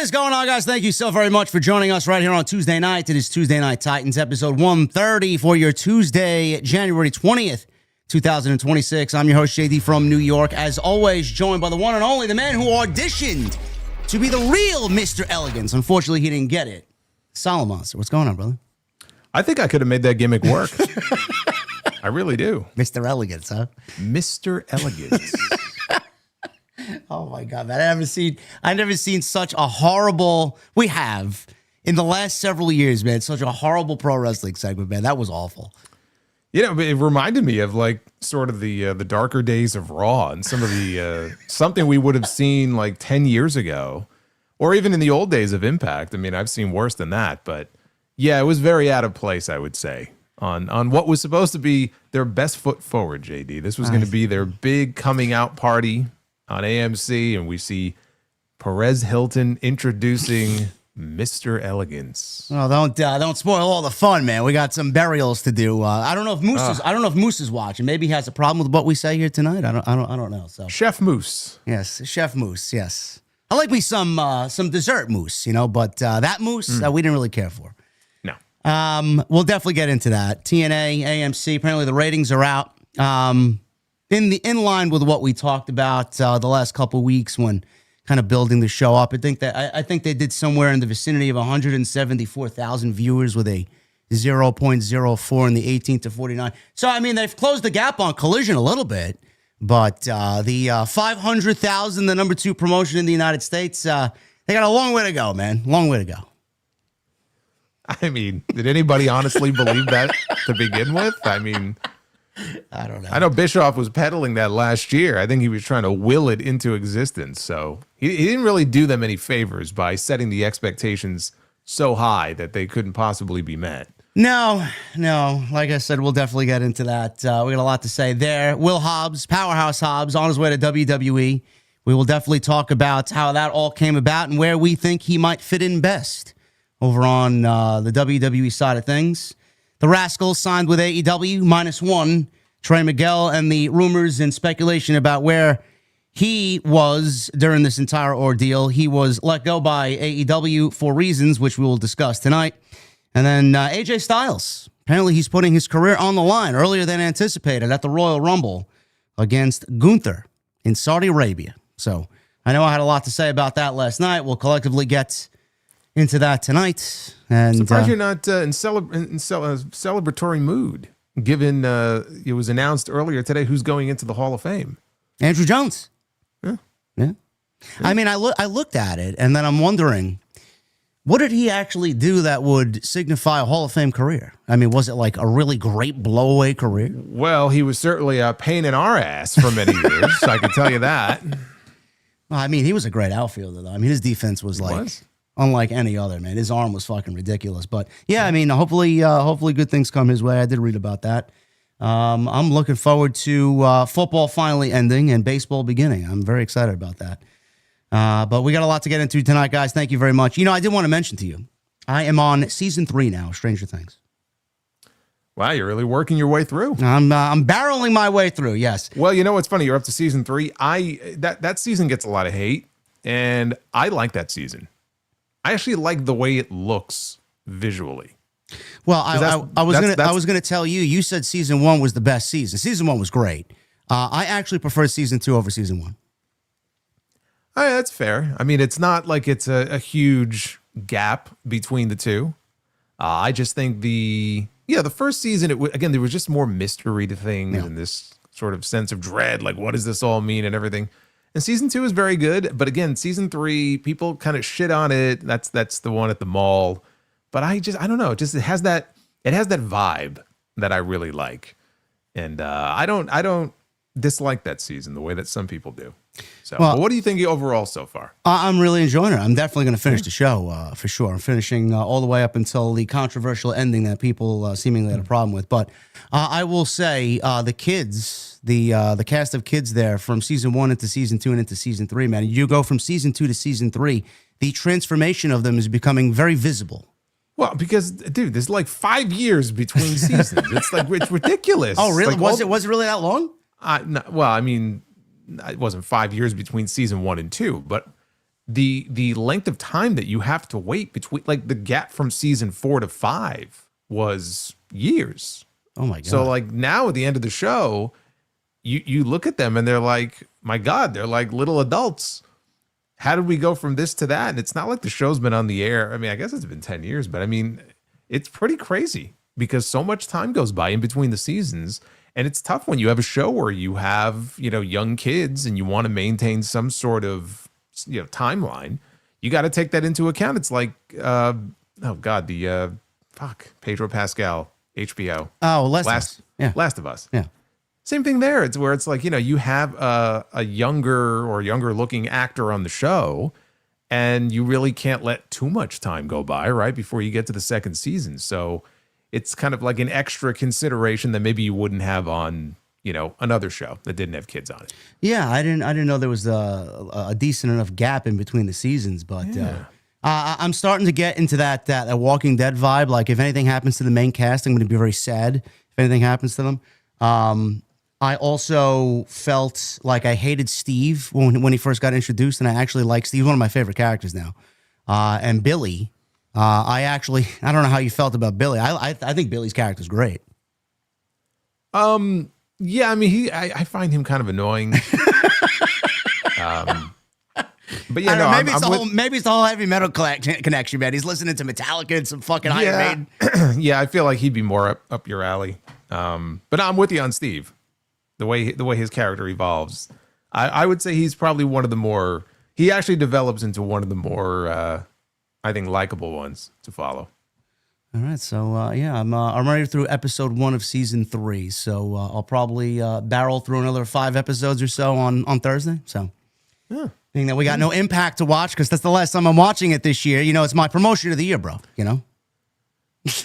is going on, guys? Thank you so very much for joining us right here on Tuesday night. It is Tuesday Night Titans, episode 130 for your Tuesday, January 20th, 2026. I'm your host, JD from New York. As always, joined by the one and only, the man who auditioned to be the real Mr. Elegance. Unfortunately, he didn't get it. Solomon Monster, what's going on, brother? I think I could have made that gimmick work. I really do. Mr. Elegance, huh? Mr. Elegance. Oh my God, man. I've never seen such a horrible, we have, in the last several years, man, such a horrible pro wrestling segment, man. That was awful. You know, it reminded me of like sort of the darker days of Raw and some of the, something we would have seen like 10 years ago, or even in the old days of Impact. I mean, I've seen worse than that, but yeah, it was very out of place, I would say, on what was supposed to be their best foot forward, JD. This was going to be their big coming out party on AMC, and we see Perez Hilton introducing Mr. Elegance. Oh, don't spoil all the fun, man. We got some burials to do. I don't know if Moose is watching. Maybe he has a problem with what we say here tonight. I don't know. So Chef Moose. Yes, Chef Moose. Yes, I like me some dessert mousse, but that mousse we didn't really care for. No. We'll definitely get into that. TNA, AMC. Apparently the ratings are out. In line with what we talked about the last couple of weeks when kind of building the show up. I think they did somewhere in the vicinity of 174,000 viewers with a 0.04 in the 18 to 49. So, I mean, they've closed the gap on Collision a little bit, but the 500,000, the number 2 promotion in the United States, they got a long way to go, man. Long way to go. I mean, did anybody honestly believe that to begin with? I mean, I don't know. I know Bischoff was peddling that last year. I think he was trying to will it into existence. So he didn't really do them any favors by setting the expectations so high that they couldn't possibly be met. No. Like I said, we'll definitely get into that. We got a lot to say there. Will Hobbs, Powerhouse Hobbs, on his way to WWE. We will definitely talk about how that all came about and where we think he might fit in best over on the WWE side of things. The Rascalz signed with AEW, -1. Trey Miguel, and the rumors and speculation about where he was during this entire ordeal. He was let go by AEW for reasons which we will discuss tonight. And then AJ Styles. Apparently he's putting his career on the line earlier than anticipated at the Royal Rumble against Gunther in Saudi Arabia. So I know I had a lot to say about that last night. We'll collectively get into that tonight. And surprised you're not in celebratory mood, given it was announced earlier today who's going into the Hall of Fame. Andrew Jones. Yeah. I mean, I looked at it, and then I'm wondering, what did he actually do that would signify a Hall of Fame career? I mean, was it like a really great blowaway career? Well, he was certainly a pain in our ass for many years, I can tell you that. Well, I mean, he was a great outfielder, though. I mean, his defense was unlike any other, man. His arm was fucking ridiculous. But yeah, I mean, hopefully good things come his way. I did read about that. I'm looking forward to football finally ending and baseball beginning. I'm very excited about that. But we got a lot to get into tonight, guys. Thank you very much. I did want to mention to you, I am on season 3 now, Stranger Things. Wow, you're really working your way through. I'm barreling my way through, yes. Well, you know what's funny? You're up to season 3. That season gets a lot of hate, and I like that season. I actually like the way it looks visually. Well, I was gonna tell you. You said season 1 was the best season. Season 1 was great. I actually prefer season 2 over season 1. Oh, yeah, that's fair. I mean, it's not like it's a huge gap between the two. I just think the first season, again, there was just more mystery to things and this sort of sense of dread. Like, what does this all mean and everything. And season 2 is very good, but again, season 3, people kind of shit on it. That's the one at the mall. But I don't know. It has that vibe that I really like, and I don't dislike that season the way that some people do. So, well, what do you think overall so far? I'm really enjoying it. I'm definitely going to finish the show for sure. I'm finishing all the way up until the controversial ending that people seemingly had a problem with. But I will say the kids, the cast of kids there from season 1 into season 2 and into season 3, man, you go from season 2 to season 3, the transformation of them is becoming very visible. Well, because, dude, there's like 5 years between seasons. It's ridiculous. Oh, really? Like was it really that long? No, well, I mean, it wasn't 5 years between season 1 and 2, but the length of time that you have to wait between, like, the gap from season 4 to 5 was years. Oh my God. So like now at the end of the show, you look at them and they're like, my God, they're like little adults. How did we go from this to that? And it's not like the show's been on the air. I mean, I guess it's been 10 years, but I mean, it's pretty crazy because so much time goes by in between the seasons. And it's tough when you have a show where you have, young kids and you want to maintain some sort of, timeline. You got to take that into account. It's like, Pedro Pascal, HBO. Oh, Last of Us. Yeah. Same thing there. It's where it's like, you have a younger looking actor on the show and you really can't let too much time go by, right, before you get to the second season. So it's kind of like an extra consideration that maybe you wouldn't have on, another show that didn't have kids on it. Yeah, I didn't know there was a decent enough gap in between the seasons, but I'm starting to get into that Walking Dead vibe. Like if anything happens to the main cast, I'm going to be very sad if anything happens to them. I also felt like I hated Steve when he first got introduced, and I actually like Steve. He's one of my favorite characters now. And Billy, I don't know how you felt about Billy. I think Billy's character is great. Yeah, I mean, I find him kind of annoying. But yeah, no, maybe it's the whole heavy metal connection, man. He's listening to Metallica and some fucking Iron Maiden. Yeah, I feel like he'd be more up your alley. But I'm with you on Steve. The way his character evolves, I would say he's probably one of the more. He actually develops into one of the more, I think, likable ones to follow. All right, so I'm already through episode 1 of season 3, so I'll probably barrel through another 5 episodes or so on Thursday. So, yeah. Being that we got no Impact to watch because that's the last time I'm watching it this year. It's my promotion of the year, bro.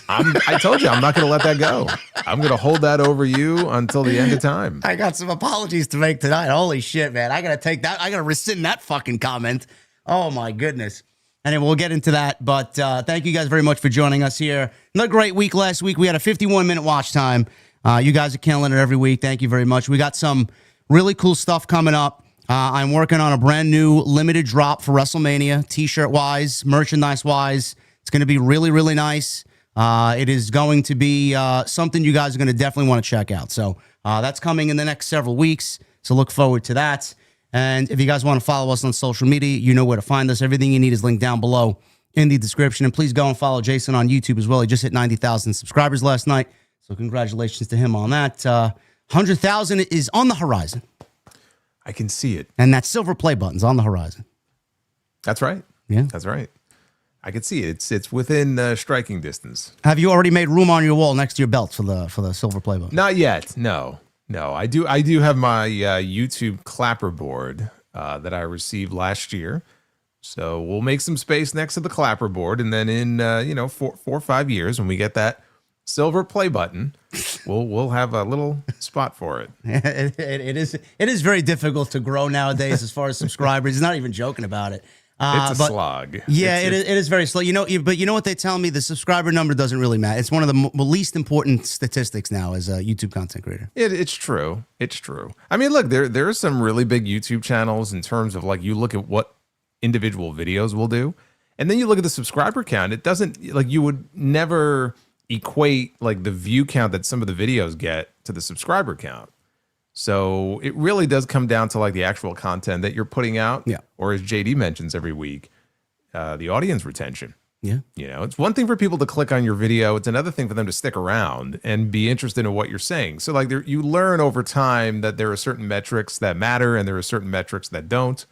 I told you I'm not going to let that go. I'm going to hold that over you until the end of time. I got some apologies to make tonight. Holy shit, man! I got to take that. I got to rescind that fucking comment. Oh my goodness. Anyway, we'll get into that. But thank you guys very much for joining us here. Another great week last week. We had a 51-minute watch time. You guys are killing it every week. Thank you very much. We got some really cool stuff coming up. I'm working on a brand new limited drop for WrestleMania, t-shirt wise, merchandise wise. It's going to be really, really nice. It is going to be something you guys are going to definitely want to check out. So that's coming in the next several weeks. So look forward to that. And if you guys want to follow us on social media, you know where to find us. Everything you need is linked down below in the description. And please go and follow Jason on YouTube as well. He just hit 90,000 subscribers last night. So congratulations to him on that. 100,000 is on the horizon. I can see it. And that silver play button's on the horizon. That's right. Yeah. That's right. I can see it. It's within striking distance. Have you already made room on your wall next to your belt for the silver play button? Not yet. No. I do have my YouTube clapperboard that I received last year. So we'll make some space next to the clapperboard, and then in 4 or 5 years, when we get that silver play button, we'll have a little spot for it. It is very difficult to grow nowadays as far as subscribers. He's not even joking about it. It's a slog. Yeah, it is very slow. But you know what they tell me? The subscriber number doesn't really matter. It's one of the least important statistics now as a YouTube content creator. It's true. It's true. I mean, look, there are some really big YouTube channels in terms of like you look at what individual videos will do, and then you look at the subscriber count. It doesn't like you would never equate like the view count that some of the videos get to the subscriber count. So it really does come down to like the actual content that you're putting out. Yeah. Or as JD mentions every week, the audience retention. Yeah. It's one thing for people to click on your video. It's another thing for them to stick around and be interested in what you're saying. So like you learn over time that there are certain metrics that matter and there are certain metrics that don't.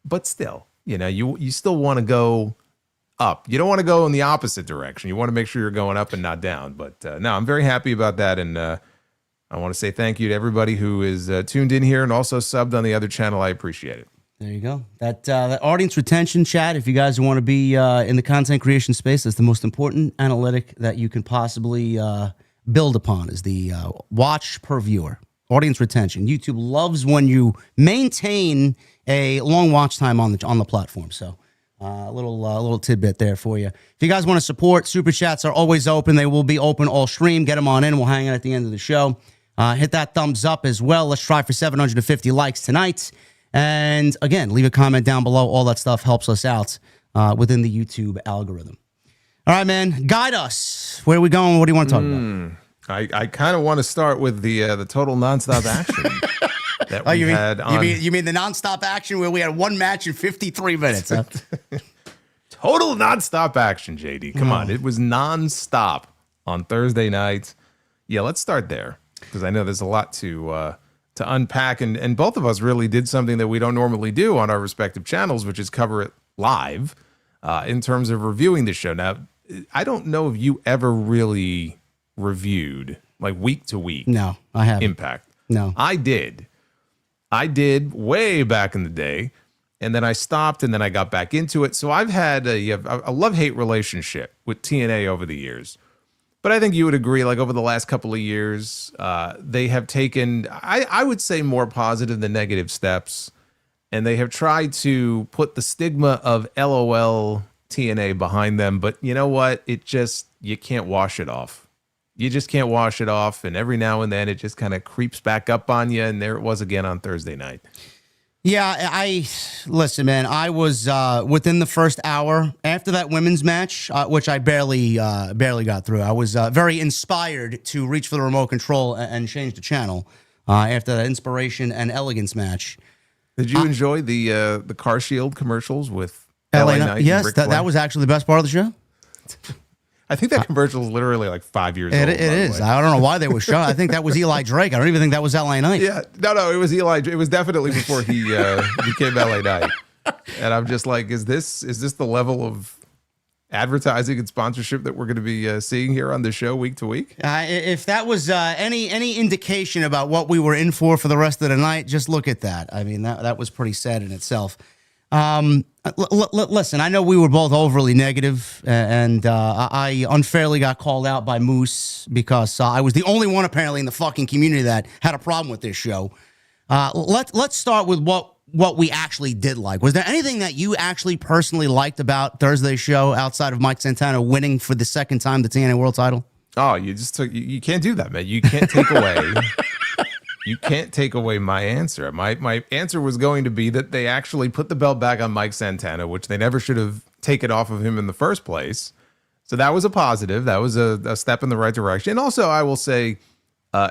But still, you still want to go up. You don't want to go in the opposite direction. You want to make sure you're going up and not down. But no, I'm very happy about that. And I want to say thank you to everybody who is tuned in here and also subbed on the other channel. I appreciate it. There you go. That audience retention chat, if you guys want to be in the content creation space, that's the most important analytic that you can possibly build upon is the watch per viewer. Audience retention. YouTube loves when you maintain a long watch time on the platform. So a little tidbit there for you. If you guys want to support, super chats are always open. They will be open all stream. Get them on in. We'll hang out at the end of the show. Hit that thumbs up as well. Let's try for 750 likes tonight. And again, leave a comment down below. All that stuff helps us out within the YouTube algorithm. All right, man, guide us. Where are we going? What do you want to talk about? I kind of want to start with the total nonstop action that we had on. You mean the nonstop action where we had one match in 53 minutes? Huh? Total nonstop action, JD. Come on, it was nonstop on Thursday night. Yeah, let's start there because I know there's a lot to unpack, and both of us really did something that we don't normally do on our respective channels, which is cover it live in terms of reviewing the show. Now, I don't know if you ever really reviewed like week to week. No, I haven't. Impact. No, I did way back in the day, and then I stopped, and then I got back into it. So I've had a love-hate relationship with TNA over the years. But I think you would agree, like over the last couple of years, they have taken, I would say, more positive than negative steps. And they have tried to put the stigma of LOL TNA behind them. But you know what? You can't wash it off. You just can't wash it off. And every now and then it just kind of creeps back up on you. And there it was again on Thursday night. Yeah, listen, man. I was within the first hour after that women's match, which I barely got through. I was very inspired to reach for the remote control and change the channel after that Inspiration and Elegance match. Did you enjoy the Car Shield commercials with LA Knight? Yes, that was actually the best part of the show. I think that commercial is literally like 5 years old. It is. I don't know why they were showing. I think that was Eli Drake. I don't even think that was LA Knight. Yeah, no, it was Eli. It was definitely before he became LA Knight. And I'm just like, is this the level of advertising and sponsorship that we're going to be seeing here on the show week to week? If that was any indication about what we were in for the rest of the night, just look at that. I mean, that was pretty sad in itself. Listen, I know we were both overly negative, and I unfairly got called out by Moose because I was the only one apparently in the fucking community that had a problem with this show. Let's start with what we actually did like. Was there anything that you actually personally liked about Thursday's show outside of Mike Santana winning for the second time the TNA World Title? Oh, you can't do that, man. You can't take away. You can't take away my answer. My answer was going to be that they actually put the belt back on Mike Santana, which they never should have taken off of him in the first place. So that was a positive. That was a step in the right direction. And also, I will say,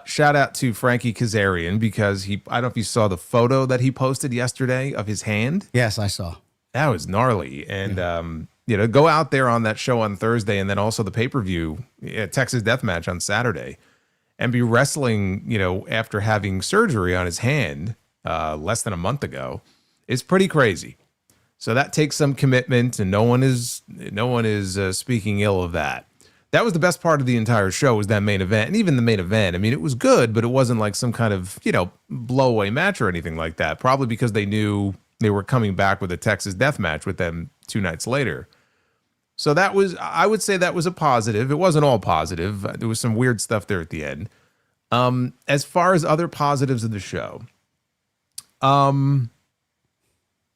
shout out to Frankie Kazarian because I don't know if you saw the photo that he posted yesterday of his hand. Yes, I saw. That was gnarly. And, go out there on that show on Thursday and then also the pay-per-view, Texas Deathmatch on Saturday. And be wrestling, after having surgery on his hand less than a month ago is pretty crazy. So that takes some commitment, and no one is speaking ill of that. That was the best part of the entire show, was that main event. And even the main event, I mean, it was good, but it wasn't like some kind of, blow-away match or anything like that. Probably because they knew they were coming back with a Texas death match with them 2 nights later. So I would say that was a positive. It wasn't all positive. There was some weird stuff there at the end. As far as other positives of the show,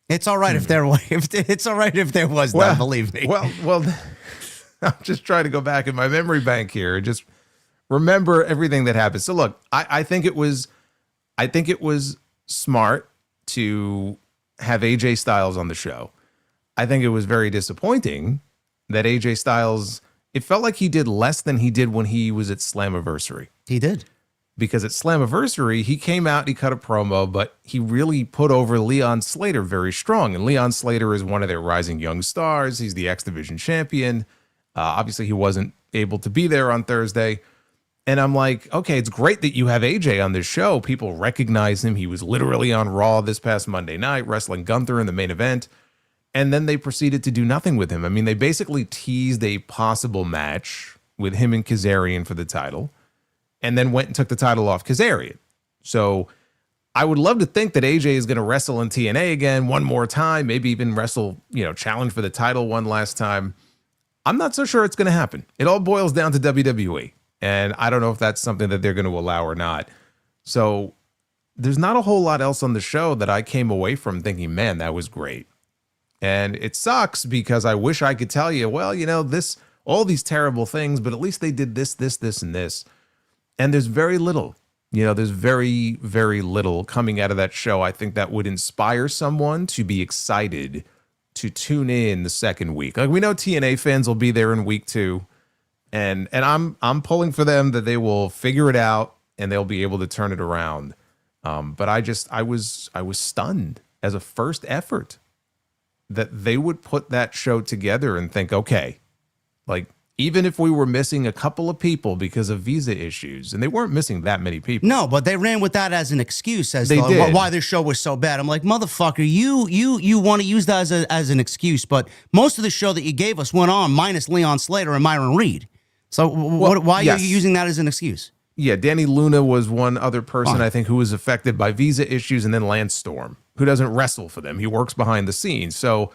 it's all right if there was none, believe me. Well, I'm just trying to go back in my memory bank here and just remember everything that happened. So look, I think it was smart to have AJ Styles on the show. I think it was very disappointing that AJ Styles, it felt like he did less than he did when he was at Slammiversary. He did. Because at Slammiversary, he came out, he cut a promo, but he really put over Leon Slater very strong. And Leon Slater is one of their rising young stars. He's the X Division champion. Obviously, he wasn't able to be there on Thursday. And I'm like, okay, it's great that you have AJ on this show. People recognize him. He was literally on Raw this past Monday night, wrestling Gunther in the main event. And then they proceeded to do nothing with him. I mean, they basically teased a possible match with him and Kazarian for the title, and then went and took the title off Kazarian. So I would love to think that AJ is going to wrestle in TNA again one more time, maybe even wrestle, challenge for the title one last time. I'm not so sure it's going to happen. It all boils down to WWE, and I don't know if that's something that they're going to allow or not. So there's not a whole lot else on the show that I came away from thinking, man, that was great. And it sucks because I wish I could tell you, well, all these terrible things, but at least they did this, and this. And there's very little. You know, there's very, very little coming out of that show. I think that would inspire someone to be excited to tune in the second week. Like, we know TNA fans will be there in week 2, and I'm pulling for them that they will figure it out and they'll be able to turn it around. But I was stunned as a first effort that they would put that show together and think, okay, like, even if we were missing a couple of people because of visa issues, and they weren't missing that many people. No, but they ran with that as an excuse as They to did. why this show was so bad. I'm like, motherfucker, you want to use that as an excuse, but most of the show that you gave us went on minus Leon Slater and Myron Reed. So why yes. are you using that as an excuse? Yeah, Danny Luna was one other person, I think, who was affected by visa issues, and then Lance Storm, who doesn't wrestle for them. He works behind the scenes. So,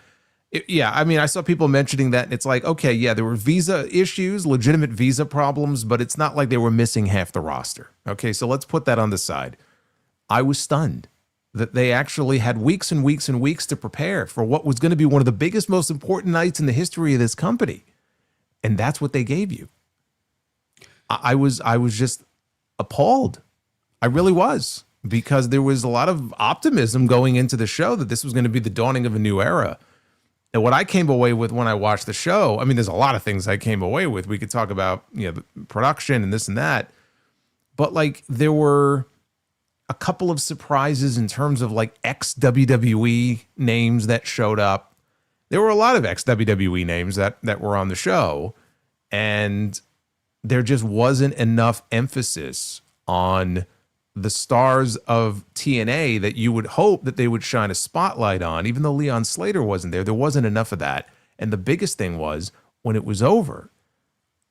yeah, I mean, I saw people mentioning that, and it's like, okay, yeah, there were visa issues, legitimate visa problems, but it's not like they were missing half the roster. Okay, so let's put that on the side. I was stunned that they actually had weeks and weeks and weeks to prepare for what was going to be one of the biggest, most important nights in the history of this company. And that's what they gave you. I was just appalled. I really was, because there was a lot of optimism going into the show that this was going to be the dawning of a new era. And what I came away with when I watched the show, I mean, there's a lot of things I came away with. We could talk about, you know, the production and this and that, but like, there were a couple of surprises in terms of like ex-WWE names that showed up. There were a lot of ex-WWE names that were on the show, and there just wasn't enough emphasis on the stars of TNA that you would hope that they would shine a spotlight on. Even though Leon Slater wasn't there wasn't enough of that. And the biggest thing was, when it was over,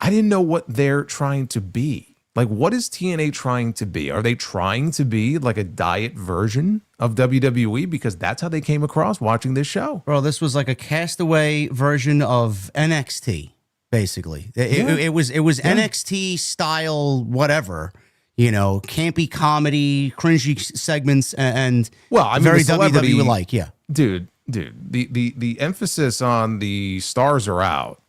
I didn't know what they're trying to be. Like, what is TNA trying to be? Are they trying to be like a diet version of WWE? Because that's how they came across watching this show. Bro, this was like a castaway version of NXT, basically. It was NXT style, whatever. You know, campy comedy, cringy segments, and well, I mean, very celebrity, WWE like, yeah. Dude, the emphasis on the stars are out,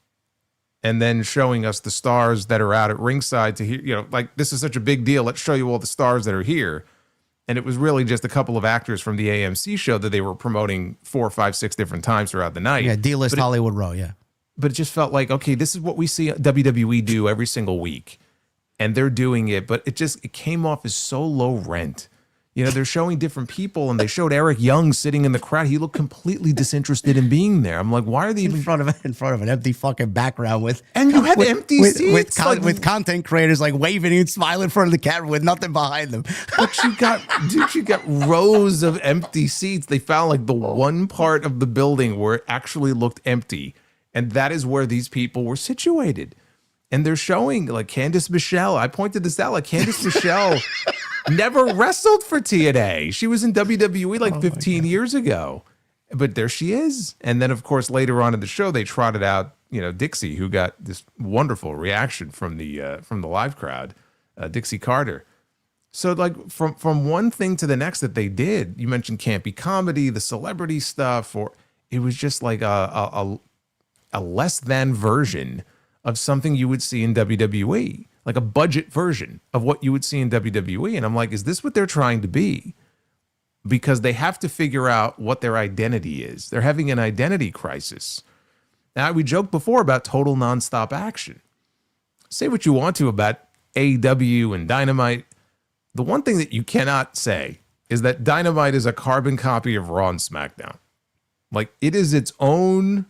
and then showing us the stars that are out at ringside to hear, you know, like, this is such a big deal. Let's show you all the stars that are here. And it was really just a couple of actors from the AMC show that they were promoting 4, 5, 6 different times throughout the night. Yeah, D-list Hollywood Row, yeah. But it just felt like, okay, this is what we see WWE do every single week. And they're doing it, but it came off as so low rent. You know, they're showing different people, and they showed Eric Young sitting in the crowd. He looked completely disinterested in being there. I'm like, why are they even in front of an empty fucking background with, and you have empty seats with content creators like waving and smiling in front of the camera with nothing behind them. But you got rows of empty seats. They found like the one part of the building where it actually looked empty, and that is where these people were situated. And they're showing like Candice Michelle. I pointed this out. Like, Candice Michelle never wrestled for TNA. She was in WWE like 15 years ago. But there she is. And then, of course, later on in the show, they trotted out, you know, Dixie, who got this wonderful reaction from the live crowd, Dixie Carter. So like, from one thing to the next that they did, you mentioned campy comedy, the celebrity stuff, or it was just like a less than version of something you would see in WWE, like a budget version of what you would see in WWE. And I'm like, is this what they're trying to be? Because they have to figure out what their identity is. They're having an identity crisis. Now, we joked before about total nonstop action. Say what you want to about AEW and Dynamite. The one thing that you cannot say is that Dynamite is a carbon copy of Raw and SmackDown. Like, it is its own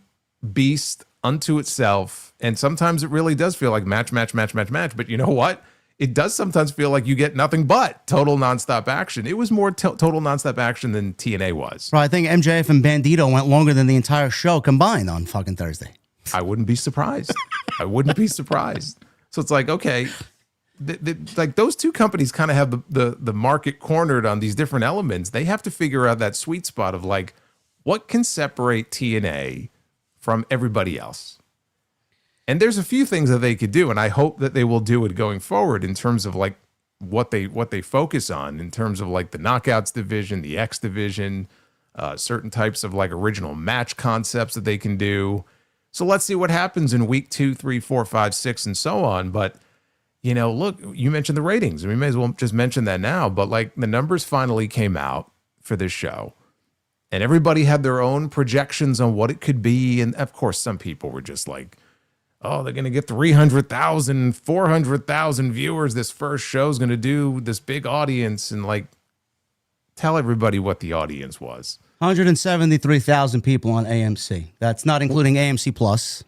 beast unto itself, and sometimes it really does feel like match. But you know what? It does sometimes feel like you get nothing but total nonstop action. It was more total nonstop action than TNA was. Bro, I think MJF and Bandito went longer than the entire show combined on fucking Thursday. I wouldn't be surprised. I wouldn't be surprised. So it's like, okay, like those two companies kind of have the market cornered on these different elements. They have to figure out that sweet spot of like, what can separate TNA from everybody else. And there's a few things that they could do, and I hope that they will do it going forward in terms of like what they focus on in terms of like the knockouts division, the X division, certain types of like original match concepts that they can do. So let's see what happens in week 2, 3, 4, 5, 6, and so on. But look, you mentioned the ratings, and we may as well just mention that now, but like the numbers finally came out for this show, and everybody had their own projections on what it could be. And of course, some people were just like, oh, they're going to get 300,000, 400,000 viewers. This first show is going to do this big audience. And like, tell everybody what the audience was. 173,000 people on AMC. That's not including AMC Plus.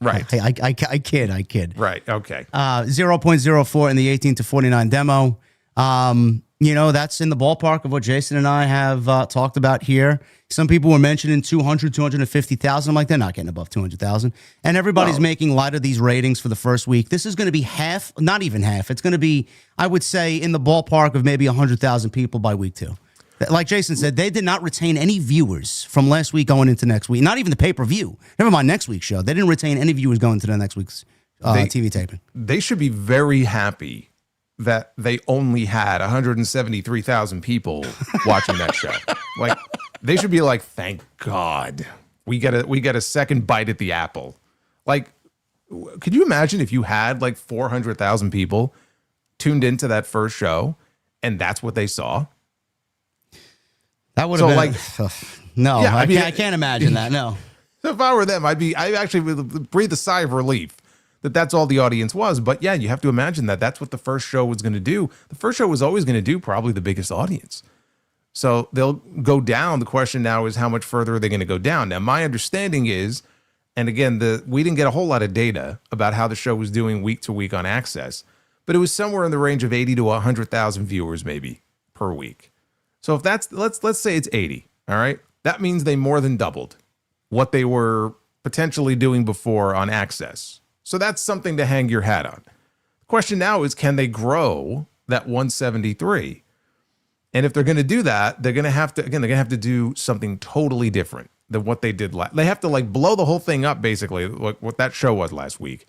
Right. I kid. Right. Okay. 0.04 in the 18 to 49 demo. That's in the ballpark of what Jason and I have talked about here. Some people were mentioning 200, 250,000. I'm like, they're not getting above 200,000. And everybody's making light of these ratings for the first week. This is going to be half, not even half. It's going to be, I would say, in the ballpark of maybe 100,000 people by week 2. Like Jason said, they did not retain any viewers from last week going into next week. Not even the pay-per-view. Never mind next week's show. They didn't retain any viewers going to the next week's TV taping. They should be very happy that they only had 173,000 people watching that show. Like, they should be like, thank God we get a second bite at the apple. Like, could you imagine if you had like 400,000 people tuned into that first show and that's what they saw? That would have been no. Yeah, I can't imagine that. No. If I were them, I actually would breathe a sigh of relief that that's all the audience was. But yeah, you have to imagine that that's what the first show was going to do. The first show was always going to do probably the biggest audience. So they'll go down. The question now is how much further are they going to go down? Now, my understanding is, and again, we didn't get a whole lot of data about how the show was doing week to week on Access, but it was somewhere in the range of 80 to 100,000 viewers maybe per week. So if that's, let's say it's 80, all right? That means they more than doubled what they were potentially doing before on Access. So that's something to hang your hat on. The question now is, can they grow that 173? And if they're going to do that, they're going to have to do something totally different than what they did last. They have to like blow the whole thing up, basically, like what that show was last week,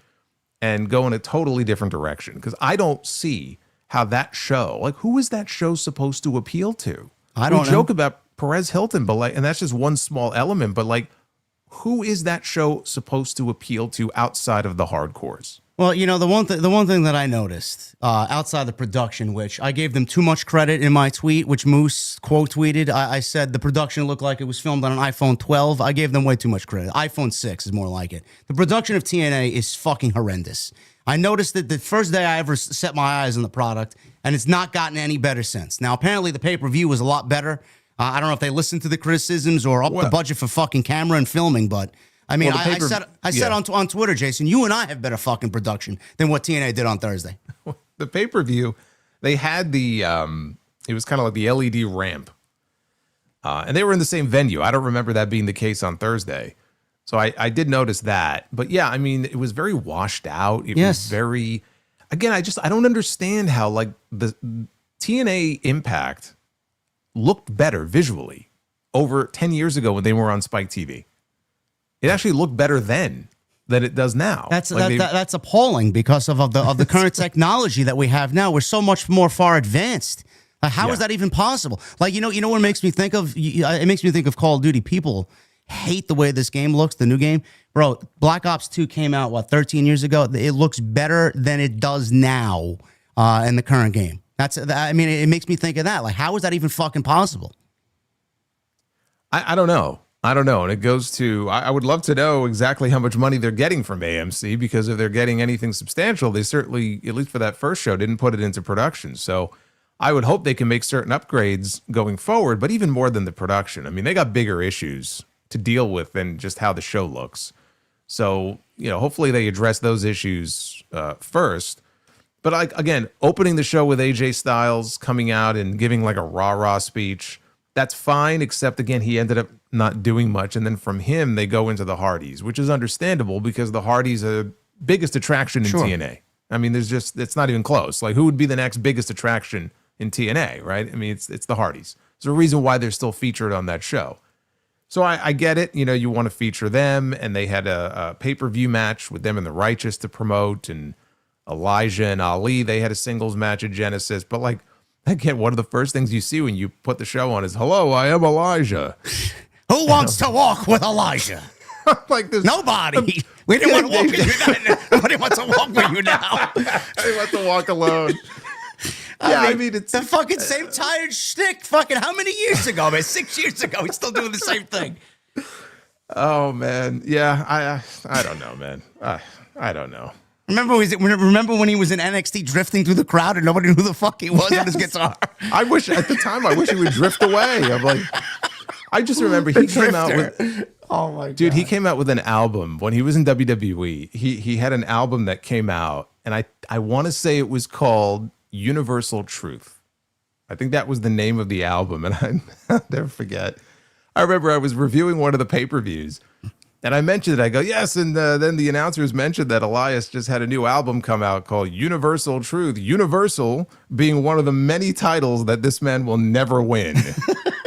and go in a totally different direction. Because I don't see how that show, like, who is that show supposed to appeal to? I don't know. We joke about Perez Hilton, but like, and that's just one small element, but like, who is that show supposed to appeal to outside of the hardcores? Well, the one thing that I noticed outside the production, which I gave them too much credit in my tweet, which Moose quote tweeted, I said the production looked like it was filmed on an iPhone 12. I gave them way too much credit. iPhone 6 is more like it. The production of TNA is fucking horrendous. I noticed that the first day I ever set my eyes on the product, and it's not gotten any better since. Now, apparently the pay-per-view was a lot better. I don't know if they listened to the criticisms or upped the budget for fucking camera and filming, but I mean, I said on Twitter, Jason, you and I have better fucking production than what TNA did on Thursday. The pay-per-view, they had it was kind of like the LED ramp, and they were in the same venue. I don't remember that being the case on Thursday. So I did notice that. But yeah, I mean, it was very washed out. It was very, again, I don't understand how like the TNA Impact looked better visually over 10 years ago when they were on Spike TV. It actually looked better then than it does now. That's appalling because of the current technology that we have now. We're so much more far advanced. How is that even possible? Like, what it makes me think of? It makes me think of Call of Duty. People hate the way this game looks, the new game. Bro, Black Ops 2 came out, 13 years ago? It looks better than it does now in the current game. It makes me think of that. Like, how is that even fucking possible? I don't know. And it goes to, I would love to know exactly how much money they're getting from AMC, because if they're getting anything substantial, they certainly, at least for that first show, didn't put it into production. So I would hope they can make certain upgrades going forward, but even more than the production. I mean, they got bigger issues to deal with than just how the show looks. So, hopefully they address those issues first. But again, opening the show with AJ Styles coming out and giving like a rah-rah speech, that's fine, except again, he ended up not doing much. And then from him, they go into the Hardys, which is understandable because the Hardys are the biggest attraction in TNA. I mean, it's not even close. Like, who would be the next biggest attraction in TNA, right? I mean, it's the Hardys. There's a reason why they're still featured on that show. So I get it. You want to feature them, and they had a pay-per-view match with them and the Righteous to promote, and Elijah and Ali, they had a singles match at Genesis. But like, again, one of the first things you see when you put the show on is, hello, I am Elijah. Who wants to walk with Elijah? Like this, nobody. We didn't want to walk with you then. Nobody wants to walk with you now. They want to walk alone. I mean, it's the fucking same tired shtick. Fucking how many years ago, man? 6 years ago, he's still doing the same thing. Oh man, yeah. I don't know, man. I don't know. Remember when he was in NXT drifting through the crowd and nobody knew who the fuck he was on his guitar? I wish at the time he would drift away. I'm like, I just remember he came out with. Oh my god, dude! He came out with an album when he was in WWE. He had an album that came out, and I want to say it was called Universal Truth. I think that was the name of the album, and I'll never forget. I remember I was reviewing one of the pay-per-views, and I mentioned it. I go, yes, and then the announcers mentioned that Elias just had a new album come out called Universal Truth. Universal being one of the many titles that this man will never win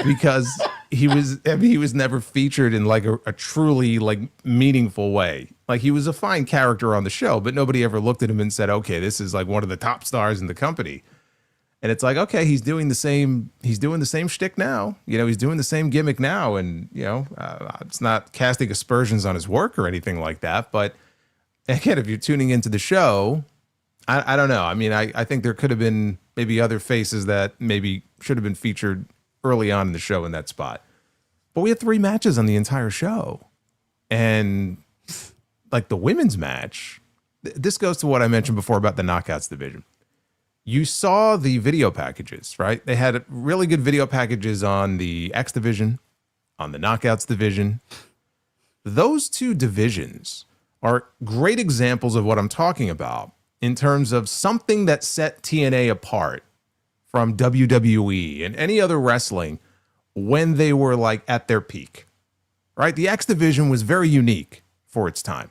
because he was never featured in like a truly like meaningful way. Like he was a fine character on the show, but nobody ever looked at him and said, okay, this is like one of the top stars in the company. And it's like, okay, he's doing the same shtick now. You know, he's doing the same gimmick now. And, you know, it's not casting aspersions on his work or anything like that. But again, if you're tuning into the show, I don't know. I mean, I think there could have been maybe other faces that maybe should have been featured early on in the show in that spot. But we had 3 matches on the entire show. And like the women's match, this goes to what I mentioned before about the Knockouts division. You saw the video packages, right? They had really good video packages on the X division, on the Knockouts division. Those 2 divisions are great examples of what I'm talking about in terms of something that set TNA apart from WWE and any other wrestling when they were like at their peak, right? The X division was very unique for its time.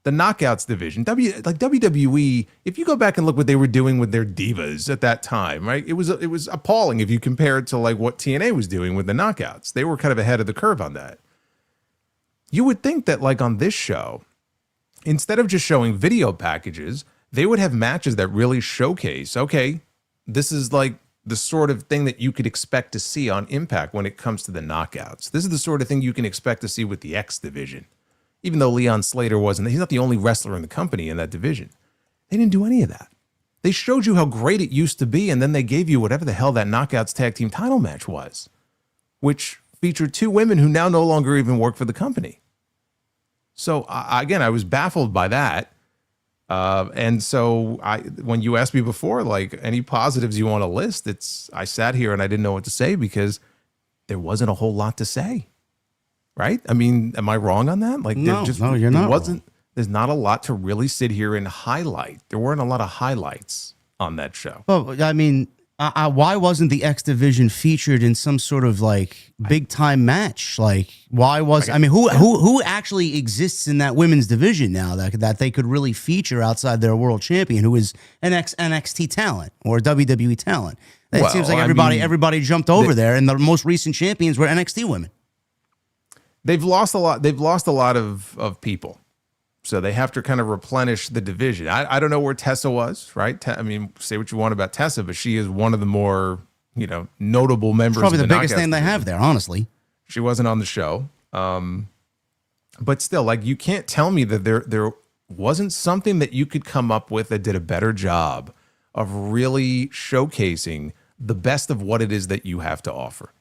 The Knockouts division, like WWE, if you go back and look what they were doing with their divas at that time, right? It was appalling if you compare it to like what TNA was doing with the Knockouts. They were kind of ahead of the curve on that. You would think that like on this show, instead of just showing video packages, they would have matches that really showcase, okay, this is like the sort of thing that you could expect to see on Impact when it comes to the Knockouts. This is the sort of thing you can expect to see with the X division. Even though Leon Slater he's not the only wrestler in the company in that division. They didn't do any of that. They showed you how great it used to be, and then they gave you whatever the hell that Knockouts tag team title match was, which featured 2 women who now no longer even work for the company. So again, I was baffled by that. And so when you asked me before, like any positives you want to list, I sat here and I didn't know what to say because there wasn't a whole lot to say. Right? I mean, am I wrong on that? Like, no, you're not. There's not a lot to really sit here and highlight. There weren't a lot of highlights on that show. Well, I mean, why wasn't the X division featured in some sort of like big time match? Like, why was who actually exists in that women's division now that they could really feature outside their world champion, who is an NXT talent or WWE talent? It seems like everybody jumped over there, and the most recent champions were NXT women. They've lost a lot. They've lost a lot of people, so they have to kind of replenish the division. I don't know where Tessa was, right? I mean, say what you want about Tessa, but she is one of the more notable members. Probably of the biggest name they have there, honestly. She wasn't on the show, but still, like you can't tell me that there wasn't something that you could come up with that did a better job of really showcasing the best of what it is that you have to offer.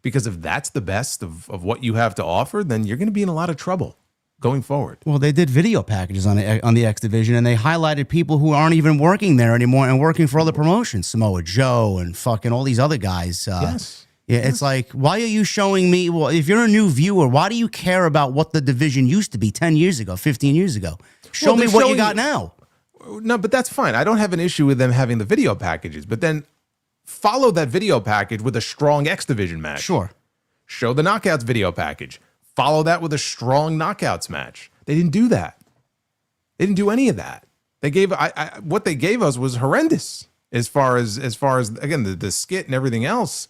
Because if that's the best of what you have to offer, then you're going to be in a lot of trouble going forward. Well, they did video packages on the X division, and they highlighted people who aren't even working there anymore and working for other promotions, Samoa Joe and fucking all these other guys. Yes. Yeah, it's like, why are you showing me? Well, if you're a new viewer, why do you care about what the division used to be 10 years ago, 15 years ago? Show me what you got now. No, but that's fine. I don't have an issue with them having the video packages, but then follow that video package with a strong X division match. Sure. Show the Knockouts video package. Follow that with a strong Knockouts match. They didn't do that. They didn't do any of that. They gave what they gave us was horrendous as far as again the skit and everything else.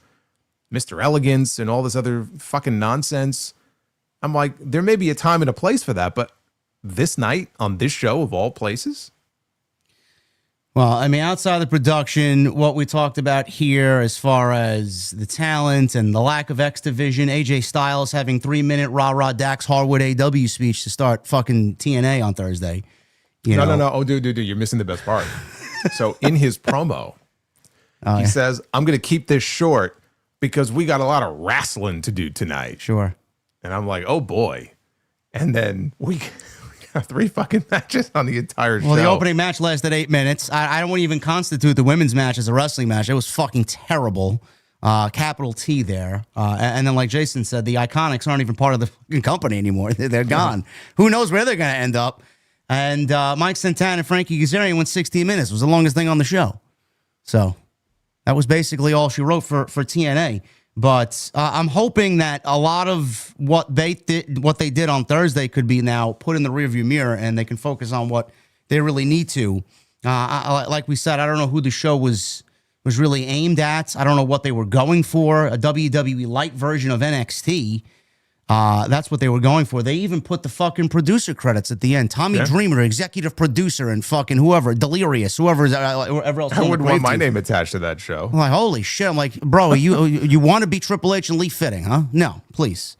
Mr. Elegance and all this other fucking nonsense. I'm like, there may be a time and a place for that, but this night on this show of all places. Well, I mean, outside of the production, what we talked about here as far as the talent and the lack of X Division, AJ Styles having 3-minute rah-rah Dax Harwood AW speech to start fucking TNA on Thursday. No. Oh, dude, you're missing the best part. So in his promo, he says, I'm going to keep this short because we got a lot of wrestling to do tonight. Sure. And I'm like, oh, boy. And then we got 3 fucking matches on the entire show. Well, the opening match lasted 8 minutes. I don't want to even constitute the women's match as a wrestling match. It was fucking terrible. Capital T there. And then, like Jason said, the Iconics aren't even part of the fucking company anymore. They're gone. Who knows where they're going to end up? And Mike Santana and Frankie Kazarian went 16 minutes. It was the longest thing on the show. So that was basically all she wrote for TNA. But I'm hoping that a lot of what they did on Thursday could be now put in the rearview mirror, and they can focus on what they really need to. Like we said, I don't know who the show was really aimed at. I don't know what they were going for. A WWE light version of NXT. That's what they were going for. They even put the fucking producer credits at the end. Tommy Dreamer, executive producer, and fucking whoever, Delirious, whoever else. I wouldn't want my name attached to that show. I'm like, holy shit. I'm like, bro, you want to be Triple H and Lee Fitting, huh? No, please.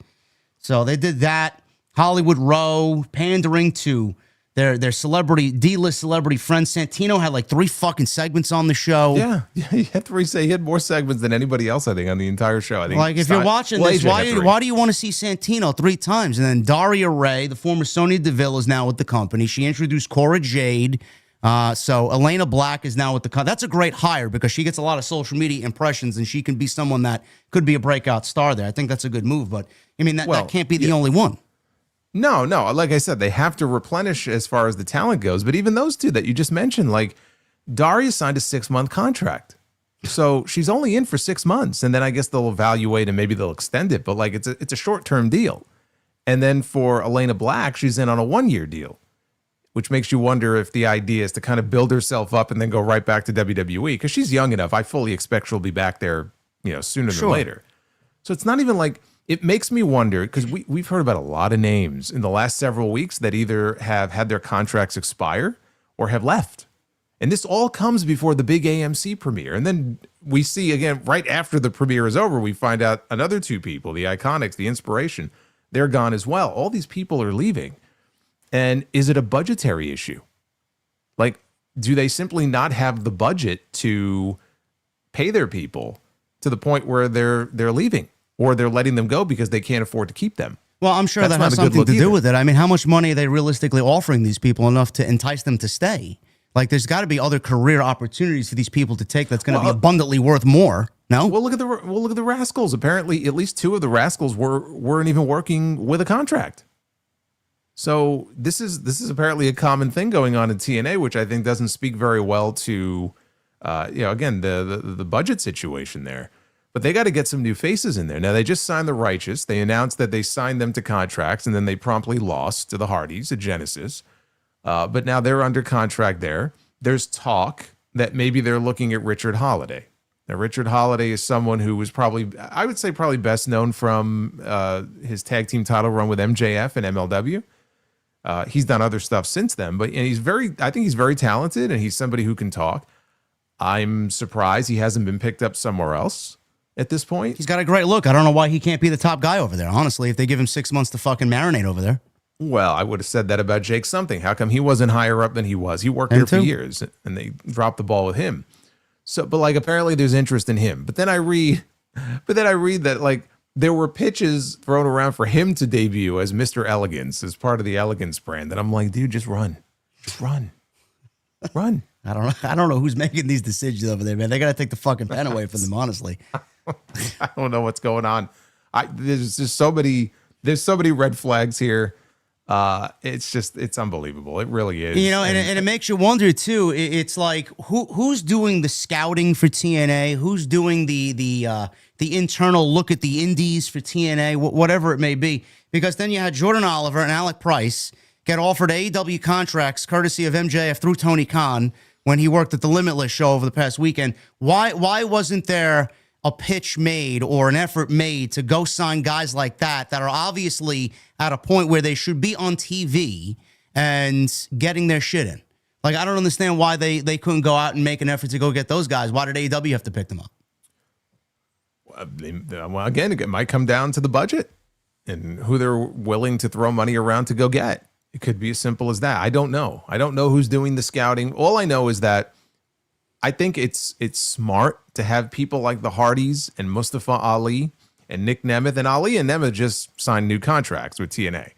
So they did that. Hollywood Row, pandering to their celebrity, D-list celebrity friends. Santino had like 3 fucking segments on the show. Yeah, he had more segments than anybody else, I think, on the entire show. I think. Like, if you're watching this, why do you want to see Santino 3 times? And then Daria Ray, the former Sonya Deville, is now with the company. She introduced Cora Jade. So Elena Black is now with the company. That's a great hire because she gets a lot of social media impressions, and she can be someone that could be a breakout star there. I think that's a good move. But, I mean, that can't be the only one. No. Like I said, they have to replenish as far as the talent goes. But even those 2 that you just mentioned, like Daria signed a 6-month contract. So she's only in for 6 months. And then I guess they'll evaluate and maybe they'll extend it. But like it's a short-term deal. And then for Elena Black, she's in on a 1-year deal, which makes you wonder if the idea is to kind of build herself up and then go right back to WWE because she's young enough. I fully expect she'll be back there, sooner than later. So it's not even like. It makes me wonder, because we've heard about a lot of names in the last several weeks that either have had their contracts expire or have left. And this all comes before the big AMC premiere. And then we see, again, right after the premiere is over, we find out another 2 people, the Iconics, the Inspiration, they're gone as well. All these people are leaving. And is it a budgetary issue? Like, do they simply not have the budget to pay their people to the point where they're leaving? Or they're letting them go because they can't afford to keep them. Well, I'm sure that has something to do with it. I mean, how much money are they realistically offering these people enough to entice them to stay? Like, there's got to be other career opportunities for these people to take that's going to be abundantly worth more. No? Well, look at the Rascalz. Apparently, at least 2 of the Rascalz weren't even working with a contract. So this is apparently a common thing going on in TNA, which I think doesn't speak very well to, again, the budget situation there. But they got to get some new faces in there. Now, they just signed the Righteous. They announced that they signed them to contracts, and then they promptly lost to the Hardys at Genesis. But now they're under contract there. There's talk that maybe they're looking at Richard Holiday. Now, Richard Holiday is someone who was I would say best known from his tag team title run with MJF and MLW. He's done other stuff since then, but I think he's very talented, and he's somebody who can talk. I'm surprised he hasn't been picked up somewhere else at this point. He's got a great look. I don't know why he can't be the top guy over there, honestly, if they give him 6 months to fucking marinate over there. Well, I would have said that about Jake Something. How come he wasn't higher up than he was? He worked there for years, and they dropped the ball with him. So, but like apparently there's interest in him. But then I read that like there were pitches thrown around for him to debut as Mr. Elegance, as part of the Elegance brand. And I'm like, dude, just run. I don't know who's making these decisions over there, man. They got to take the fucking pen away from them, honestly. I don't know what's going on. There's so many red flags here. It's unbelievable. It really is. You know, and it makes you wonder too. It's like who's doing the scouting for TNA? Who's doing the internal look at the indies for TNA? Whatever it may be. Because then you had Jordan Oliver and Alec Price get offered AEW contracts courtesy of MJF through Tony Khan when he worked at the Limitless show over the past weekend. Why wasn't there a pitch made or an effort made to go sign guys like that are obviously at a point where they should be on TV and getting their shit in? Like, I don't understand why they couldn't go out and make an effort to go get those guys. Why did AEW have to pick them up? Well, again, it might come down to the budget and who they're willing to throw money around to go get. It could be as simple as that. I don't know. I don't know who's doing the scouting. All I know is that I think it's smart to have people like the Hardys and Mustafa Ali and Nick Nemeth, and Ali and Nemeth just signed new contracts with TNA.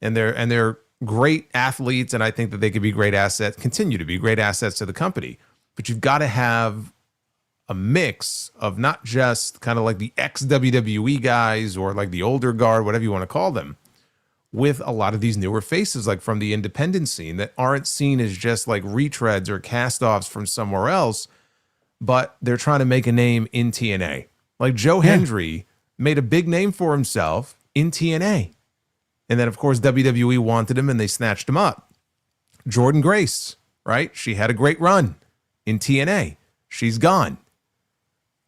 And they're great athletes, and I think that they could be great assets, continue to be great assets to the company. But you've got to have a mix of not just kind of like the ex-WWE guys or like the older guard, whatever you want to call them, with a lot of these newer faces, like from the independent scene, that aren't seen as just like retreads or cast-offs from somewhere else, but they're trying to make a name in TNA. Like Joe Hendry made a big name for himself in TNA. And then, of course, WWE wanted him and they snatched him up. Jordan Grace, right? She had a great run in TNA. She's gone.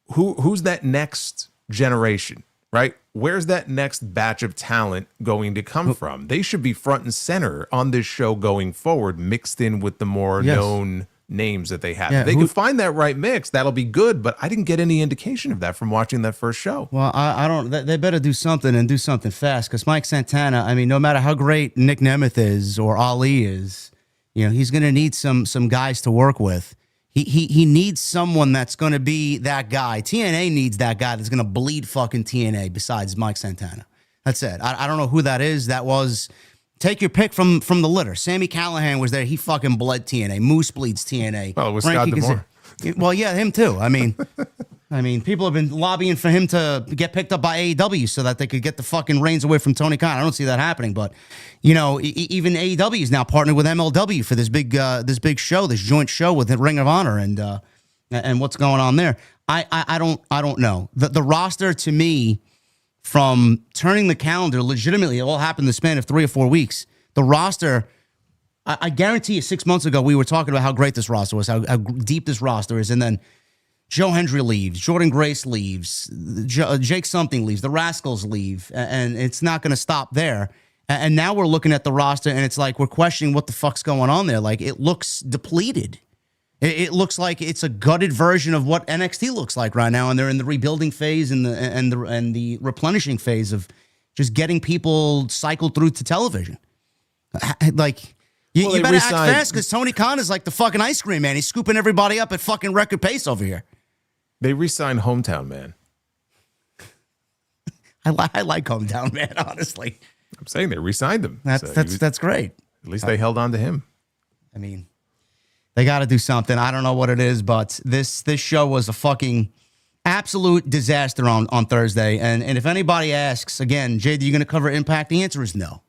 Who's that next generation, right? Where's that next batch of talent going to come from? They should be front and center on this show going forward, mixed in with the more known names that they have. If they can find that right mix, that'll be good. But I didn't get any indication of that from watching that first show. Well, I don't. They better do something and do something fast, because Mike Santana, I mean, no matter how great Nick Nemeth is or Ali is, you know, he's going to need some guys to work with. He needs someone that's going to be that guy. TNA needs that guy that's going to bleed fucking TNA besides Mike Santana. That's it. I don't know who that is. That was, take your pick from the litter. Sammy Callahan was there. He fucking bled TNA. Moose bleeds TNA. Well, it was Scott D'Amore. Well, yeah, him too. I mean, people have been lobbying for him to get picked up by AEW so that they could get the fucking reins away from Tony Khan. I don't see that happening, but you know, even AEW is now partnered with MLW for this big show, this joint show with the Ring of Honor and what's going on there. I don't know. The roster, to me, from turning the calendar, legitimately, it all happened in the span of 3 or 4 weeks. The roster, I guarantee you, 6 months ago we were talking about how great this roster was, how deep this roster is, and then Joe Hendry leaves, Jordan Grace leaves, Jake something leaves, the Rascalz leave, and it's not going to stop there. And now we're looking at the roster, and it's like we're questioning what the fuck's going on there. Like, it looks depleted. It looks like it's a gutted version of what NXT looks like right now, and they're in the rebuilding phase and the replenishing phase of just getting people cycled through to television. Like, you better act fast, because Tony Khan is like the fucking ice cream man. He's scooping everybody up at fucking record pace over here. They re-signed Hometown Man. I like Hometown Man, honestly. I'm saying they re-signed him. That's great. At least they held on to him. I mean, they got to do something. I don't know what it is, but this show was a fucking absolute disaster on Thursday. And if anybody asks, again, Jade, are you going to cover Impact? The answer is no.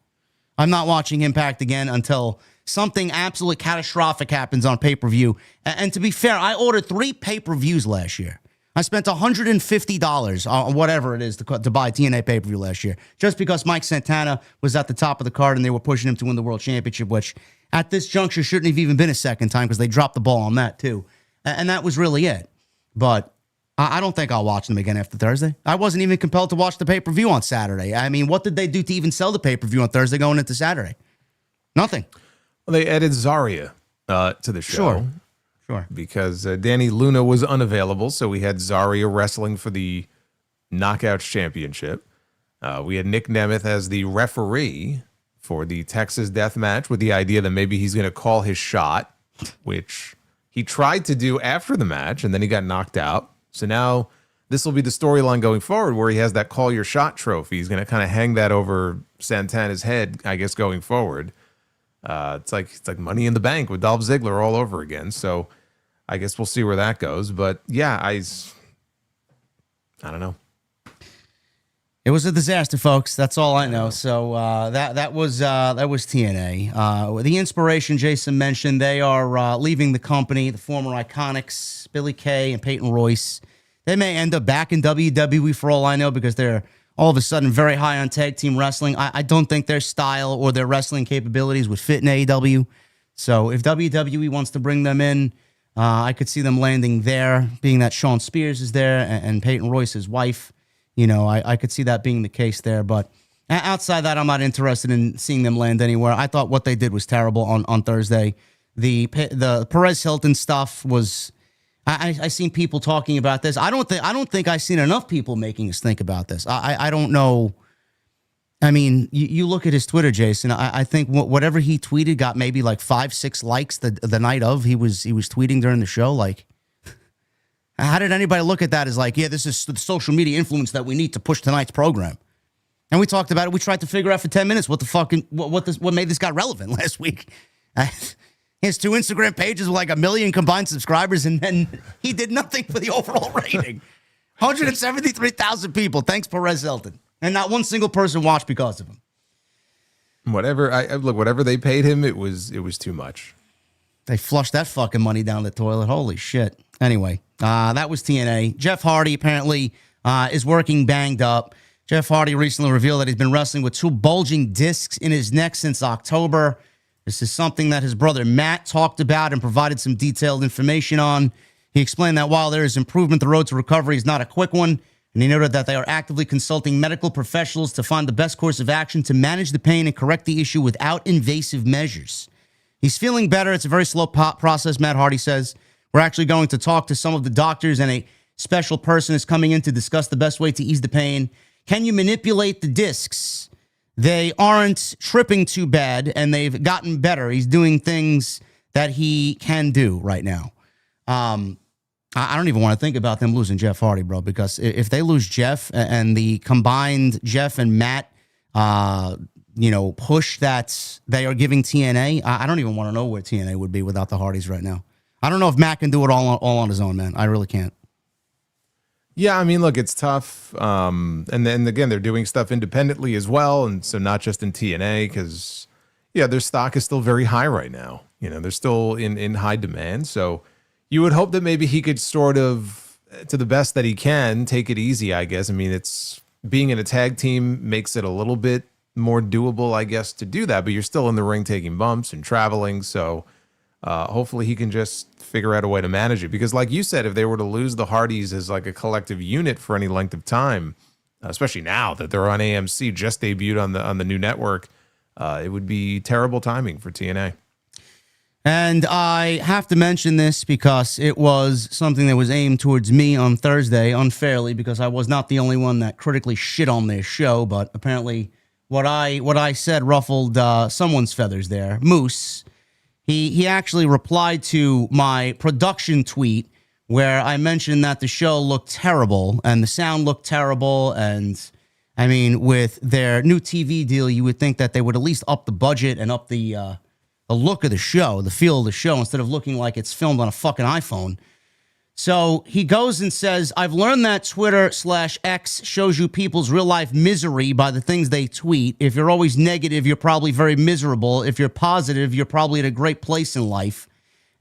I'm not watching Impact again until something absolutely catastrophic happens on pay-per-view. And to be fair, I ordered 3 pay-per-views last year. I spent $150 on whatever it is to buy TNA pay-per-view last year, just because Mike Santana was at the top of the card and they were pushing him to win the World Championship, which at this juncture shouldn't have even been a second time, because they dropped the ball on that too. And that was really it. But I don't think I'll watch them again after Thursday. I wasn't even compelled to watch the pay-per-view on Saturday. I mean, what did they do to even sell the pay-per-view on Thursday going into Saturday? Nothing. Well, they added Zarya to the show. Sure. Because Danny Luna was unavailable, so we had Zarya wrestling for the Knockouts Championship. We had Nick Nemeth as the referee for the Texas Death Match, with the idea that maybe he's going to call his shot, which he tried to do after the match, and then he got knocked out. So now this will be the storyline going forward, where he has that call your shot trophy. He's going to kind of hang that over Santana's head, I guess, going forward. It's like Money in the Bank with Dolph Ziggler all over again. So I guess we'll see where that goes. But yeah, I don't know. It was a disaster, folks. That's all I know. So that was TNA. The Inspiration Jason mentioned, they are leaving the company. The former Iconics, Billy Kay and Peyton Royce. They may end up back in WWE for all I know, because they're all of a sudden very high on tag team wrestling. I don't think their style or their wrestling capabilities would fit in AEW. So if WWE wants to bring them in, I could see them landing there, being that Sean Spears is there and Peyton Royce's wife. You know, I could see that being the case there. But outside that, I'm not interested in seeing them land anywhere. I thought what they did was terrible on Thursday. The Perez Hilton stuff was. I seen people talking about this. I don't think I've seen enough people making us think about this. I don't know. I mean, you look at his Twitter, Jason. I think whatever he tweeted got maybe like 5-6 likes the night of he was tweeting during the show. Like, how did anybody look at that as like, yeah, this is the social media influence that we need to push tonight's program? And we talked about it. We tried to figure out for 10 minutes what the fucking what made this guy relevant last week. He has 2 Instagram pages with like 1 million combined subscribers, and then he did nothing for the overall rating. 173,000 people. Thanks, Perez Hilton. And not one single person watched because of him. Whatever they paid him, it was too much. They flushed that fucking money down the toilet. Holy shit. Anyway, that was TNA. Jeff Hardy apparently is working banged up. Jeff Hardy recently revealed that he's been wrestling with 2 bulging discs in his neck since October. This is something that his brother Matt talked about and provided some detailed information on. He explained that while there is improvement, the road to recovery is not a quick one. And he noted that they are actively consulting medical professionals to find the best course of action to manage the pain and correct the issue without invasive measures. He's feeling better. It's a very slow process, Matt Hardy says. We're actually going to talk to some of the doctors, and a special person is coming in to discuss the best way to ease the pain. Can you manipulate the discs? They aren't tripping too bad, and they've gotten better. He's doing things that he can do right now. I don't even want to think about them losing Jeff Hardy, bro, because if they lose Jeff and the combined Jeff and Matt, push that they are giving TNA, I don't even want to know where TNA would be without the Hardys right now. I don't know if Matt can do it all on his own, man. I really can't. Yeah, I mean, look, it's tough. And then again, they're doing stuff independently as well. And so not just in TNA, because, yeah, their stock is still very high right now. They're still in high demand. So you would hope that maybe he could sort of, to the best that he can, take it easy, I guess. I mean, it's being in a tag team makes it a little bit more doable, I guess, to do that. But you're still in the ring taking bumps and traveling. So hopefully he can just figure out a way to manage it, because like you said, if they were to lose the Hardys as like a collective unit for any length of time, especially now that they're on AMC, just debuted on the new network, it would be terrible timing for TNA. And I have to mention this because it was something that was aimed towards me on Thursday unfairly, because I was not the only one that critically shit on their show, but apparently what I said ruffled someone's feathers there. Moose, He actually replied to my production tweet where I mentioned that the show looked terrible and the sound looked terrible. And I mean, with their new TV deal, you would think that they would at least up the budget and up the look of the show, the feel of the show, instead of looking like it's filmed on a fucking iPhone. So he goes and says, I've learned that Twitter/X shows you people's real life misery by the things they tweet. If you're always negative, you're probably very miserable. If you're positive, you're probably at a great place in life.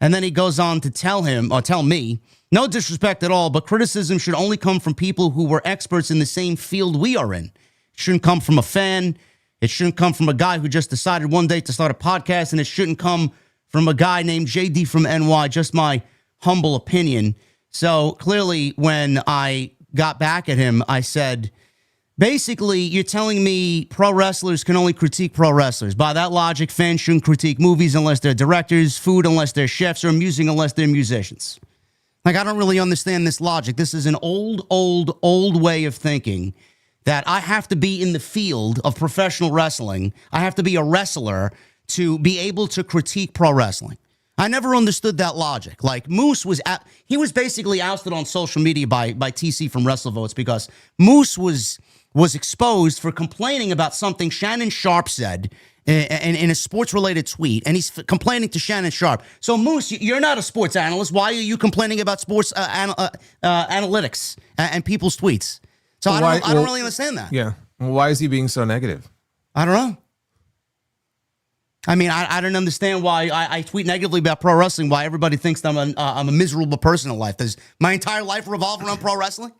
And then he goes on to tell me, no disrespect at all, but criticism should only come from people who were experts in the same field we are in. It shouldn't come from a fan. It shouldn't come from a guy who just decided one day to start a podcast. And it shouldn't come from a guy named JD from NY, just my humble opinion. So clearly when I got back at him, I said, basically, you're telling me pro wrestlers can only critique pro wrestlers. By that logic, fans shouldn't critique movies unless they're directors, food unless they're chefs, or music unless they're musicians. Like, I don't really understand this logic. This is an old way of thinking that I have to be in the field of professional wrestling. I have to be a wrestler to be able to critique pro wrestling. I never understood that logic. Like, Moose was basically ousted on social media by TC from WrestleVotes because Moose was exposed for complaining about something Shannon Sharp said in a sports-related tweet, and he's complaining to Shannon Sharp. So, Moose, you're not a sports analyst. Why are you complaining about sports analytics and people's tweets? So I don't really understand that. Yeah. Well, why is he being so negative? I don't know. I mean, I don't understand why I tweet negatively about pro wrestling, why everybody thinks that I'm a miserable person in life. Does my entire life revolve around pro wrestling?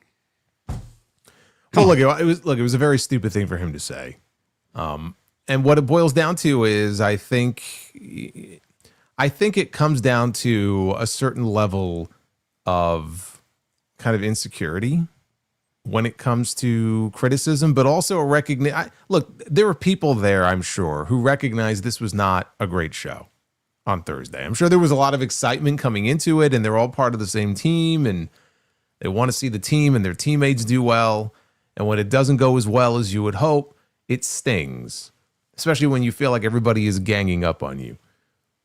Look, it was a very stupid thing for him to say. And what it boils down to is I think it comes down to a certain level of kind of insecurity when it comes to criticism, but also look, there were people there, I'm sure, who recognized this was not a great show. on Thursday. I'm sure there was a lot of excitement coming into it, and they're all part of the same team, and they want to see the team and their teammates do well. And when it doesn't go as well as you would hope, it stings, especially when you feel like everybody is ganging up on you.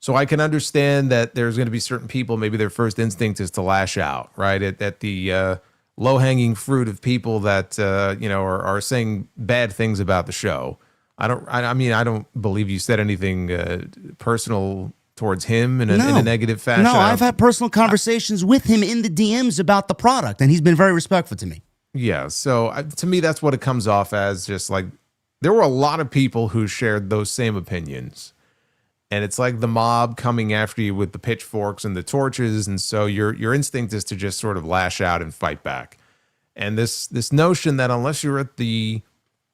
So I can understand that there's going to be certain people, maybe their first instinct is to lash out, right? At the low-hanging fruit of people that, are saying bad things about the show. I don't believe you said anything personal towards him in a negative fashion. No, I've had personal conversations with him in the DMs about the product, and he's been very respectful to me. Yeah, so to me, that's what it comes off as. Just like there were a lot of people who shared those same opinions. And it's like the mob coming after you with the pitchforks and the torches. And so your instinct is to just sort of lash out and fight back. And this notion that unless you're at the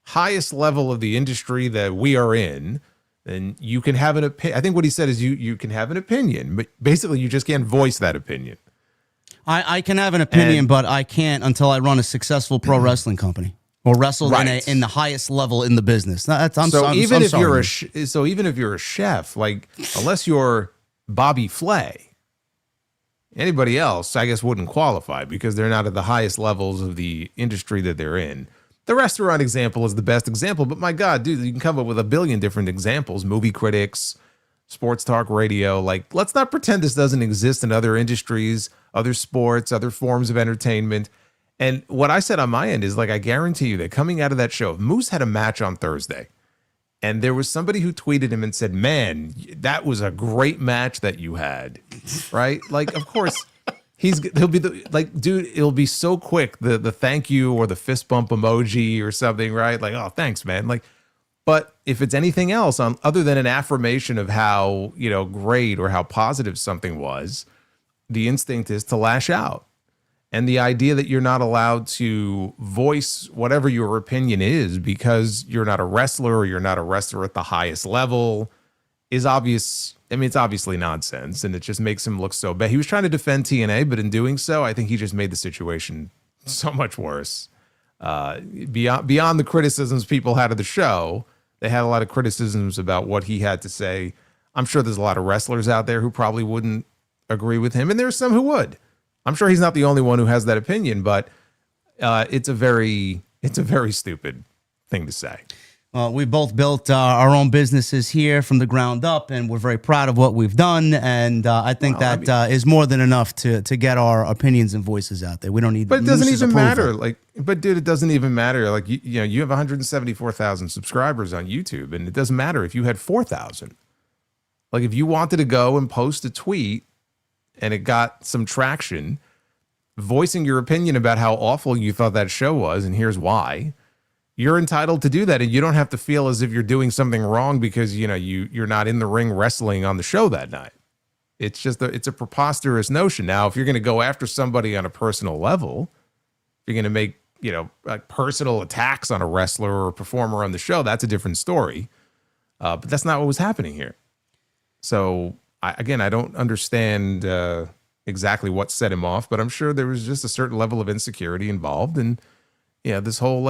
highest level of the industry that we are in, then you can have an opinion. I think what he said is you can have an opinion, but basically you just can't voice that opinion. I can have an opinion, but I can't until I run a successful pro wrestling company. Or wrestled in the highest level in the business. Even if you're a chef, like unless you're Bobby Flay, anybody else, I guess, wouldn't qualify because they're not at the highest levels of the industry that they're in. The restaurant example is the best example, but my God, dude, you can come up with a billion different examples. Movie critics, sports talk radio. Like, let's not pretend this doesn't exist in other industries, other sports, other forms of entertainment. And what I said on my end is, like, I guarantee you that coming out of that show, Moose had a match on Thursday, and there was somebody who tweeted him and said, man, that was a great match that you had, right? Like, of course, he'll be dude, it'll be so quick, the thank you or the fist bump emoji or something, right? Like, oh, thanks, man. Like, but if it's anything else other than an affirmation of how, great or how positive something was, the instinct is to lash out. And the idea that you're not allowed to voice whatever your opinion is because you're not a wrestler or you're not a wrestler at the highest level is obvious. I mean, it's obviously nonsense, and it just makes him look so bad. He was trying to defend TNA, but in doing so, I think he just made the situation so much worse. Beyond the criticisms people had of the show, they had a lot of criticisms about what he had to say. I'm sure there's a lot of wrestlers out there who probably wouldn't agree with him, and there's some who would. I'm sure he's not the only one who has that opinion, but it's a very stupid thing to say. Well, we both built our own businesses here from the ground up, and we're very proud of what we've done. And I think is more than enough to get our opinions and voices out there. We don't need. But it doesn't even matter. Dude, it doesn't even matter. Like you have 174,000 subscribers on YouTube, and it doesn't matter if you had 4,000. Like if you wanted to go and post a tweet and it got some traction, voicing your opinion about how awful you thought that show was, and here's why, you're entitled to do that, and you don't have to feel as if you're doing something wrong because you're not in the ring wrestling on the show that night. It's just it's a preposterous notion. Now, if you're going to go after somebody on a personal level, if you're going to make like personal attacks on a wrestler or a performer on the show, that's a different story. But that's not what was happening here. So I don't understand exactly what set him off, but I'm sure there was just a certain level of insecurity involved. And this whole,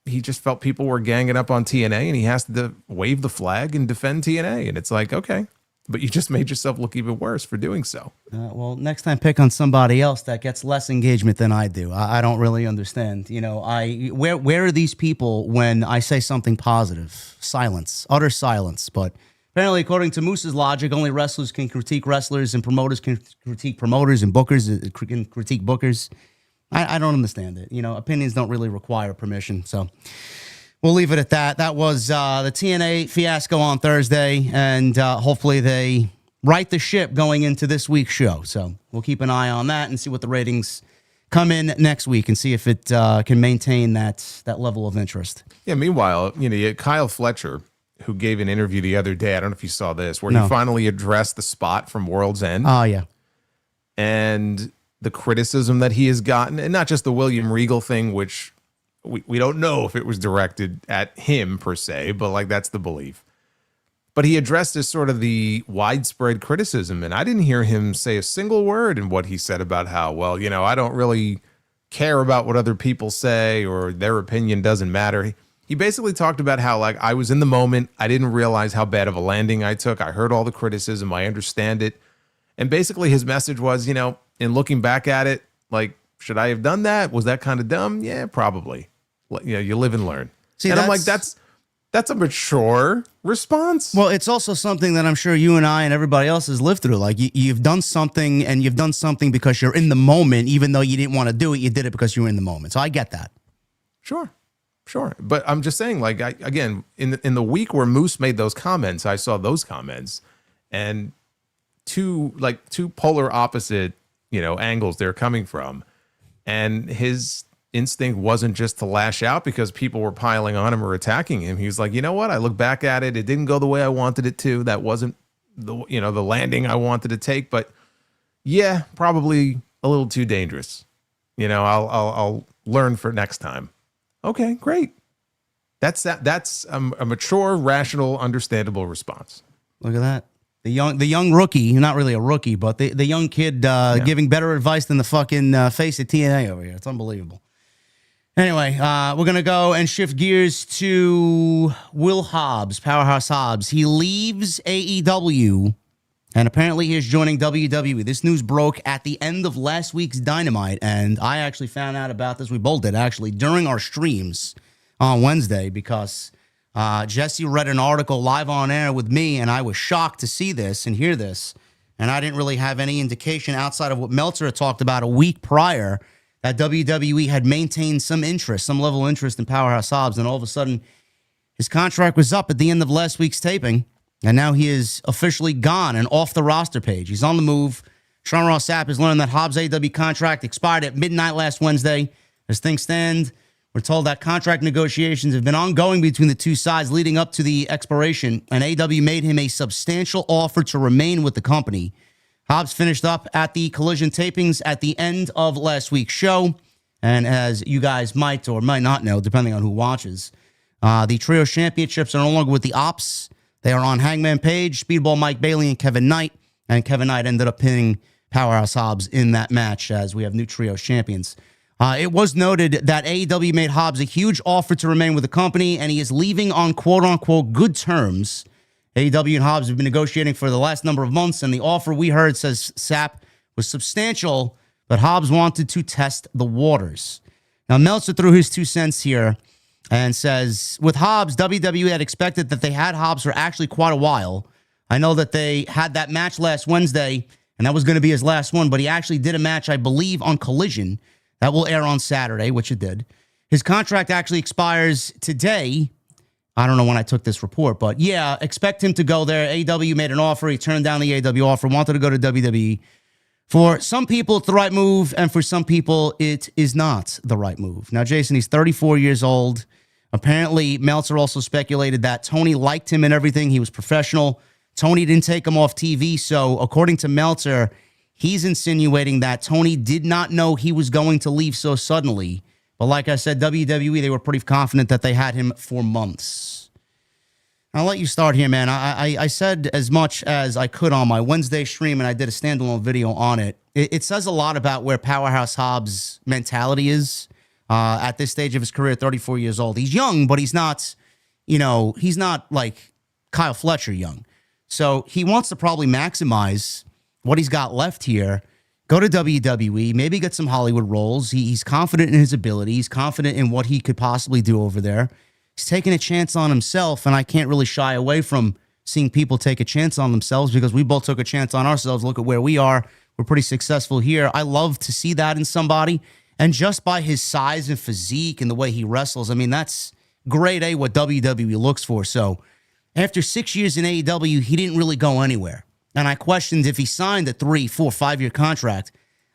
he just felt people were ganging up on TNA and he has to wave the flag and defend TNA. And it's like, okay, but you just made yourself look even worse for doing so. Well, next time pick on somebody else that gets less engagement than I do. I don't really understand. Where are these people when I say something positive? Silence, utter silence. But apparently, according to Moose's logic, only wrestlers can critique wrestlers and promoters can critique promoters and bookers can critique bookers. I don't understand it. Opinions don't really require permission. So we'll leave it at that. That was the TNA fiasco on Thursday, and hopefully they right the ship going into this week's show. So we'll keep an eye on that and see what the ratings come in next week and see if it can maintain that level of interest. Yeah, meanwhile, you had Kyle Fletcher, who gave an interview the other day. I don't know if you saw this, where he finally addressed the Spot from World's End. Oh, yeah. And the criticism that he has gotten, and not just the William Regal thing, which we don't know if it was directed at him per se, but that's the belief. But he addressed as sort of the widespread criticism, and I didn't hear him say a single word in what he said about how, I don't really care about what other people say or their opinion doesn't matter. He basically talked about how, like, I was in the moment. I didn't realize how bad of a landing I took. I heard all the criticism. I understand it. And basically his message was, in looking back at it, like, should I have done that? Was that kind of dumb? Yeah, probably. You live and learn. See, and I'm like, that's a mature response. Well, it's also something that I'm sure you and I and everybody else has lived through. Like, you've done something, and you've done something because you're in the moment, even though you didn't want to do it. You did it because you were in the moment. So I get that. Sure. But I'm just saying, like, again, in the week where Moose made those comments, I saw those comments, and two polar opposite, angles they're coming from. And his instinct wasn't just to lash out because people were piling on him or attacking him. He was like, you know what? I look back at it. It didn't go the way I wanted it to. That wasn't the landing I wanted to take. But yeah, probably a little too dangerous. I'll learn for next time. Okay, great. That's a mature, rational, understandable response. Look at that. The young rookie, not really a rookie, but the young kid giving better advice than the fucking face of TNA over here. It's unbelievable. Anyway, we're going to go and shift gears to Will Hobbs, Powerhouse Hobbs. He leaves AEW, and apparently he is joining WWE. This news broke at the end of last week's Dynamite, and I actually found out about this. We both did, actually, during our streams on Wednesday, because Jesse read an article live on air with me, and I was shocked to see this and hear this. And I didn't really have any indication outside of what Meltzer had talked about a week prior that WWE had maintained some level of interest in Powerhouse Hobbs. And all of a sudden, his contract was up at the end of last week's taping, and now he is officially gone and off the roster page. He's on the move. Sean Ross Sapp has learned that Hobbs' AEW contract expired at midnight last Wednesday. As things stand, we're told that contract negotiations have been ongoing between the two sides leading up to the expiration, and AEW made him a substantial offer to remain with the company. Hobbs finished up at the Collision tapings at the end of last week's show, and as you guys might or might not know, depending on who watches, the Trio Championships are no longer with the Ops. They are on Hangman Page, Speedball Mike Bailey, and Kevin Knight, and Kevin Knight ended up pinning Powerhouse Hobbs in that match as we have new Trio Champions. It was noted that AEW made Hobbs a huge offer to remain with the company, and he is leaving on quote-unquote good terms. AEW and Hobbs have been negotiating for the last number of months, and the offer we heard, says Sapp, was substantial, but Hobbs wanted to test the waters. Now, Meltzer threw his 2 cents here and says, with Hobbs, WWE had expected that they had Hobbs for actually quite a while. I know that they had that match last Wednesday, and that was going to be his last one, but he actually did a match, I believe, on Collision. That will air on Saturday, which it did. His contract actually expires today. I don't know when I took this report, but yeah, expect him to go there. AEW made an offer. He turned down the AEW offer, wanted to go to WWE. For some people, it's the right move, and for some people, it is not the right move. Now, Jason, he's 34 years old. Apparently, Meltzer also speculated that Tony liked him and everything. He was professional. Tony didn't take him off TV, so according to Meltzer, he's insinuating that Tony did not know he was going to leave so suddenly. But like I said, WWE, they were pretty confident that they had him for months. I'll let you start here, man. I said as much as I could on my Wednesday stream, and I did a standalone video on it. It says a lot about where Powerhouse Hobbs' mentality is at this stage of his career, 34 years old. He's young, but he's not, he's not like Kyle Fletcher young. So he wants to probably maximize what he's got left here, go to WWE, maybe get some Hollywood roles. He's confident in his ability. He's confident in what he could possibly do over there. He's taking a chance on himself, and I can't really shy away from seeing people take a chance on themselves because we both took a chance on ourselves. Look at where we are. We're pretty successful here. I love to see that in somebody, and just by his size and physique and the way he wrestles, I mean, that's grade A what WWE looks for. So after 6 years in AEW, he didn't really go anywhere. And I questioned if he signed a 3, 4, 5-year contract.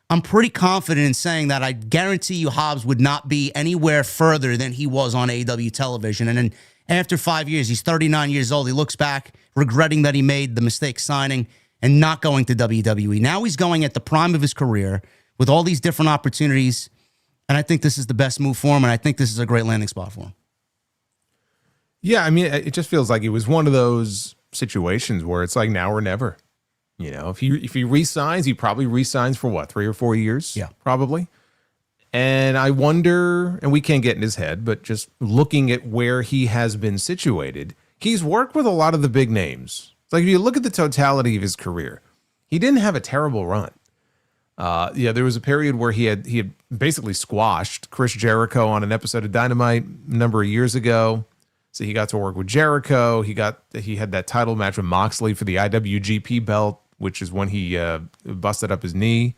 I'm pretty confident in saying that I guarantee you Hobbs would not be anywhere further than he was on AEW television. And then after 5 years, he's 39 years old. He looks back, regretting that he made the mistake signing and not going to WWE. Now he's going at the prime of his career with all these different opportunities. And I think this is the best move for him. And I think this is a great landing spot for him. Yeah, I mean, it just feels like it was one of those situations where it's like now or never. If he re-signs, he probably re-signs for what, 3 or 4 years? Yeah. Probably. And I wonder, and we can't get in his head, but just looking at where he has been situated, he's worked with a lot of the big names. It's like if you look at the totality of his career, he didn't have a terrible run. There was a period where he had basically squashed Chris Jericho on an episode of Dynamite a number of years ago. So he got to work with Jericho. He had that title match with Moxley for the IWGP belt, which is when he busted up his knee.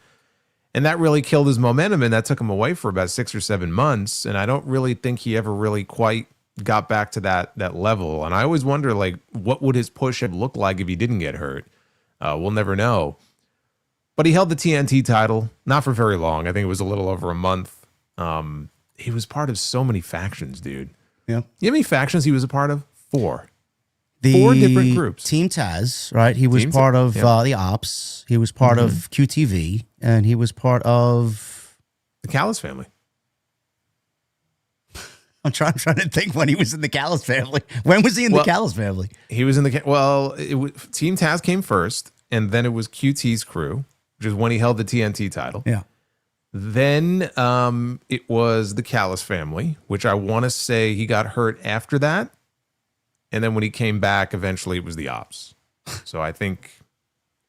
And that really killed his momentum, and that took him away for about 6 or 7 months. And I don't really think he ever really quite got back to that level. And I always wonder, like, what would his push have looked like if he didn't get hurt? We'll never know. But he held the TNT title, not for very long. I think it was a little over a month. He was part of so many factions, dude. Yeah. You know how many factions he was a part of? 4. The 4 different groups. Team Taz, right? He was Team part of yeah. the Ops. He was part of QTV, and he was part of The Callis family. I'm trying to think when he was in the Callis family. When was he in the Callis family? He was in the Team Taz came first, and then it was QT's crew, which is when he held the TNT title. Yeah. Then it was the Callis family, which I want to say he got hurt after that. And then when he came back, eventually it was the Ops. So I think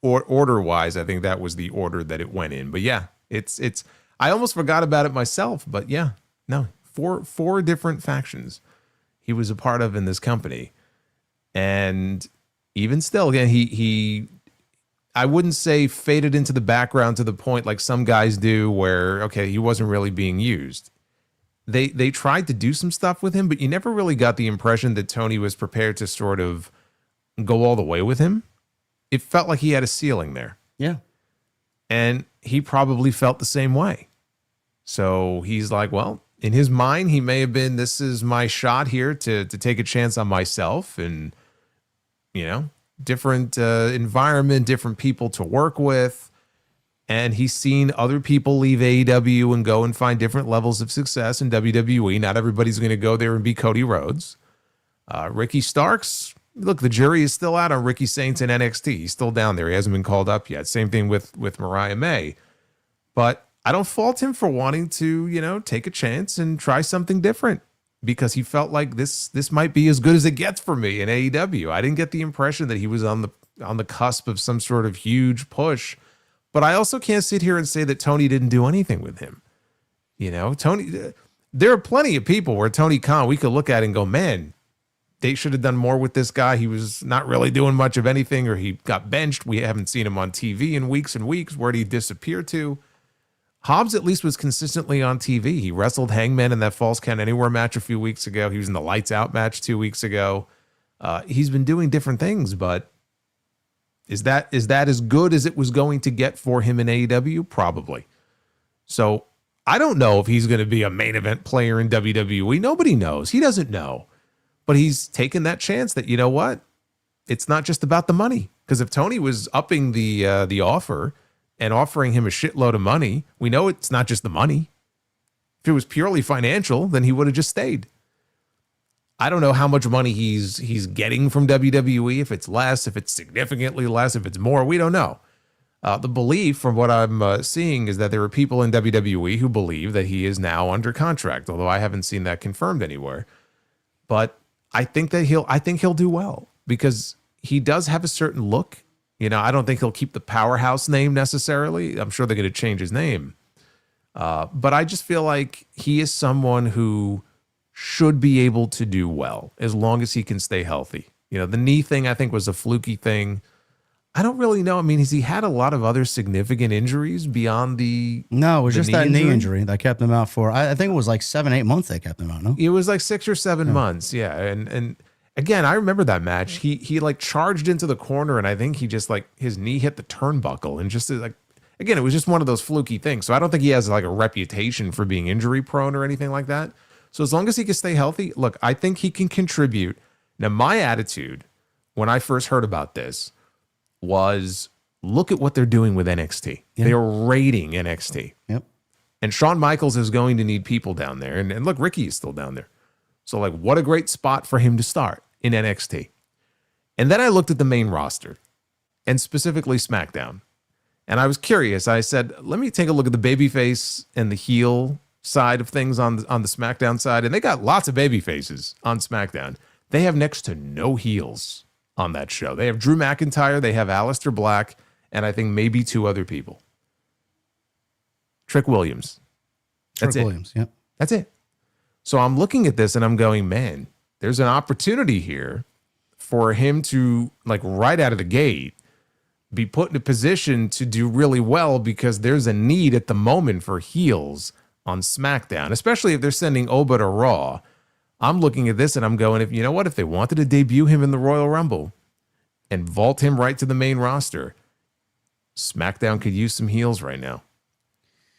order-wise, I think that was the order that it went in. But yeah, it's I almost forgot about it myself. But yeah, no, four different factions he was a part of in this company. And even still, again, he I wouldn't say faded into the background to the point like some guys do where, okay, he wasn't really being used. They tried to do some stuff with him, but you never really got the impression that Tony was prepared to sort of go all the way with him. It felt like he had a ceiling there. Yeah. And he probably felt the same way. So he's like, well, in his mind, he may have been, this is my shot here to take a chance on myself and, different environment, different people to work with. And he's seen other people leave AEW and go and find different levels of success in WWE. Not everybody's going to go there and be Cody Rhodes. Ricky Starks, look, the jury is still out on Ricky Saints in NXT. He's still down there. He hasn't been called up yet. Same thing with Mariah May. But I don't fault him for wanting to, take a chance and try something different because he felt like this might be as good as it gets for me in AEW. I didn't get the impression that he was on the cusp of some sort of huge push. But I also can't sit here and say that Tony didn't do anything with him. Tony, there are plenty of people where Tony Khan, we could look at and go, man, they should have done more with this guy. He was not really doing much of anything, or he got benched. We haven't seen him on TV in weeks and weeks. Where did he disappear to? Hobbs at least was consistently on TV. He wrestled Hangman in that Falls Count Anywhere match a few weeks ago. He was in the Lights Out match 2 weeks ago. He's been doing different things, but Is that as good as it was going to get for him in AEW? Probably. So I don't know if he's going to be a main event player in WWE. Nobody knows. He doesn't know. But he's taken that chance that, you know what? It's not just about the money. Because if Tony was upping the offer and offering him a shitload of money, we know it's not just the money. If it was purely financial, then he would have just stayed. I don't know how much money he's getting from WWE, if it's less, if it's significantly less, if it's more, we don't know. The belief from what I'm seeing is that there are people in WWE who believe that he is now under contract, although I haven't seen that confirmed anywhere. But I think he'll do well because he does have a certain look. I don't think he'll keep the Powerhouse name necessarily. I'm sure they're going to change his name. But I just feel like he is someone who should be able to do well as long as he can stay healthy. The knee thing I think was a fluky thing. I don't really know. I mean, has he had a lot of other significant injuries beyond the No, it was just that knee knee injury that kept him out for, I think it was like 7-8 months they kept him out, no? It was like 6 or 7 months. Yeah. And again, I remember that match. He like charged into the corner and I think he just like his knee hit the turnbuckle and just like, again, it was just one of those fluky things. So I don't think he has like a reputation for being injury prone or anything like that. So as long as he can stay healthy, look, I think he can contribute. Now, my attitude when I first heard about this was, look at what they're doing with NXT. Yeah. They are raiding NXT. Yep. And Shawn Michaels is going to need people down there. And look, Ricky is still down there. So like, what a great spot for him to start in NXT. And then I looked at the main roster and specifically SmackDown. And I was curious. I said, let me take a look at the babyface and the heel side of things on the SmackDown side, and they got lots of baby faces on SmackDown. They have next to no heels on that show. They have Drew McIntyre, they have Aleister Black, and I think maybe 2 other people. Trick Williams. That's Trick it. Williams, yep. That's it. So I'm looking at this and I'm going, man, there's an opportunity here for him to, like, right out of the gate, be put in a position to do really well, because there's a need at the moment for heels on SmackDown, especially if they're sending Oba to Raw. I'm looking at this and I'm going, if you know what, if they wanted to debut him in the Royal Rumble and vault him right to the main roster, SmackDown could use some heels right now.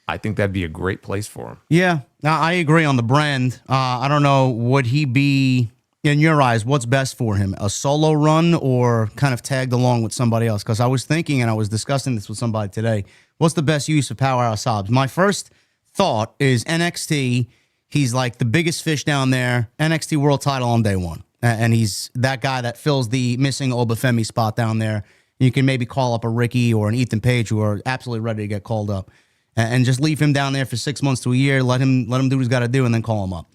I think that'd be a great place for him. Yeah, I agree on the brand. I don't know, would he be, in your eyes, what's best for him? A solo run or kind of tagged along with somebody else? Because I was thinking, and I was discussing this with somebody today, what's the best use of Powerhouse Hobbs? My first thought is NXT. He's like the biggest fish down there. NXT world title on day one. And he's that guy that fills the missing Obafemi spot down there. You can maybe call up a Ricky or an Ethan Page who are absolutely ready to get called up. And just leave him down there for 6 months to a year, let him do what he's got to do, and then call him up.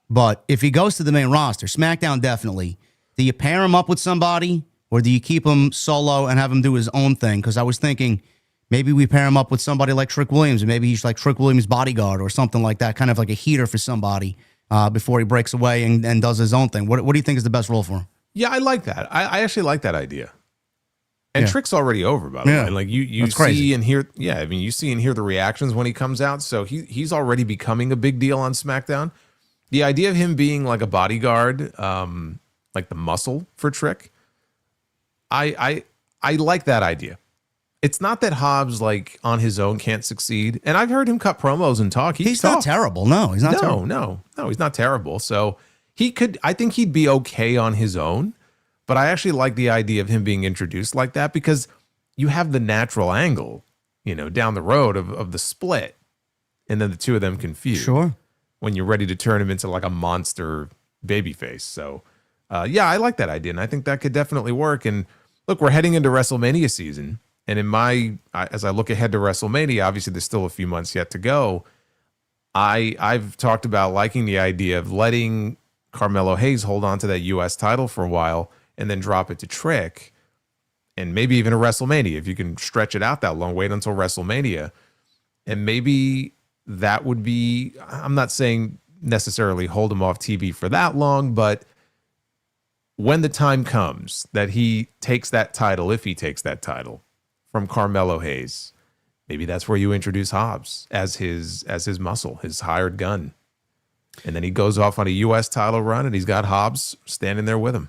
But if he goes to the main roster, SmackDown definitely, do you pair him up with somebody, or do you keep him solo and have him do his own thing? Because I was thinking maybe we pair him up with somebody like Trick Williams, and maybe he's like Trick Williams' bodyguard or something like that, kind of like a heater for somebody before he breaks away and does his own thing. What do you think is the best role for him? Yeah, I like that. I actually like that idea. And Yeah. Trick's already over, by the way. Like you That's crazy. see and hear, I mean, you see and hear the reactions when he comes out. So he's already becoming a big deal on SmackDown. The idea of him being like a bodyguard, like the muscle for Trick, I like that idea. It's not that Hobbs, like, on his own can't succeed. And I've heard him cut promos and talk. He's not terrible. No, he's not terrible. No, he's not terrible. So I think he'd be okay on his own. But I actually like the idea of him being introduced like that, because you have the natural angle, down the road of the split, and then the two of them can feud. Sure. When you're ready to turn him into like a monster babyface. So, I like that idea, and I think that could definitely work. And look, we're heading into WrestleMania season, and as I look ahead to WrestleMania, obviously there's still a few months yet to go. I've talked about liking the idea of letting Carmelo Hayes hold on to that U.S. title for a while, and then drop it to Trick, and maybe even a WrestleMania. If you can stretch it out that long, wait until WrestleMania. And maybe that would be, I'm not saying necessarily hold him off TV for that long, but when the time comes that he takes that title, if he takes that title from Carmelo Hayes, maybe that's where you introduce Hobbs as his muscle, his hired gun. And then he goes off on a U.S. title run, and he's got Hobbs standing there with him.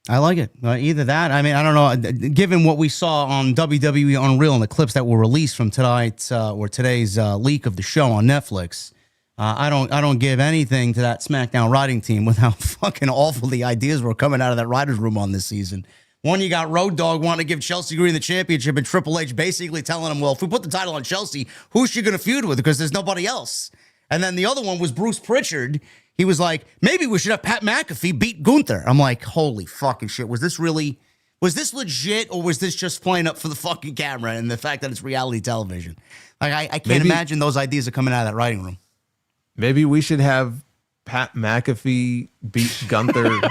I like it. Either that. I mean, I don't know. Given what we saw on WWE Unreal and the clips that were released from tonight's or today's leak of the show on Netflix, I don't give anything to that SmackDown writing team with how fucking awful the ideas were coming out of that writers' room on this season. One, you got Road Dogg wanting to give Chelsea Green the championship, and Triple H basically telling him, well, if we put the title on Chelsea, who's she going to feud with? Because there's nobody else. And then the other one was Bruce Pritchard. He was like, maybe we should have Pat McAfee beat Gunther. I'm like, holy fucking shit. Was this legit, or was this just playing up for the fucking camera and the fact that it's reality television? Like, I can't imagine those ideas are coming out of that writing room. Maybe we should have Pat McAfee beat Gunther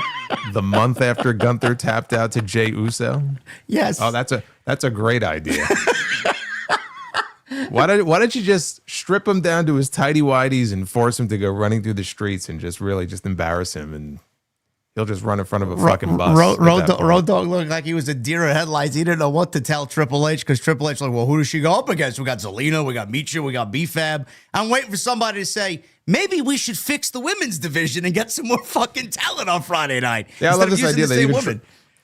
the month after Gunther tapped out to Jey Uso. Yes. Oh, that's a great idea. Why don't you just strip him down to his tighty-whities and force him to go running through the streets and just really just embarrass him, and he'll just run in front of a fucking bus. Road Dogg looked like he was a deer in headlights. He didn't know what to tell Triple H, because Triple H like, well, who does she go up against? We got Zelina, we got Micha, we got B-Fab. I'm waiting for somebody to say, maybe we should fix the women's division and get some more fucking talent on Friday night. Yeah, I love this idea that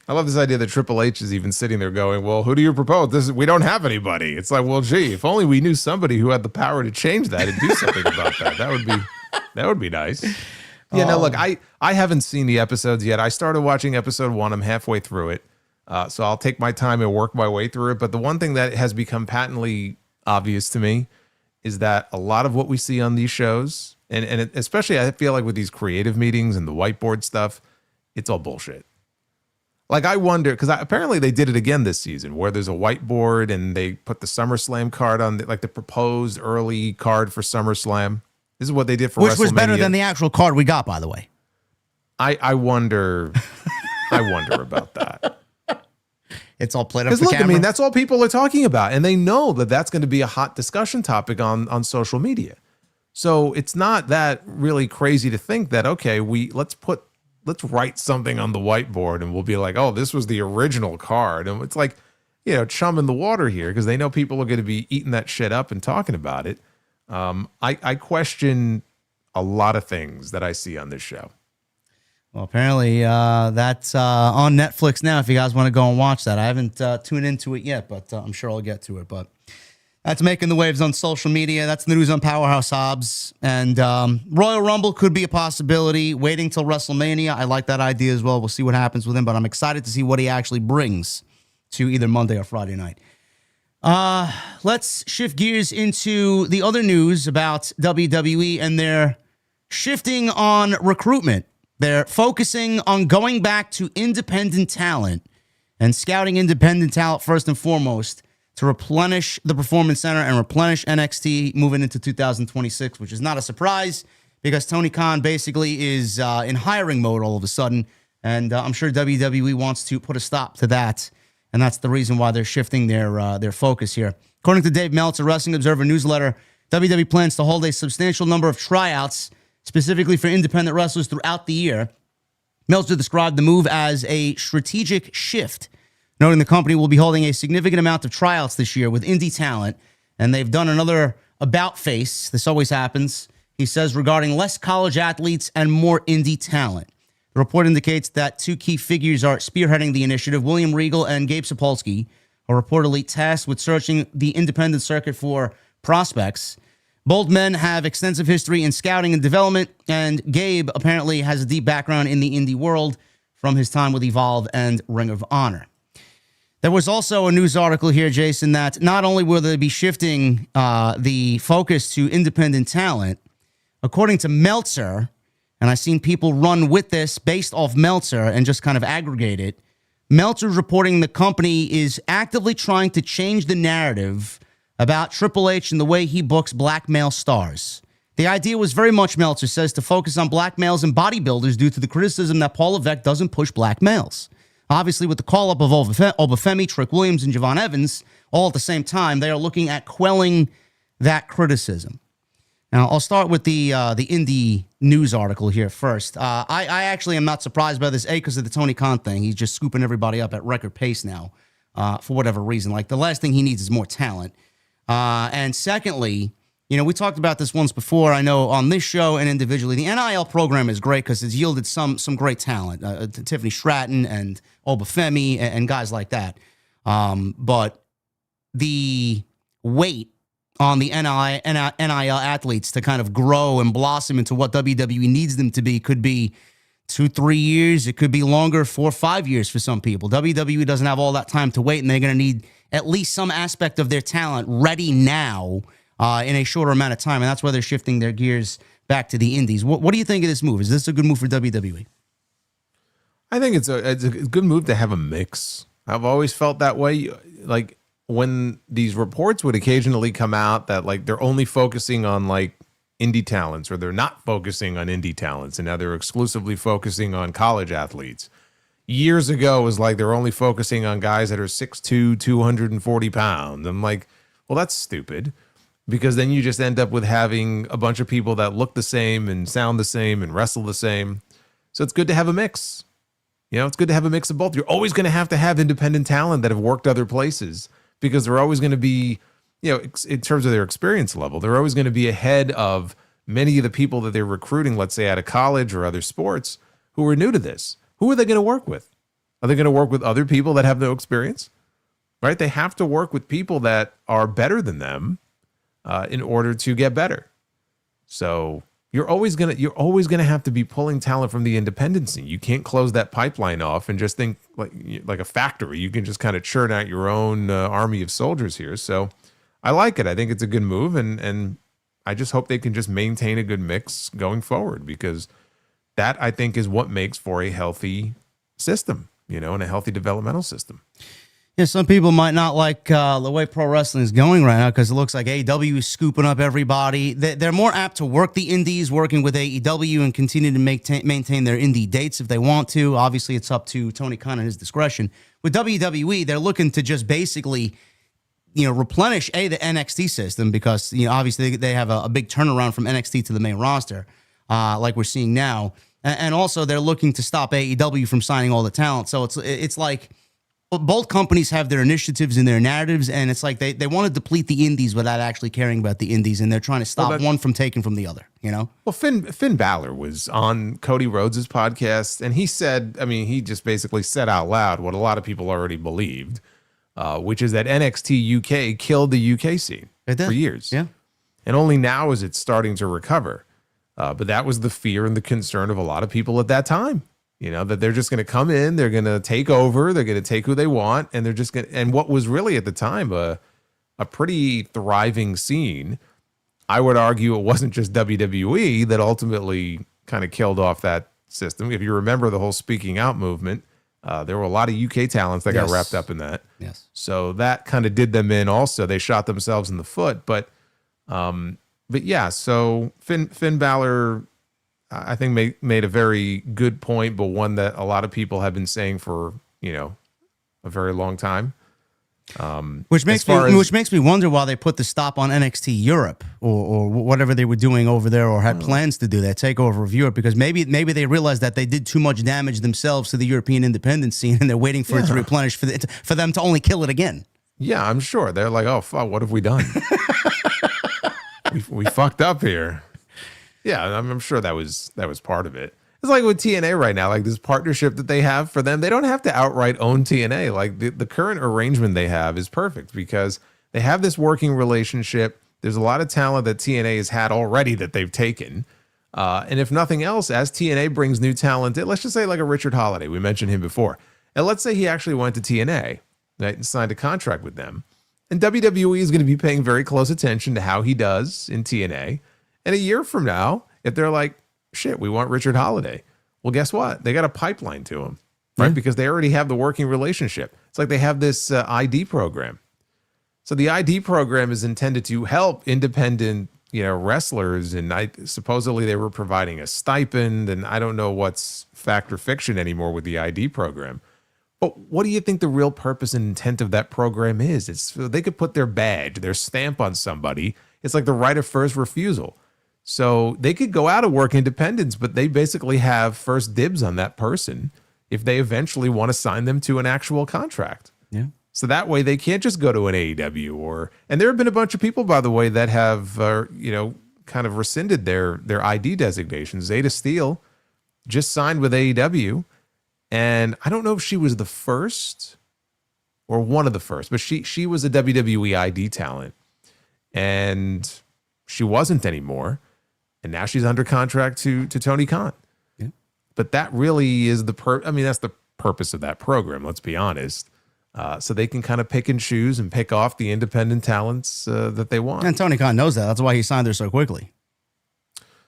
I love this idea that Triple H is even sitting there going, well, who do you propose? We don't have anybody. It's like, well, gee, if only we knew somebody who had the power to change that and do something about that. That would be nice. Yeah, no, look, I haven't seen the episodes yet. I started watching episode 1. I'm halfway through it. So I'll take my time and work my way through it. But the one thing that has become patently obvious to me is that a lot of what we see on these shows, and especially I feel like with these creative meetings and the whiteboard stuff, it's all bullshit. Like, I wonder, because apparently they did it again this season, where there's a whiteboard and they put the SummerSlam card on, like the proposed early card for SummerSlam. This is what they did for Which WrestleMania. was better than the actual card we got, by the way. I wonder about that. It's all played up for Look, camera. I mean, that's all people are talking about, and they know that that's going to be a hot discussion topic on social media. So it's not that really crazy to think that, okay, let's write something on the whiteboard and we'll be like, oh, this was the original card. And it's like, chum in the water here, because they know people are going to be eating that shit up and talking about it. I question a lot of things that I see on this show. Well, apparently that's on Netflix now if you guys want to go and watch that. I haven't tuned into it yet, but I'm sure I'll get to it. But that's making the waves on social media. That's the news on Powerhouse Hobbs. And Royal Rumble could be a possibility. Waiting till WrestleMania. I like that idea as well. We'll see what happens with him, but I'm excited to see what he actually brings to either Monday or Friday night. Let's shift gears into the other news about WWE and their shifting on recruitment. They're focusing on going back to independent talent and scouting independent talent first and foremost to replenish the Performance Center and replenish NXT moving into 2026, which is not a surprise because Tony Khan basically is in hiring mode all of a sudden. And I'm sure WWE wants to put a stop to that. And that's the reason why they're shifting their focus here. According to Dave Meltzer, Wrestling Observer newsletter, WWE plans to hold a substantial number of tryouts specifically for independent wrestlers throughout the year. Meltzer described the move as a strategic shift, noting the company will be holding a significant amount of tryouts this year with indie talent, and they've done another about face. This always happens, he says, regarding less college athletes and more indie talent. The report indicates that two key figures are spearheading the initiative. William Regal and Gabe Sapolsky are reportedly tasked with searching the independent circuit for prospects. Both men have extensive history in scouting and development, and Gabe apparently has a deep background in the indie world from his time with Evolve and Ring of Honor. There was also a news article here, Jason, that not only will they be shifting the focus to independent talent, according to Meltzer, and I've seen people run with this based off Meltzer and just kind of aggregate it, Meltzer's reporting the company is actively trying to change the narrative about Triple H and the way he books black male stars. The idea was very much, Meltzer says, to focus on black males and bodybuilders due to the criticism that Paul Levesque doesn't push black males. Obviously, with the call-up of Obafemi, Trick Williams, and Javon Evans, all at the same time, they are looking at quelling that criticism. Now, I'll start with the indie news article here first. I actually am not surprised by this, A, because of the Tony Khan thing. He's just scooping everybody up at record pace now for whatever reason. Like, the last thing he needs is more talent. And secondly, we talked about this once before, I know, on this show and individually. The NIL program is great because it's yielded some great talent. Tiffany Stratton and Obafemi and guys like that. But the weight on the NIL athletes to kind of grow and blossom into what WWE needs them to be could be 2-3 years. It could be longer, 4 or 5 years for some people. WWE doesn't have all that time to wait, and they're going to need at least some aspect of their talent ready now in a shorter amount of time, and that's why they're shifting their gears back to the indies. What do you think of this move? Is this a good move for WWE? I think it's a good move to have a mix. I've always felt that way. Like, when these reports would occasionally come out that like they're only focusing on like indie talents, or they're not focusing on indie talents, and now they're exclusively focusing on college athletes. Years ago, it was like they're only focusing on guys that are 6'2", 240 pounds. I'm like, well, that's stupid, because then you just end up with having a bunch of people that look the same and sound the same and wrestle the same. So it's good to have a mix. It's good to have a mix of both. You're always going to have independent talent that have worked other places, because they're always going to be, in terms of their experience level, they're always going to be ahead of many of the people that they're recruiting, let's say out of college or other sports, who are new to this. Who are they going to work with? Are they going to work with other people that have no experience? Right? They have to work with people that are better than them in order to get better. So you're always gonna have to be pulling talent from the independent scene. You can't close that pipeline off and just think like a factory. You can just kind of churn out your own army of soldiers here. So I like it. I think it's a good move, and I just hope they can just maintain a good mix going forward, because that, I think, is what makes for a healthy system, and a healthy developmental system. Yeah, some people might not like the way pro wrestling is going right now because it looks like AEW is scooping up everybody. They're more apt to work the indies, working with AEW, and continue to maintain their indie dates if they want to. Obviously, it's up to Tony Khan and his discretion. With WWE, they're looking to just basically, replenish the NXT system because obviously they have a big turnaround from NXT to the main roster, like we're seeing now, and also they're looking to stop AEW from signing all the talent. So it's like. Both companies have their initiatives and their narratives, and it's like they want to deplete the indies without actually caring about the indies, and they're trying to stop one from taking from the other, Well, Finn Balor was on Cody Rhodes' podcast, and he said, he just basically said out loud what a lot of people already believed, which is that NXT UK killed the UK scene for years. Yeah. And only now is it starting to recover. But that was the fear and the concern of a lot of people at that time. That they're just going to come in, they're going to take over, they're going to take who they want, and they're just going to, and what was really at the time a pretty thriving scene, I would argue it wasn't just WWE that ultimately kind of killed off that system. If you remember the whole speaking out movement, there were a lot of UK talents that got wrapped up in that. Yes. So that kind of did them in also. They shot themselves in the foot. But yeah, so Finn Balor, I think made a very good point, but one that a lot of people have been saying for a very long time. Which makes me wonder why they put the stop on NXT Europe or whatever they were doing over there, or had plans to do that takeover of Europe, because maybe they realized that they did too much damage themselves to the European independent scene, and they're waiting for it to replenish for them to only kill it again. Yeah, I'm sure they're like, oh fuck, what have we done? we fucked up here. Yeah, I'm sure that was part of it. It's like with TNA right now, like this partnership that they have for them, they don't have to outright own TNA. Like the current arrangement they have is perfect because they have this working relationship. There's a lot of talent that TNA has had already that they've taken. And if nothing else, as TNA brings new talent, let's just say like a Richard Holiday, we mentioned him before. And let's say he actually went to TNA, right, and signed a contract with them. And WWE is going to be paying very close attention to how he does in TNA. And a year from now, if they're like, shit, we want Richard Holiday. Well, guess what? They got a pipeline to him, right? Yeah. Because they already have the working relationship. It's like they have this ID program. So the ID program is intended to help independent, wrestlers. And supposedly they were providing a stipend. And I don't know what's fact or fiction anymore with the ID program. But what do you think the real purpose and intent of that program is? It's so they could put their badge, their stamp on somebody. It's like the right of first refusal. So they could go out and work independence, but they basically have first dibs on that person if they eventually want to sign them to an actual contract. Yeah. So that way they can't just go to an AEW and there have been a bunch of people, by the way, that have, kind of rescinded their ID designations. Zeta Steele just signed with AEW, and I don't know if she was the first or one of the first, but she was a WWE ID talent, and she wasn't anymore. And now she's under contract to Tony Khan. Yeah. But that really is that's the purpose of that program, let's be honest. So they can kind of pick and choose and pick off the independent talents that they want. And Tony Khan knows that. That's why he signed her so quickly.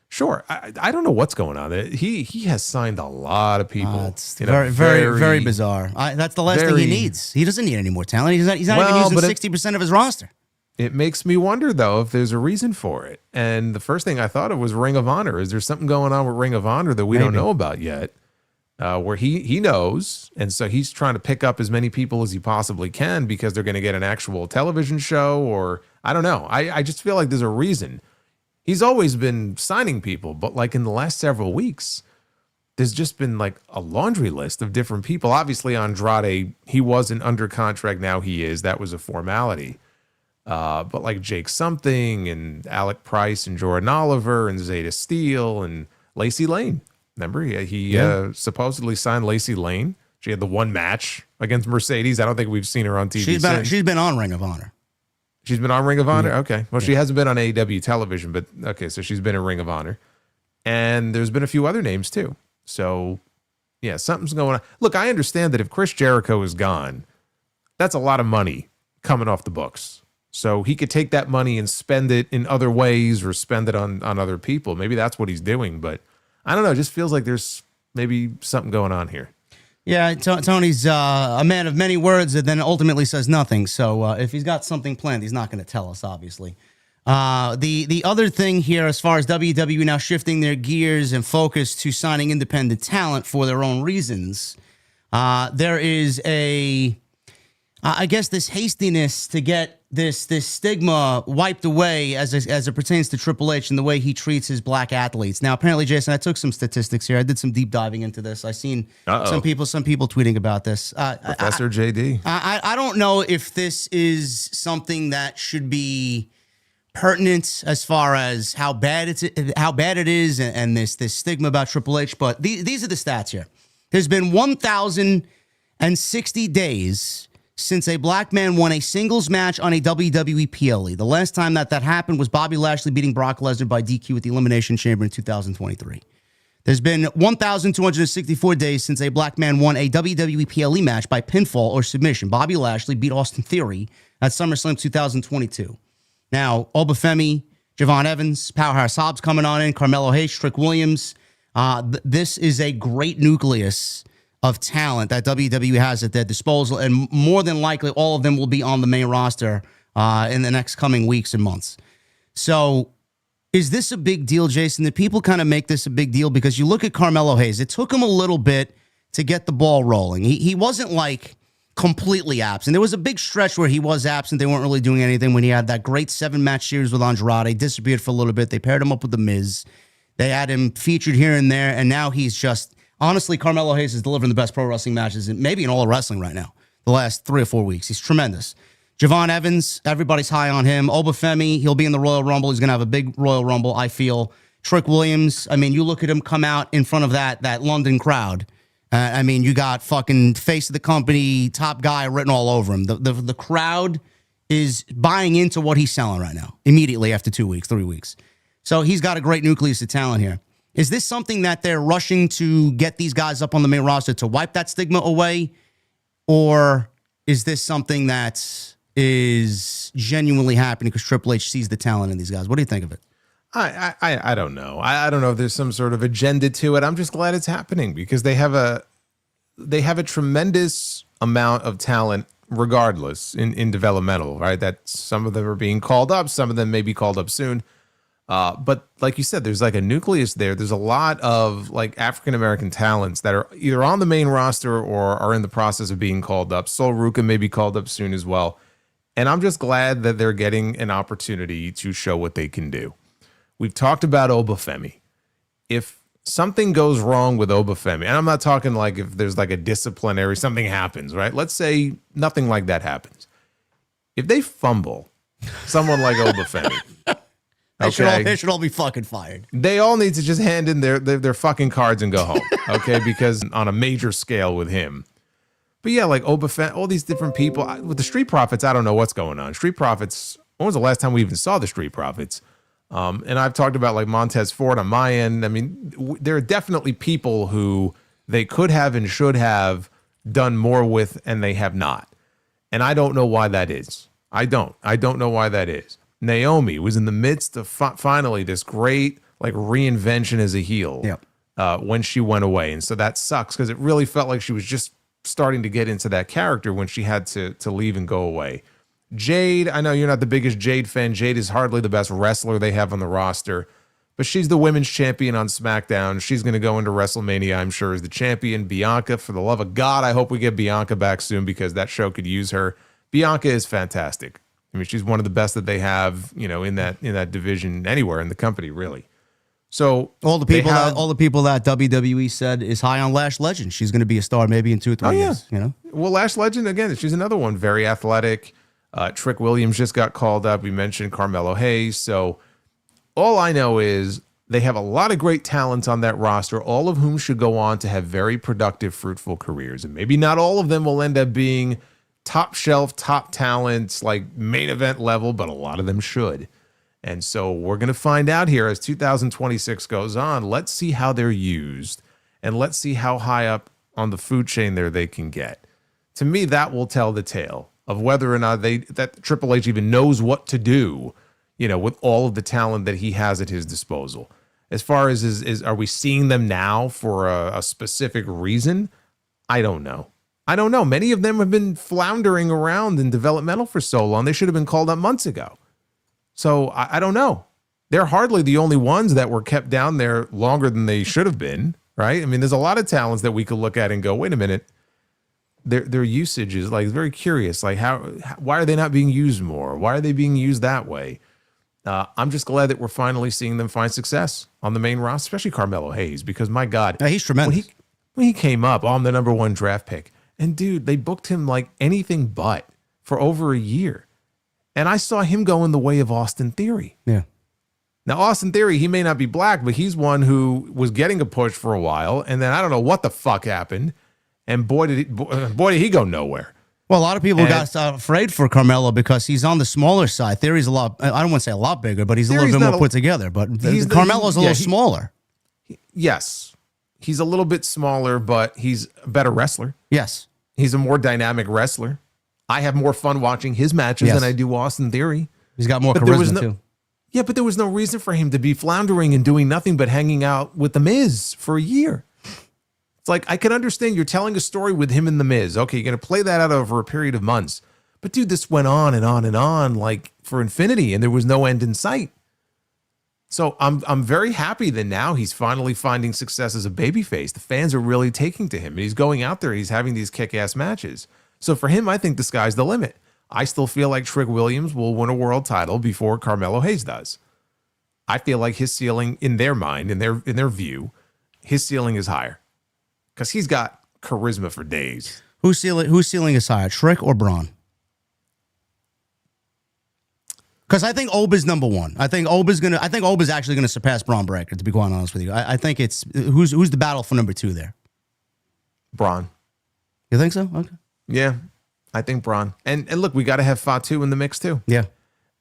Sure. I don't know what's going on there. He has signed a lot of people. It's very bizarre. That's the last thing he needs. He doesn't need any more talent. He's not even using 60% of his roster. It makes me wonder, though, if there's a reason for it. And the first thing I thought of was Ring of Honor. Is there something going on with Ring of Honor that we don't know about yet? Where he knows, and so he's trying to pick up as many people as he possibly can because they're going to get an actual television show, or I don't know. I just feel like there's a reason. He's always been signing people, but like in the last several weeks, there's just been like a laundry list of different people. Obviously, Andrade, he wasn't under contract. Now he is. That was a formality. But like Jake Something and Alec Price and Jordan Oliver and Zeta Steele and Lacey Lane. Remember, he supposedly signed Lacey Lane. She had the one match against Mercedes. I don't think we've seen her on TV. She's been on Ring of Honor. She's been on Ring of Honor? Yeah. Okay. Well, she hasn't been on AEW television, but okay, so she's been in Ring of Honor. And there's been a few other names too. So, yeah, something's going on. Look, I understand that if Chris Jericho is gone, that's a lot of money coming off the books. So he could take that money and spend it in other ways or spend it on other people. Maybe that's what he's doing, but I don't know. It just feels like there's maybe something going on here. Yeah, Tony's a man of many words and then ultimately says nothing. So if he's got something planned, he's not going to tell us, obviously. The other thing here, as far as WWE now shifting their gears and focus to signing independent talent for their own reasons, there is I guess this hastiness to get this stigma wiped away as it pertains to Triple H and the way he treats his black athletes. Now, apparently, Jason, I took some statistics here. I did some deep diving into this. I seen some people tweeting about this. Professor JD. I don't know if this is something that should be pertinent as far as how bad it is and this stigma about Triple H, but these are the stats here. There's been 1,060 days since a black man won a singles match on a WWE PLE. The last time that happened was Bobby Lashley beating Brock Lesnar by DQ at the Elimination Chamber in 2023. There's been 1,264 days since a black man won a WWE PLE match by pinfall or submission. Bobby Lashley beat Austin Theory at SummerSlam 2022. Now, Obafemi, Javon Evans, Powerhouse Hobbs coming on in, Carmelo Hayes, Trick Williams. This is a great nucleus of talent that WWE has at their disposal, and more than likely, all of them will be on the main roster in the next coming weeks and months. So, is this a big deal, Jason? Did people kind of make this a big deal? Because you look at Carmelo Hayes, it took him a little bit to get the ball rolling. He wasn't like completely absent. There was a big stretch where he was absent. They weren't really doing anything when he had that great 7-match series with Andrade, disappeared for a little bit. They paired him up with The Miz. They had him featured here and there, and now he's just... Honestly, Carmelo Hayes is delivering the best pro wrestling matches maybe in all of wrestling right now, the last 3 or 4 weeks. He's tremendous. Javon Evans, everybody's high on him. Obafemi, he'll be in the Royal Rumble. He's going to have a big Royal Rumble, I feel. Trick Williams, I mean, you look at him come out in front of that London crowd. I mean, you got fucking face of the company, top guy written all over him. The crowd is buying into what he's selling right now, immediately after 2 weeks, 3 weeks. So he's got a great nucleus of talent here. Is this something that they're rushing to get these guys up on the main roster to wipe that stigma away? Or is this something that is genuinely happening because Triple H sees the talent in these guys? What do you think of it? I don't know. I don't know if there's some sort of agenda to it. I'm just glad it's happening because they have a tremendous amount of talent regardless in developmental, right? That some of them are being called up, some of them may be called up soon. But like you said, there's like a nucleus there. There's a lot of like African-American talents that are either on the main roster or are in the process of being called up. Sol Ruka may be called up soon as well. And I'm just glad that they're getting an opportunity to show what they can do. We've talked about Obafemi. If something goes wrong with Obafemi, and I'm not talking like if there's like a disciplinary, something happens, right? Let's say nothing like that happens. If they fumble someone like Obafemi, They should all be fucking fired. They all need to just hand in their fucking cards and go home, okay? Because on a major scale with him. But yeah, like Obafemi, all these different people. With the Street Profits, I don't know what's going on. Street Profits, when was the last time we even saw the Street Profits? And I've talked about like Montez Ford on my end. I mean, there are definitely people who they could have and should have done more with, and they have not. And I don't know why that is. I don't know why that is. Naomi was in the midst of finally this great like reinvention as a heel when she went away. And so that sucks because it really felt like she was just starting to get into that character when she had to leave and go away. Jade, I know you're not the biggest Jade fan. Jade is hardly the best wrestler they have on the roster, but she's the women's champion on SmackDown. She's going to go into WrestleMania, I'm sure, as the champion. Bianca, for the love of God, I hope we get Bianca back soon because that show could use her. Bianca is fantastic. I mean, she's one of the best that they have, you know, in that division anywhere in the company, really. So all the people that WWE said is high on Lash Legend. She's going to be a star maybe in 2 or 3 years. You know, well, Lash Legend again. She's another one, very athletic. Trick Williams just got called up. We mentioned Carmelo Hayes. So all I know is they have a lot of great talents on that roster, all of whom should go on to have very productive, fruitful careers. And maybe not all of them will end up being top shelf, top talents, like main event level, but a lot of them should. And so we're going to find out here as 2026 goes on. Let's see how they're used and let's see how high up on the food chain there they can get. To me, that will tell the tale of whether or not that Triple H even knows what to do, you know, with all of the talent that he has at his disposal. As far as are we seeing them now for a specific reason? I don't know. Many of them have been floundering around in developmental for so long. They should have been called up months ago. So I don't know. They're hardly the only ones that were kept down there longer than they should have been, right? I mean, there's a lot of talents that we could look at and go, wait a minute. Their usage is like very curious. Like why are they not being used more? Why are they being used that way? I'm just glad that we're finally seeing them find success on the main roster, especially Carmelo Hayes, because my God, yeah, he's tremendous. When he came up, I'm the #1 draft pick. And dude, they booked him like anything but for over a year. And I saw him go in the way of Austin Theory. Yeah. Now, Austin Theory, he may not be black, but he's one who was getting a push for a while. And then I don't know what the fuck happened. And boy, did he go nowhere. Well, a lot of people got afraid for Carmelo because he's on the smaller side. Theory's a lot, I don't want to say a lot bigger, but he's a little bit more put together. But Carmelo's a little smaller. Yes. He's a little bit smaller, but he's a better wrestler. Yes. He's a more dynamic wrestler. I have more fun watching his matches than I do Austin Theory. He's got more charisma, too. Yeah, but there was no reason for him to be floundering and doing nothing but hanging out with The Miz for a year. It's like, I can understand you're telling a story with him and The Miz. Okay, you're going to play that out over a period of months. But dude, this went on and on and on, like for infinity, and there was no end in sight. So I'm very happy that now he's finally finding success as a babyface. The fans are really taking to him. He's going out there, he's having these kick-ass matches. So for him, I think the sky's the limit. I still feel like Trick Williams will win a world title before Carmelo Hayes does. I feel like his ceiling, in their mind, in their view, his ceiling is higher because he's got charisma for days. Whose ceiling is higher, Trick or Braun? Because I think Oba's #1. I think Oba's actually gonna surpass Braun Breaker. To be quite honest with you, I think it's who's the battle for #2 there. Braun. You think so? Okay. Yeah, I think Braun. And look, we got to have Fatu in the mix too. Yeah.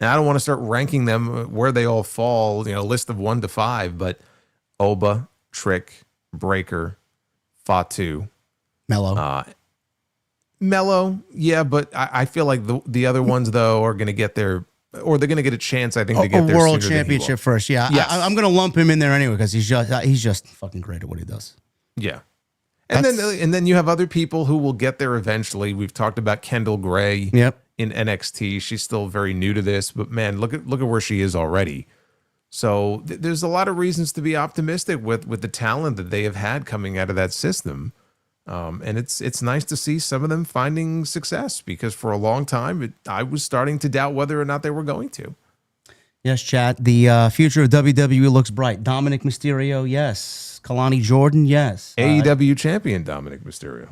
And I don't want to start ranking them where they all fall, list of 1 to 5, but Oba, Trick, Breaker, Fatu, Mello. Yeah, but I feel like the other ones though are going to get they're going to get a chance. I think to get their world championship first. Yeah, yes. I'm going to lump him in there anyway because he's just fucking great at what he does. Yeah. And then you have other people who will get there eventually. We've talked about Kendall Gray in NXT. She's still very new to this, but man, look at where she is already. So there's a lot of reasons to be optimistic with the talent that they have had coming out of that system. And it's nice to see some of them finding success because for a long time, I was starting to doubt whether or not they were going to. Yes, chat. The future of WWE looks bright. Dominic Mysterio, yes. Kalani Jordan, yes. AEW champion Dominic Mysterio.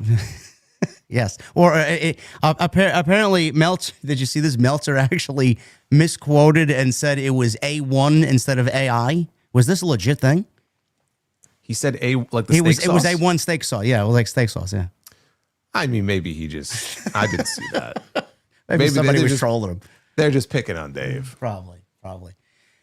Yes. Or apparently, Meltzer, did you see this? Meltzer actually misquoted and said it was A1 instead of AI. Was this a legit thing? He said like the steak sauce? It was A1 steak sauce. Yeah, it was like steak sauce, yeah. I mean, maybe I didn't see that. maybe somebody was trolling him. They're just picking on Dave. Probably.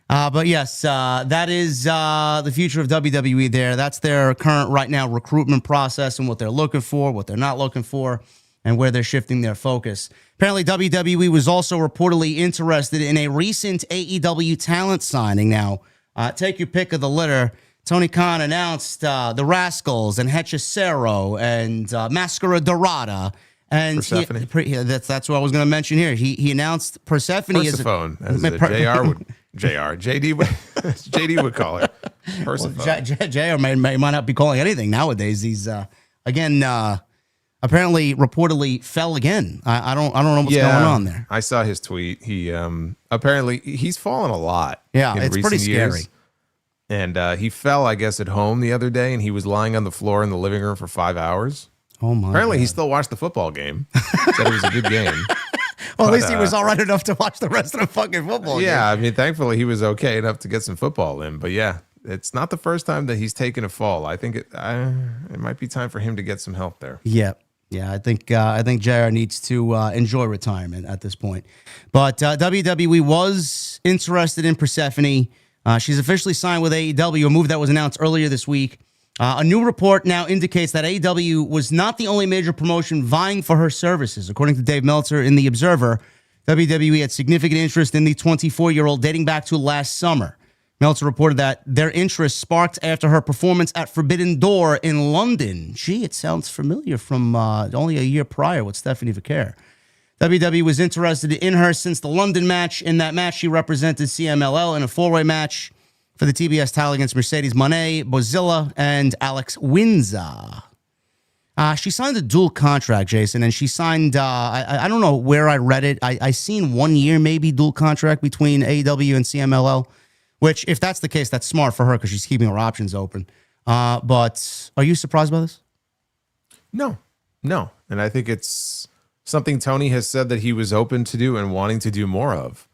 But yes, that is the future of WWE there. That's their current right now recruitment process and what they're looking for, what they're not looking for, and where they're shifting their focus. Apparently, WWE was also reportedly interested in a recent AEW talent signing. Now, take your pick of the litter. Tony Khan announced the Rascalz and Hechicero and Mascara Dorada. And that's what I was going to mention here. He announced Persephone Persephone, as JD would call her. Persephone. JR may not be calling anything nowadays. He's again apparently reportedly fell again. I don't know what's going on there. I saw his tweet. He apparently he's fallen a lot. Yeah, it's pretty scary. And he fell, I guess, at home the other day, and he was lying on the floor in the living room for 5 hours. Oh my! Apparently, God. he still watched the football game. Said it was a good game. Well, at least he was all right enough to watch the rest of the fucking football game. Yeah, I mean, thankfully, he was okay enough to get some football in. But yeah, it's not the first time that he's taken a fall. I think it might be time for him to get some help there. Yeah. I think JR needs to enjoy retirement at this point. But WWE was interested in Persephone. She's officially signed with AEW, a move that was announced earlier this week. A new report now indicates that AEW was not the only major promotion vying for her services. According to Dave Meltzer in The Observer, WWE had significant interest in the 24-year-old dating back to last summer. Meltzer reported that their interest sparked after her performance at Forbidden Door in London. Gee, it sounds familiar from only a year prior with Stephanie Vaquer. WWE was interested in her since the London match. In that match, she represented CMLL in a four-way match for the TBS title against Mercedes Moné, Bozilla, and Alex Windsor. She signed a dual contract, Jason, and she signed, I don't know where I read it. I seen 1 year maybe dual contract between AEW and CMLL, which if that's the case, that's smart for her because she's keeping her options open. But are you surprised by this? No. And I think it's something Tony has said that he was open to do and wanting to do more of.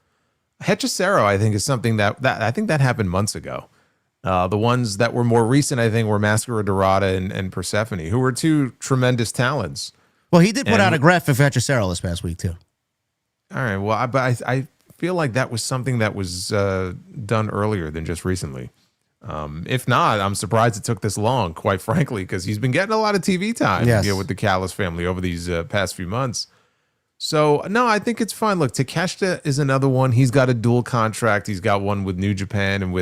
Hechicero, I think, is something that I think that happened months ago. The ones that were more recent, I think, were Mascara Dorada and Persephone, who were two tremendous talents. Well, he did put out a graphic for Hechicero this past week, too. All right. Well, but I feel like that was something that was done earlier than just recently. If not, I'm surprised it took this long, quite frankly, because he's been getting a lot of TV time with the Callis family over these past few months. So, no, I think it's fine. Look, Takeshita is another one. He's got a dual contract. He's got one with New Japan and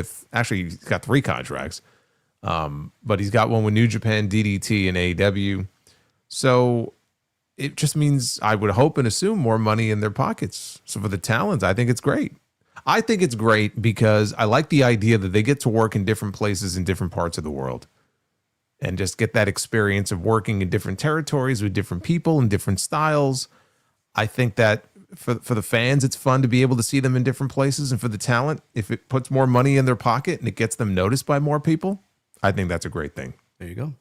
he's got 3 contracts. But he's got one with New Japan, DDT, and AEW. So it just means I would hope and assume more money in their pockets. So for the talents, I think it's great. I think it's great because I like the idea that they get to work in different places in different parts of the world and just get that experience of working in different territories with different people and different styles. I think that for the fans, it's fun to be able to see them in different places. And for the talent, if it puts more money in their pocket and it gets them noticed by more people, I think that's a great thing. There you go.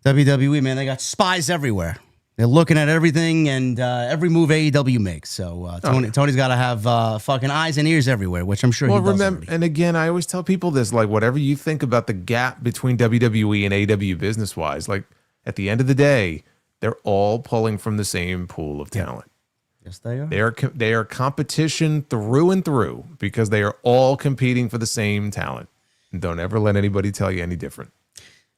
WWE, man, they got spies everywhere. They're looking at everything and every move AEW makes. So Tony's got to have fucking eyes and ears everywhere, which I'm sure he does. Remember, and again, I always tell people this, like whatever you think about the gap between WWE and AEW business-wise, like at the end of the day, they're all pulling from the same pool of talent. Yes, they are. They are competition through and through because they are all competing for the same talent. And don't ever let anybody tell you any different.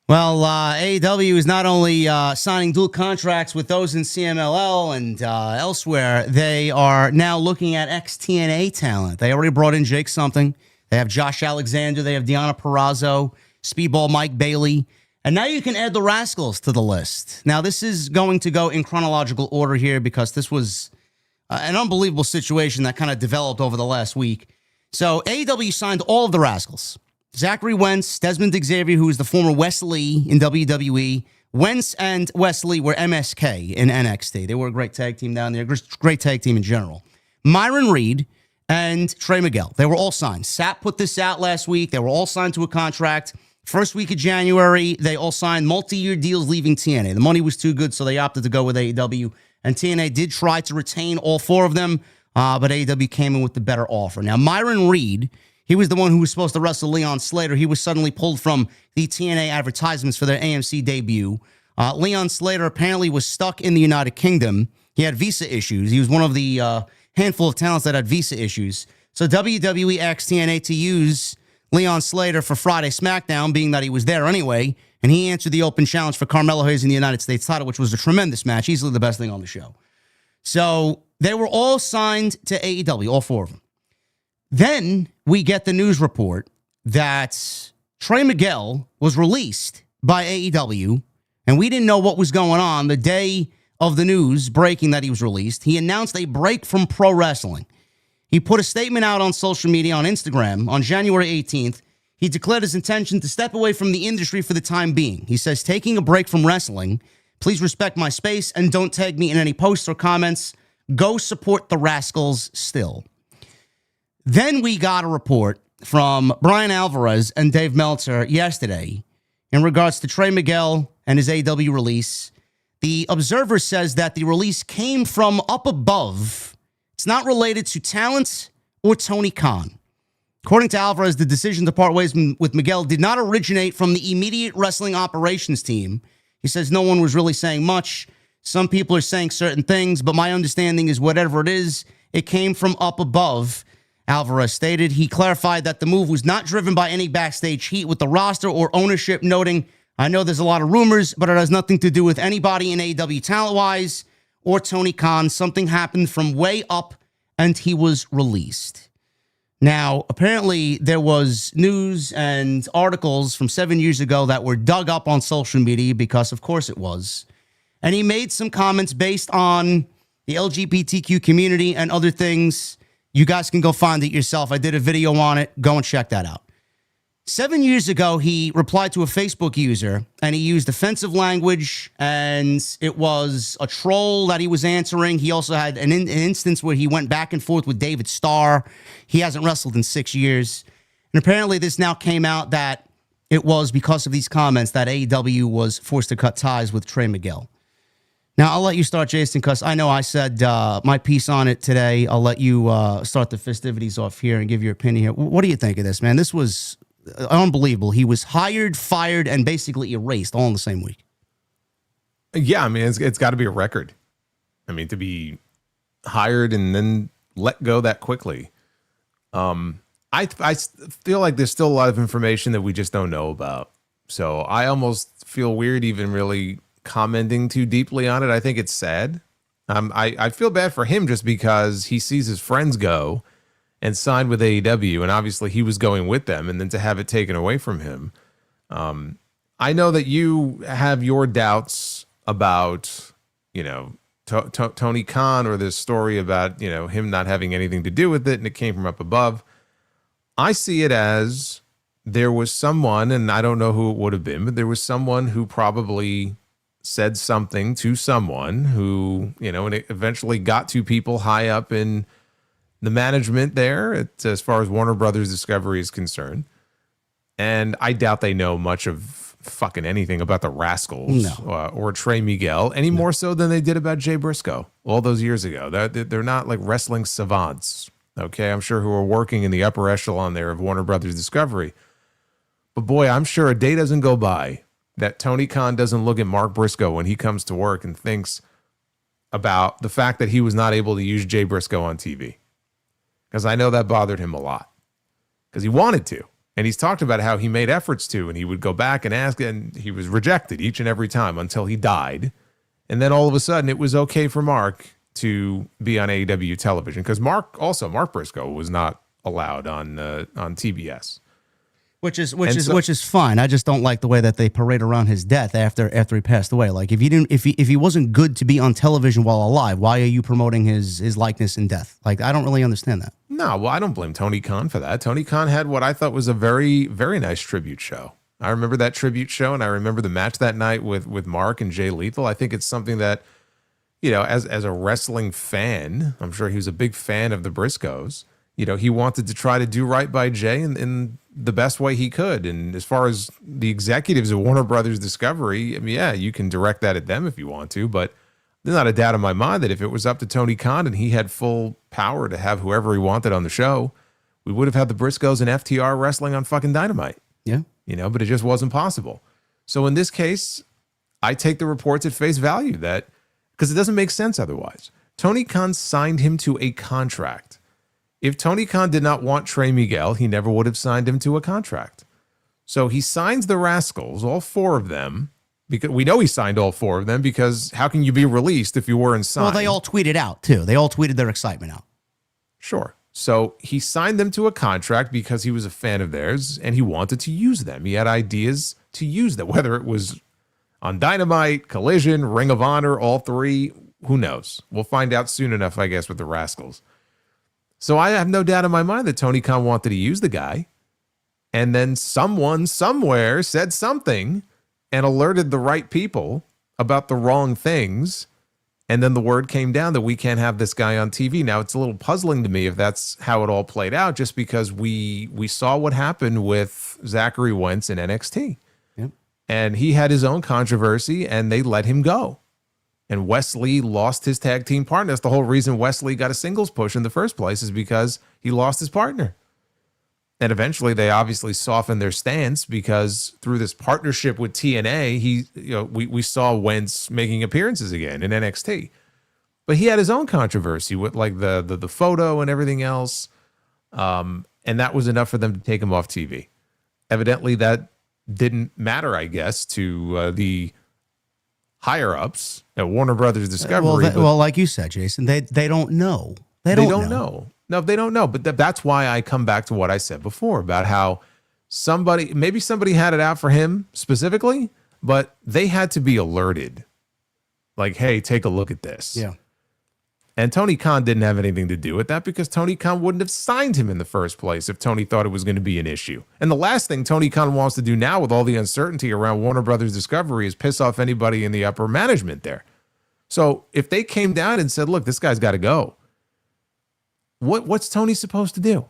Well, AEW is not only signing dual contracts with those in CMLL and elsewhere, they are now looking at ex-TNA talent. They already brought in Jake Something. They have Josh Alexander. They have Deonna Purrazzo, Speedball Mike Bailey. And now you can add the Rascalz to the list. Now, this is going to go in chronological order here because this was an unbelievable situation that kind of developed over the last week. So AEW signed all of the Rascalz. Zachary Wentz, Desmond Xavier, who is the former Wesley in WWE. Wentz and Wesley were MSK in NXT. They were a great tag team down there, great tag team in general. Myron Reed and Trey Miguel, they were all signed. Sap put this out last week. They were all signed to a contract. First week of January, they all signed multi-year deals leaving TNA. The money was too good, so they opted to go with AEW. And TNA did try to retain all 4 of them, but AEW came in with the better offer. Now, Myron Reed, he was the one who was supposed to wrestle Leon Slater. He was suddenly pulled from the TNA advertisements for their AMC debut. Leon Slater apparently was stuck in the United Kingdom. He had visa issues. He was one of the handful of talents that had visa issues. So WWE asked TNA to use Leon Slater for Friday SmackDown, being that he was there anyway, and he answered the open challenge for Carmelo Hayes in the United States title, which was a tremendous match, easily the best thing on the show. So they were all signed to AEW, all 4 of them. Then we get the news report that Trey Miguel was released by AEW, and we didn't know what was going on the day of the news breaking that he was released. He announced a break from pro wrestling. He put a statement out on social media, on Instagram, on January 18th. He declared his intention to step away from the industry for the time being. He says, taking a break from wrestling. Please respect my space and don't tag me in any posts or comments. Go support the Rascalz still. Then we got a report from Brian Alvarez and Dave Meltzer yesterday in regards to Trey Miguel and his AEW release. The Observer says that the release came from up above. It's not related to talent or Tony Khan. According to Alvarez, the decision to part ways with Miguel did not originate from the immediate wrestling operations team. He says no one was really saying much. Some people are saying certain things, but my understanding is whatever it is, it came from up above, Alvarez stated. He clarified that the move was not driven by any backstage heat with the roster or ownership, noting, I know there's a lot of rumors, but it has nothing to do with anybody in AEW talent-wise or Tony Khan. Something happened from way up, and he was released. Now, apparently, there was news and articles from 7 years ago that were dug up on social media because, of course, it was. And he made some comments based on the LGBTQ community and other things. You guys can go find it yourself. I did a video on it. Go and check that out. 7 years ago, he replied to a Facebook user, and he used offensive language, and it was a troll that he was answering. He also had an instance where he went back and forth with David Starr. He hasn't wrestled in 6 years. And apparently this now came out that it was because of these comments that AEW was forced to cut ties with Trey Miguel. Now, I'll let you start, Jason, because I know I said my piece on it today. I'll let you start the festivities off here and give your opinion here. What do you think of this, man? This was unbelievable. He was hired, fired, and basically erased all in the same week. Yeah, I mean, it's got to be a record. I mean, to be hired and then let go that quickly. I feel like there's still a lot of information that we just don't know about. So I almost feel weird even really commenting too deeply on it. I think it's sad. I feel bad for him just because he sees his friends go and signed with AEW, and obviously he was going with them, and then to have it taken away from him. I know that you have your doubts about, Tony Khan, or this story about, him not having anything to do with it, and it came from up above. I see it as there was someone, and I don't know who it would have been, but there was someone who probably said something to someone who, and it eventually got to people high up in the management there, as far as Warner Brothers Discovery is concerned. And I doubt they know much of fucking anything about the Rascalz or Trey Miguel, any more so than they did about Jay Briscoe all those years ago. They're not like wrestling savants, okay? I'm sure who are working in the upper echelon there of Warner Brothers Discovery. But boy, I'm sure a day doesn't go by that Tony Khan doesn't look at Mark Briscoe when he comes to work and thinks about the fact that he was not able to use Jay Briscoe on TV. Because I know that bothered him a lot. Because he wanted to. And he's talked about how he made efforts to, and he would go back and ask, and he was rejected each and every time until he died. And then all of a sudden, it was okay for Mark to be on AEW television. Because Mark Briscoe was not allowed on TBS. Which is fine. I just don't like the way that they parade around his death after he passed away. Like if he wasn't good to be on television while alive, why are you promoting his likeness in death? Like I don't really understand that. No, well, I don't blame Tony Khan for that. Tony Khan had what I thought was a very, very nice tribute show. I remember that tribute show, and I remember the match that night with Mark and Jay Lethal. I think it's something that, as a wrestling fan, I'm sure he was a big fan of the Briscoes. He wanted to try to do right by Jay in the best way he could. And as far as the executives of Warner Brothers Discovery, I mean, yeah, you can direct that at them if you want to, but there's not a doubt in my mind that if it was up to Tony Khan and he had full power to have whoever he wanted on the show, we would have had the Briscoes and FTR wrestling on fucking Dynamite. Yeah. But it just wasn't possible. So in this case, I take the reports at face value because it doesn't make sense otherwise. Tony Khan signed him to a contract. If Tony Khan did not want Trey Miguel, he never would have signed him to a contract. So he signs the Rascalz, all four of them, because we know he signed all four of them, because how can you be released if you weren't signed? Well, they all tweeted out, too. They all tweeted their excitement out. Sure. So he signed them to a contract because he was a fan of theirs, and he wanted to use them. He had ideas to use them, whether it was on Dynamite, Collision, Ring of Honor, all three, who knows? We'll find out soon enough, I guess, with the Rascalz. So I have no doubt in my mind that Tony Khan wanted to use the guy. And then someone somewhere said something and alerted the right people about the wrong things. And then the word came down that we can't have this guy on TV. Now, it's a little puzzling to me if that's how it all played out, just because we saw what happened with Zachary Wentz in NXT. Yep. And he had his own controversy, and they let him go. And Wesley lost his tag team partner. That's the whole reason Wesley got a singles push in the first place, is because he lost his partner. And eventually they obviously softened their stance, because through this partnership with TNA, we saw Wentz making appearances again in NXT. But he had his own controversy with like the photo and everything else. And that was enough for them to take him off TV. Evidently that didn't matter, I guess, to the higher ups at Warner Brothers Discovery. Well, like you said, Jason, they don't know. They don't know. No, they don't know. But that's why I come back to what I said before about how maybe somebody had it out for him specifically, but they had to be alerted. Like, hey, take a look at this. Yeah. And Tony Khan didn't have anything to do with that because Tony Khan wouldn't have signed him in the first place if Tony thought it was going to be an issue. And the last thing Tony Khan wants to do now with all the uncertainty around Warner Brothers Discovery is piss off anybody in the upper management there. So if they came down and said, look, this guy's got to go, what's Tony supposed to do?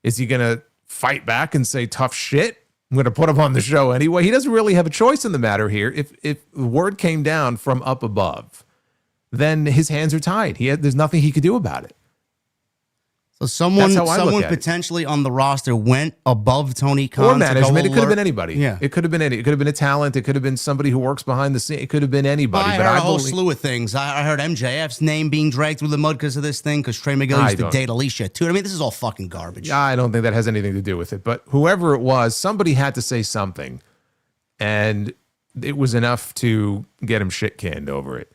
Is he going to fight back and say tough shit? I'm going to put him on the show anyway. He doesn't really have a choice in the matter here. If the word came down from up above, then his hands are tied. There's nothing he could do about it. So someone potentially on the roster went above Tony Khan or management. It could have been anybody. Yeah. It could have been It could have been a talent. It could have been somebody who works behind the scene. It could have been anybody. I heard a whole slew of things. I heard MJF's name being dragged through the mud because of this thing, because Trey Miguel used to date Alicia too. I mean, this is all fucking garbage. I don't think that has anything to do with it. But whoever it was, somebody had to say something, and it was enough to get him shit canned over it.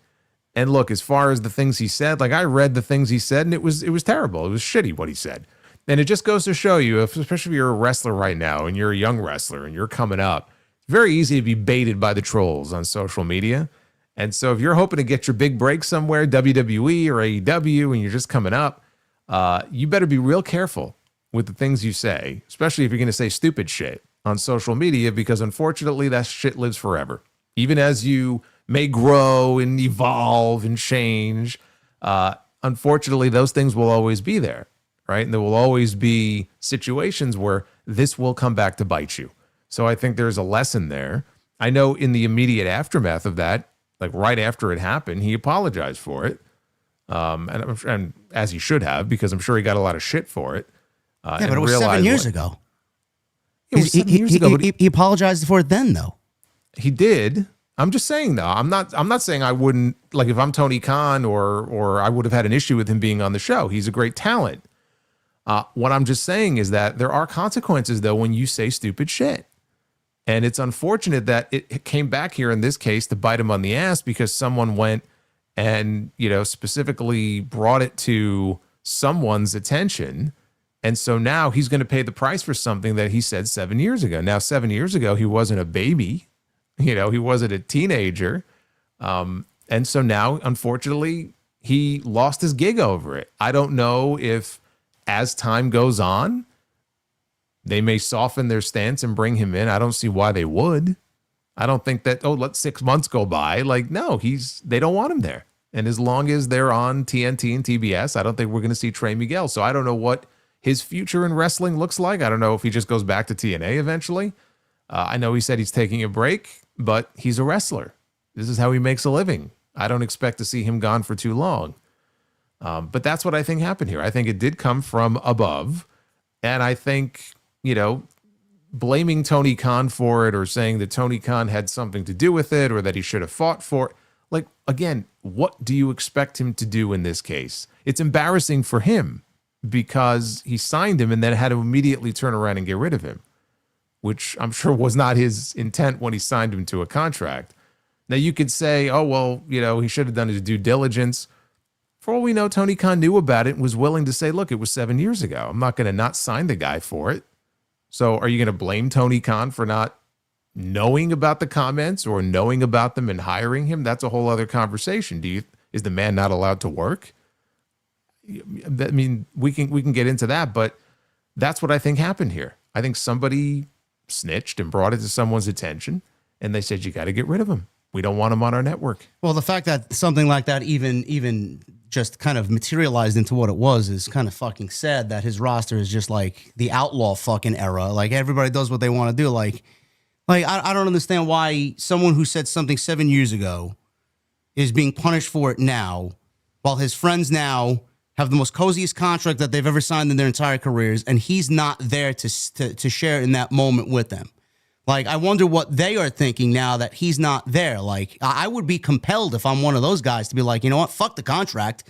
And look, as far as the things he said, like I read the things he said, and it was terrible. It was shitty what he said. And it just goes to show you, especially if you're a wrestler right now and you're a young wrestler and you're coming up, it's very easy to be baited by the trolls on social media. And so if you're hoping to get your big break somewhere, WWE or AEW, and you're just coming up, you better be real careful with the things you say, especially if you're going to say stupid shit on social media, because unfortunately that shit lives forever. Even as you may grow and evolve and change, unfortunately those things will always be there. Right. And there will always be situations where this will come back to bite you. So I think there's a lesson there. I know in the immediate aftermath of that, like right after it happened, he apologized for it. And as he should have, because I'm sure he got a lot of shit for it. But it was 7 years ago. It was 7 years ago. He apologized for it then, though. He did. I'm just saying, though, I'm not saying I wouldn't, like if I'm Tony Khan or I would have had an issue with him being on the show. He's a great talent. What I'm just saying is that there are consequences, though, when you say stupid shit. And it's unfortunate that it came back here in this case to bite him on the ass because someone went and, specifically brought it to someone's attention. And so now he's going to pay the price for something that he said 7 years ago. Now, 7 years ago, he wasn't a baby. He wasn't a teenager. And so now, unfortunately, he lost his gig over it. I don't know if as time goes on, they may soften their stance and bring him in. I don't see why they would. I don't think that, let 6 months go by. Like, no, they don't want him there. And as long as they're on TNT and TBS, I don't think we're going to see Trey Miguel. So I don't know what his future in wrestling looks like. I don't know if he just goes back to TNA eventually. I know he said he's taking a break, but he's a wrestler. This is how he makes a living. I don't expect to see him gone for too long. But that's what I think happened here. I think it did come from above. And I think, blaming Tony Khan for it or saying that Tony Khan had something to do with it or that he should have fought for it. Like, again, what do you expect him to do in this case? It's embarrassing for him because he signed him and then had to immediately turn around and get rid of him, which I'm sure was not his intent when he signed him to a contract. Now, you could say, he should have done his due diligence. For all we know, Tony Khan knew about it and was willing to say, look, it was 7 years ago. I'm not going to not sign the guy for it. So are you going to blame Tony Khan for not knowing about the comments or knowing about them and hiring him? That's a whole other conversation. Is the man not allowed to work? I mean, we can get into that, but that's what I think happened here. I think somebody snitched and brought it to someone's attention, and they said, you got to get rid of him. We don't want him on our network. Well, the fact that something like that even just kind of materialized into what it was is kind of fucking sad that his roster is just like the outlaw fucking era. Like everybody does what they want to do. Like I don't understand why someone who said something 7 years ago is being punished for it now, while his friends now have the most coziest contract that they've ever signed in their entire careers, and he's not there to share in that moment with them. Like, I wonder what they are thinking now that he's not there. Like, I would be compelled if I'm one of those guys to be like, you know what? Fuck the contract.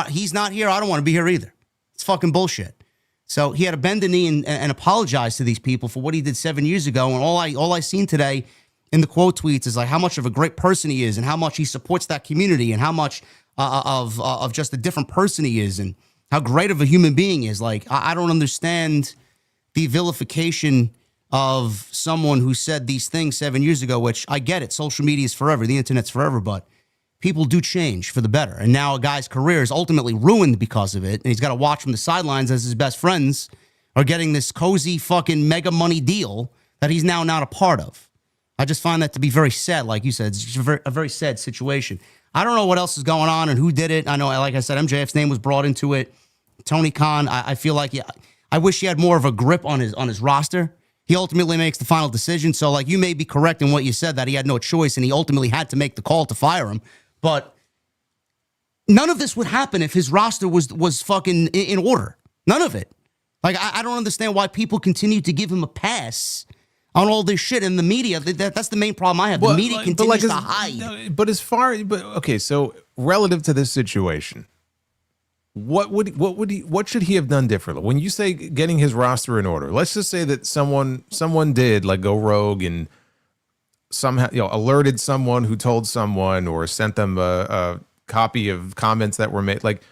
He's not here. I don't want to be here either. It's fucking bullshit. So he had to bend the knee and apologize to these people for what he did 7 years ago. And all I seen today in the quote tweets is like how much of a great person he is and how much he supports that community and how much of just a different person he is and how great of a human being is. Like, I don't understand the vilification of someone who said these things 7 years ago, which I get it. Social media is forever. The internet's forever, but people do change for the better. And now a guy's career is ultimately ruined because of it. And he's got to watch from the sidelines as his best friends are getting this cozy fucking mega money deal that he's now not a part of. I just find that to be very sad. Like you said, it's just a very sad situation. I don't know what else is going on and who did it. I know, like I said, MJF's name was brought into it. Tony Khan, I feel like, I wish he had more of a grip on his roster. He ultimately makes the final decision. So, like, you may be correct in what you said, that he had no choice and he ultimately had to make the call to fire him. But none of this would happen if his roster was fucking in order. None of it. Like, I don't understand why people continue to give him a pass on all this shit in the media. That's the main problem I have. The media continues to hide. But okay, so relative to this situation, what should he have done differently? When you say getting his roster in order, let's just say that someone did like go rogue and somehow alerted someone who told someone or sent them a copy of comments that were made. Like,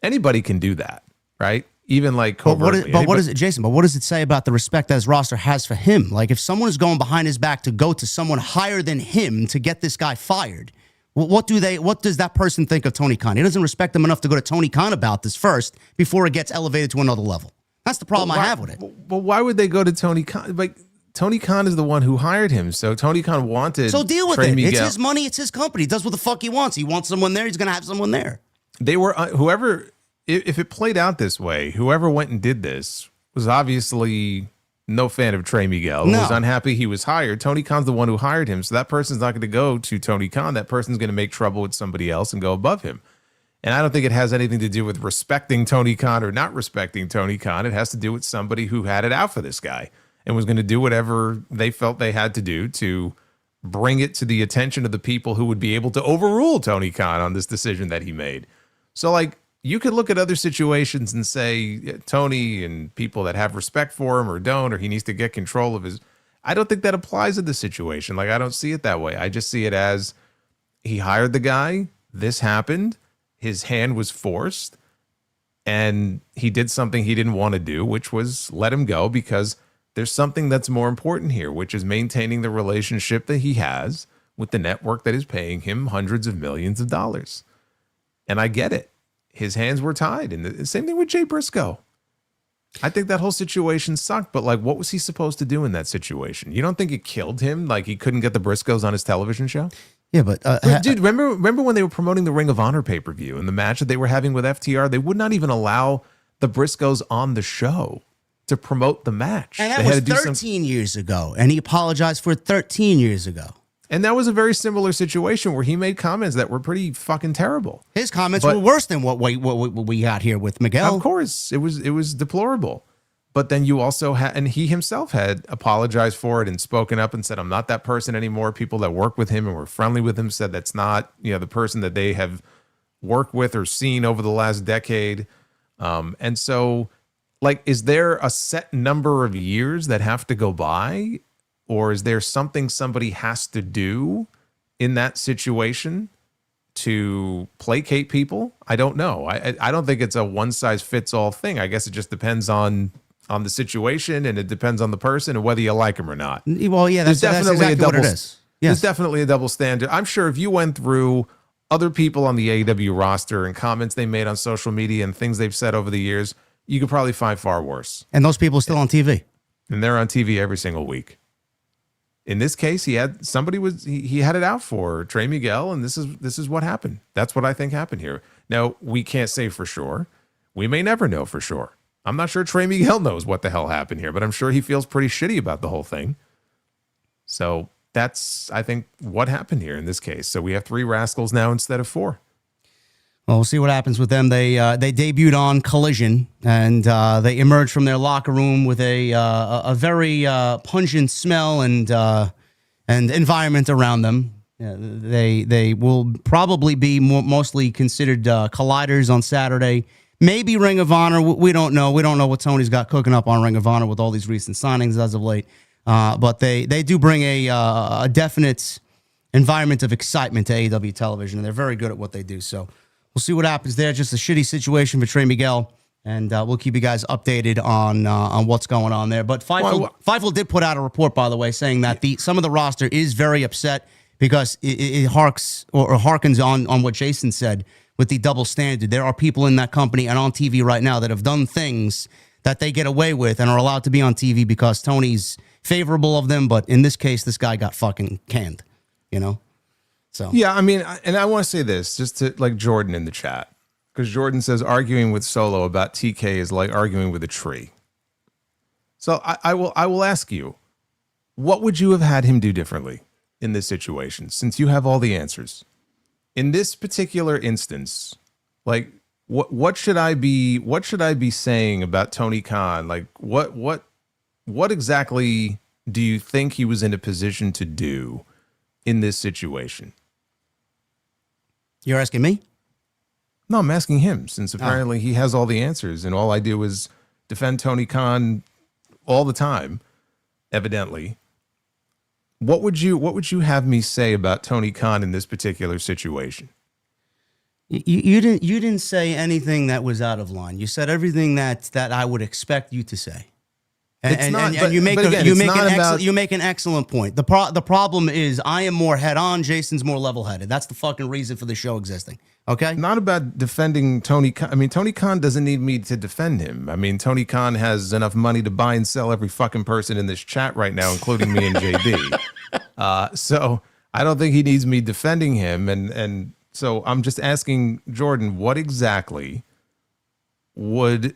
anybody can do that, right? Even like covertly. What is it, Jason? But what does it say about the respect that his roster has for him? Like, if someone is going behind his back to go to someone higher than him to get this guy fired, what does that person think of Tony Khan? He doesn't respect him enough to go to Tony Khan about this first before it gets elevated to another level. That's the problem I have with it. But why would they go to Tony Khan? Like, Tony Khan is the one who hired him, so Tony Khan wanted. So deal with Trey it. Miguel. It's his money. It's his company. He does what the fuck he wants. He wants someone there. He's gonna have someone there. They were whoever. If it played out this way, whoever went and did this was obviously no fan of Trey Miguel. No. Was unhappy he was hired. Tony Khan's the one who hired him, so that person's not going to go to Tony Khan. That person's going to make trouble with somebody else and go above him. And I don't think it has anything to do with respecting Tony Khan or not respecting Tony Khan. It has to do with somebody who had it out for this guy and was going to do whatever they felt they had to do to bring it to the attention of the people who would be able to overrule Tony Khan on this decision that he made. So, like, you could look at other situations and say Tony and people that have respect for him or don't, or he needs to get control of his. I don't think that applies in this situation. Like, I don't see it that way. I just see it as he hired the guy. This happened. His hand was forced and he did something he didn't want to do, which was let him go because there's something that's more important here, which is maintaining the relationship that he has with the network that is paying him hundreds of millions of dollars. And I get it. His hands were tied. And the same thing with Jay Briscoe. I think that whole situation sucked, but like, what was he supposed to do in that situation? You don't think it killed him? Like, he couldn't get the Briscoes on his television show? Yeah, but dude, remember when they were promoting the Ring of Honor pay-per-view and the match that they were having with FTR? They would not even allow the Briscoes on the show to promote the match. And that was 13 years ago, and he apologized for it 13 years ago. And that was a very similar situation where he made comments that were pretty fucking terrible. His comments were worse than what we got here with Miguel. Of course, it was deplorable. But then you also had, and he himself had apologized for it and spoken up and said, "I'm not that person anymore." People that work with him and were friendly with him said that's not, the person that they have worked with or seen over the last decade. And so, like, is there a set number of years that have to go by? Or is there something somebody has to do in that situation to placate people? I don't know. I don't think it's a one-size-fits-all thing. I guess it just depends on the situation, and it depends on the person and whether you like them or not. Well, yeah, that's exactly what it is. Yes. There's definitely a double standard. I'm sure if you went through other people on the AEW roster and comments they made on social media and things they've said over the years, you could probably find far worse. And those people are still on TV. And they're on TV every single week. In this case, he had it out for Trey Miguel, and this is what happened. That's what I think happened here. Now, we can't say for sure. We may never know for sure. I'm not sure Trey Miguel knows what the hell happened here, but I'm sure he feels pretty shitty about the whole thing. So that's, I think, what happened here in this case. So we have 3 Rascalz now instead of 4. Well, we'll see what happens with them. They debuted on Collision, and they emerged from their locker room with a very pungent smell and environment around them. They will probably be mostly considered colliders on Saturday. Maybe Ring of Honor. We don't know. We don't know what Tony's got cooking up on Ring of Honor with all these recent signings as of late. But they do bring a definite environment of excitement to AEW television, and they're very good at what they do. So we'll see what happens there. Just a shitty situation for Trey Miguel. And we'll keep you guys updated on what's going on there. But Fightful did put out a report, by the way, saying that some of the roster is very upset because it harkens on what Jason said with the double standard. There are people in that company and on TV right now that have done things that they get away with and are allowed to be on TV because Tony's favorable of them. But in this case, this guy got fucking canned, you know? So yeah, I mean, and I want to say this just to like Jordan in the chat. Because Jordan says arguing with Solo about TK is like arguing with a tree. So I will ask you, what would you have had him do differently in this situation, since you have all the answers? In this particular instance, like what should I be saying about Tony Khan? Like what exactly do you think he was in a position to do in this situation? You're asking me? No, I'm asking him, since apparently he has all the answers, and all I do is defend Tony Khan all the time, evidently. What would you have me say about Tony Khan in this particular situation? You didn't say anything that was out of line. You said everything that I would expect you to say. And you make an excellent point. The problem is I am more head on. Jason's more level headed. That's the fucking reason for the show existing. Okay. Not about defending Tony Khan. I mean, Tony Khan doesn't need me to defend him. I mean, Tony Khan has enough money to buy and sell every fucking person in this chat right now, including me and JB. So I don't think he needs me defending him. And so I'm just asking Jordan, what exactly would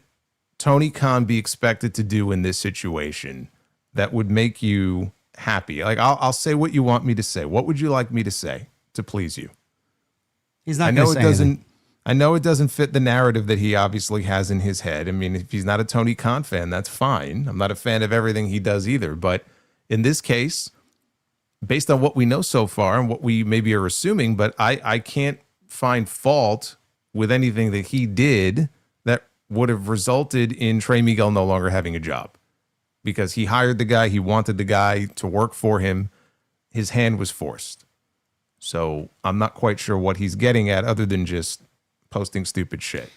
Tony Khan be expected to do in this situation that would make you happy? Like, I'll say what you want me to say. What would you like me to say to please you? He's not going to say anything. I know it doesn't fit the narrative that he obviously has in his head. I mean, if he's not a Tony Khan fan, that's fine. I'm not a fan of everything he does either. But in this case, based on what we know so far and what we maybe are assuming, but I can't find fault with anything that he did that would have resulted in Trey Miguel no longer having a job, because he hired the guy. He wanted the guy to work for him. His hand was forced. So I'm not quite sure what he's getting at other than just posting stupid shit.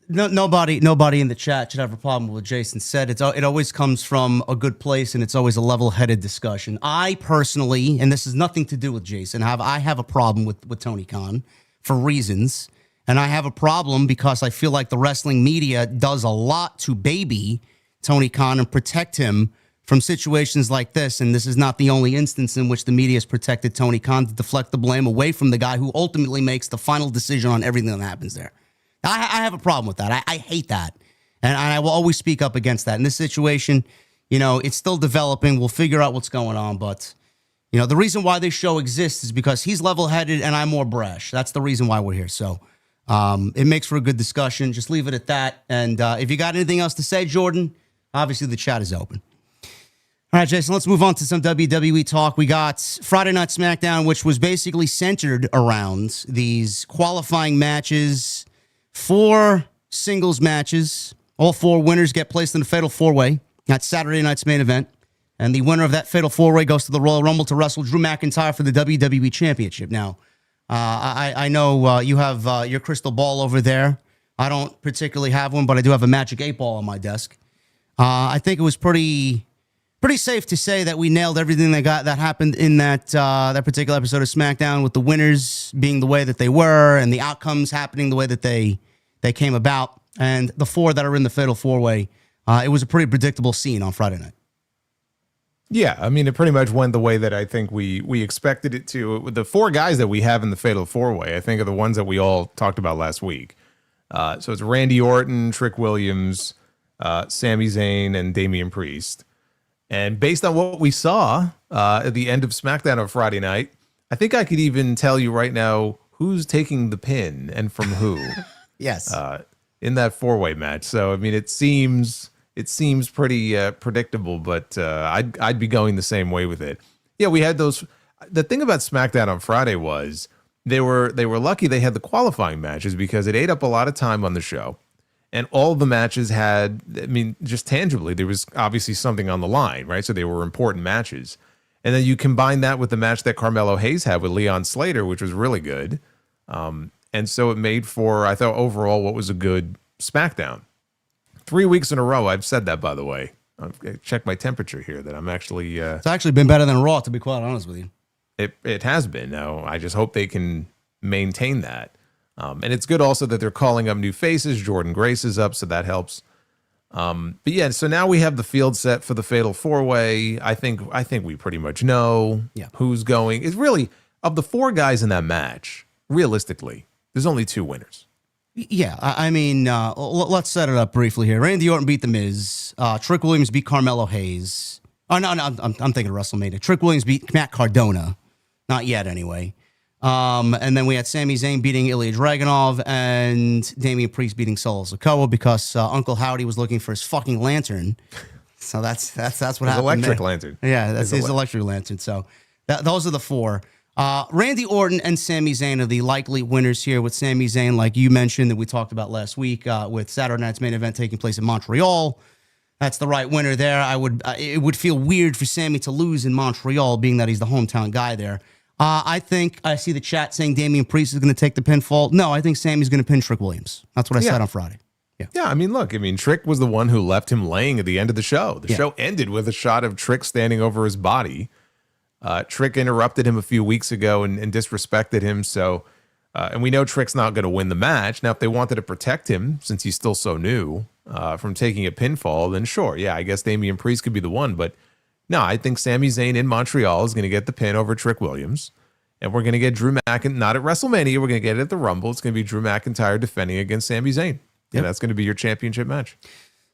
Nobody in the chat should have a problem with what Jason said. It always comes from a good place, and it's always a level-headed discussion. I personally, and this has nothing to do with Jason, I have a problem with Tony Khan for reasons. And I have a problem because I feel like the wrestling media does a lot to baby Tony Khan and protect him from situations like this. And this is not the only instance in which the media has protected Tony Khan to deflect the blame away from the guy who ultimately makes the final decision on everything that happens there. I have a problem with that. I hate that. And I will always speak up against that. In this situation, you know, it's still developing. We'll figure out what's going on. But, you know, the reason why this show exists is because he's level-headed and I'm more brash. That's the reason why we're here. So it makes for a good discussion. Just leave it at that. And if you got anything else to say, Jordan, obviously the chat is open. All right, Jason, let's move on to some WWE talk. We got Friday Night SmackDown, which was basically centered around these qualifying matches, 4 singles matches. All 4 winners get placed in the Fatal 4-Way at Saturday night's main event. And the winner of that Fatal 4-Way goes to the Royal Rumble to wrestle Drew McIntyre for the WWE Championship. Now, I know you have your crystal ball over there. I don't particularly have one, but I do have a magic 8-ball on my desk. I think it was pretty safe to say that we nailed everything that happened in that particular episode of SmackDown, with the winners being the way that they were and the outcomes happening the way that they came about, and the 4 that are in the Fatal 4-Way. It was a pretty predictable scene on Friday night. Yeah, I mean, it pretty much went the way that I think we expected it to. The 4 guys that we have in the Fatal 4-Way, I think, are the ones that we all talked about last week. So it's Randy Orton, Trick Williams, Sami Zayn, and Damian Priest. And based on what we saw at the end of SmackDown on Friday night, I think I could even tell you right now who's taking the pin and from who. Yes. In that 4-Way match. So, I mean, it seems pretty predictable, but I'd be going the same way with it. Yeah, we had those. The thing about SmackDown on Friday was they were lucky they had the qualifying matches, because it ate up a lot of time on the show. And all the matches had, I mean, just tangibly, there was obviously something on the line, right? So they were important matches. And then you combine that with the match that Carmelo Hayes had with Leon Slater, which was really good. And so it made for, I thought, overall, what was a good SmackDown. 3 weeks in a row, I've said that, by the way. I've checked my temperature here, that I'm actually... It's actually been better than Raw, to be quite honest with you. It has been. Now, I just hope they can maintain that. And it's good also that they're calling up new faces. Jordan Grace is up, so that helps. But yeah, so now we have the field set for the Fatal 4-Way. I think we pretty much know who's going. It's really, of the 4 guys in that match, realistically, there's only 2 winners. Yeah, I mean, let's set it up briefly here. Randy Orton beat The Miz. Trick Williams beat Carmelo Hayes. Oh, no, I'm thinking of WrestleMania. Trick Williams beat Matt Cardona. Not yet, anyway. And then we had Sami Zayn beating Ilya Dragunov and Damian Priest beating Solo Sikoa because Uncle Howdy was looking for his fucking lantern. So that's what happened. Electric there. lantern. Yeah, that's his electric lantern. So those are the 4. Randy Orton and Sami Zayn are the likely winners here, with Sami Zayn, like you mentioned, that we talked about last week, with Saturday night's main event taking place in Montreal. That's the right winner there. It would feel weird for Sami to lose in Montreal, being that he's the hometown guy there. I think I see the chat saying Damian Priest is going to take the pinfall. No, I think Sami's going to pin Trick Williams. That's what I said on Friday. Yeah, I mean, look, Trick was the one who left him laying at the end of the show. The show ended with a shot of Trick standing over his body. Trick interrupted him a few weeks ago and disrespected him. So, and we know Trick's not going to win the match. Now, if they wanted to protect him, since he's still so new, from taking a pinfall, then sure, yeah, I guess Damian Priest could be the one. But no, I think Sami Zayn in Montreal is going to get the pin over Trick Williams. And we're going to get Drew McIntyre, not at WrestleMania, we're going to get it at the Rumble. It's going to be Drew McIntyre defending against Sami Zayn. And that's going to be your championship match.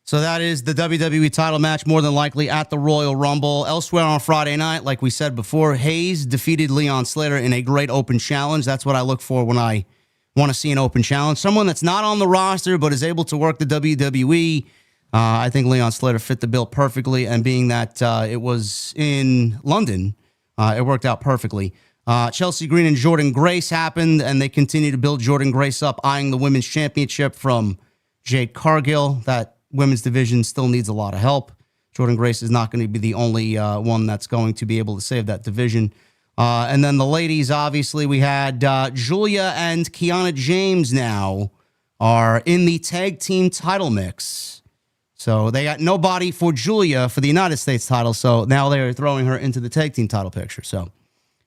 So that is the WWE title match, more than likely at the Royal Rumble. Elsewhere on Friday night, like we said before, Hayes defeated Leon Slater in a great open challenge. That's what I look for when I want to see an open challenge. Someone that's not on the roster but is able to work the WWE. I think Leon Slater fit the bill perfectly, and being that it was in London, it worked out perfectly. Chelsea Green and Jordan Grace happened, and they continue to build Jordan Grace up, eyeing the women's championship from Jade Cargill. That women's division still needs a lot of help. Jordan Grace is not going to be the only one that's going to be able to save that division. And then the ladies, obviously, we had Julia and Kiana James now are in the tag team title mix. So they got nobody for Julia for the United States title, so now they're throwing her into the tag team title picture. So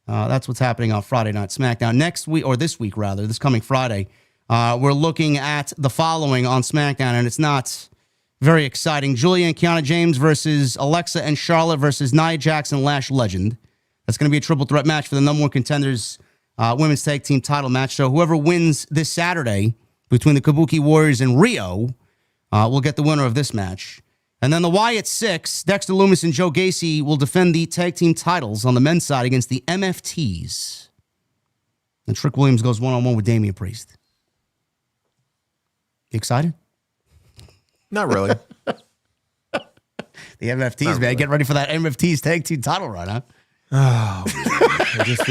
that's what's happening on Friday Night SmackDown. Next week, or this week rather, this coming Friday, we're looking at the following on SmackDown, and it's not very exciting. Julia and Kiana James versus Alexa and Charlotte versus Nia Jax and Lash Legend. That's going to be a triple threat match for the number 1 contenders women's tag team title match. So whoever wins this Saturday between the Kabuki Warriors and Rio will get the winner of this match. And then the Wyatt Six, Dexter Lumis and Joe Gacy, will defend the tag team titles on the men's side against the MFTs. And Trick Williams goes one-on-one with Damian Priest. You excited? Not really. The MFTs, man. Really. Get ready for that MFTs tag team title run, huh? Oh, it just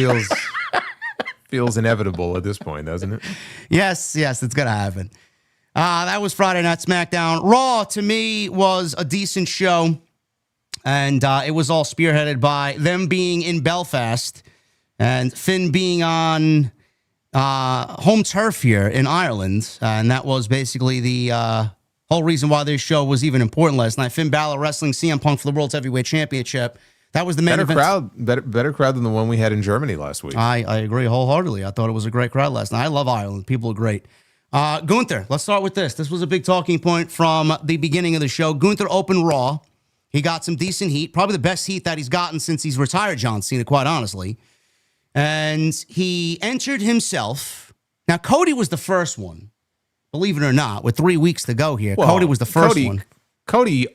feels inevitable at this point, doesn't it? Yes, it's going to happen. That was Friday Night SmackDown. Raw, to me, was a decent show, and it was all spearheaded by them being in Belfast and Finn being on home turf here in Ireland, and that was basically the whole reason why this show was even important last night. Finn Balor wrestling CM Punk for the World Heavyweight Championship. That was the main event. Better crowd than the one we had in Germany last week. I agree wholeheartedly. I thought it was a great crowd last night. I love Ireland. People are great. Gunther, let's start with this. This was a big talking point from the beginning of the show. Gunther opened Raw. He got some decent heat, probably the best heat that he's gotten since he's retired John Cena, quite honestly. And he entered himself. Now, Cody was the first one, believe it or not, with 3 weeks to go here. Well, Cody was the first one. Cody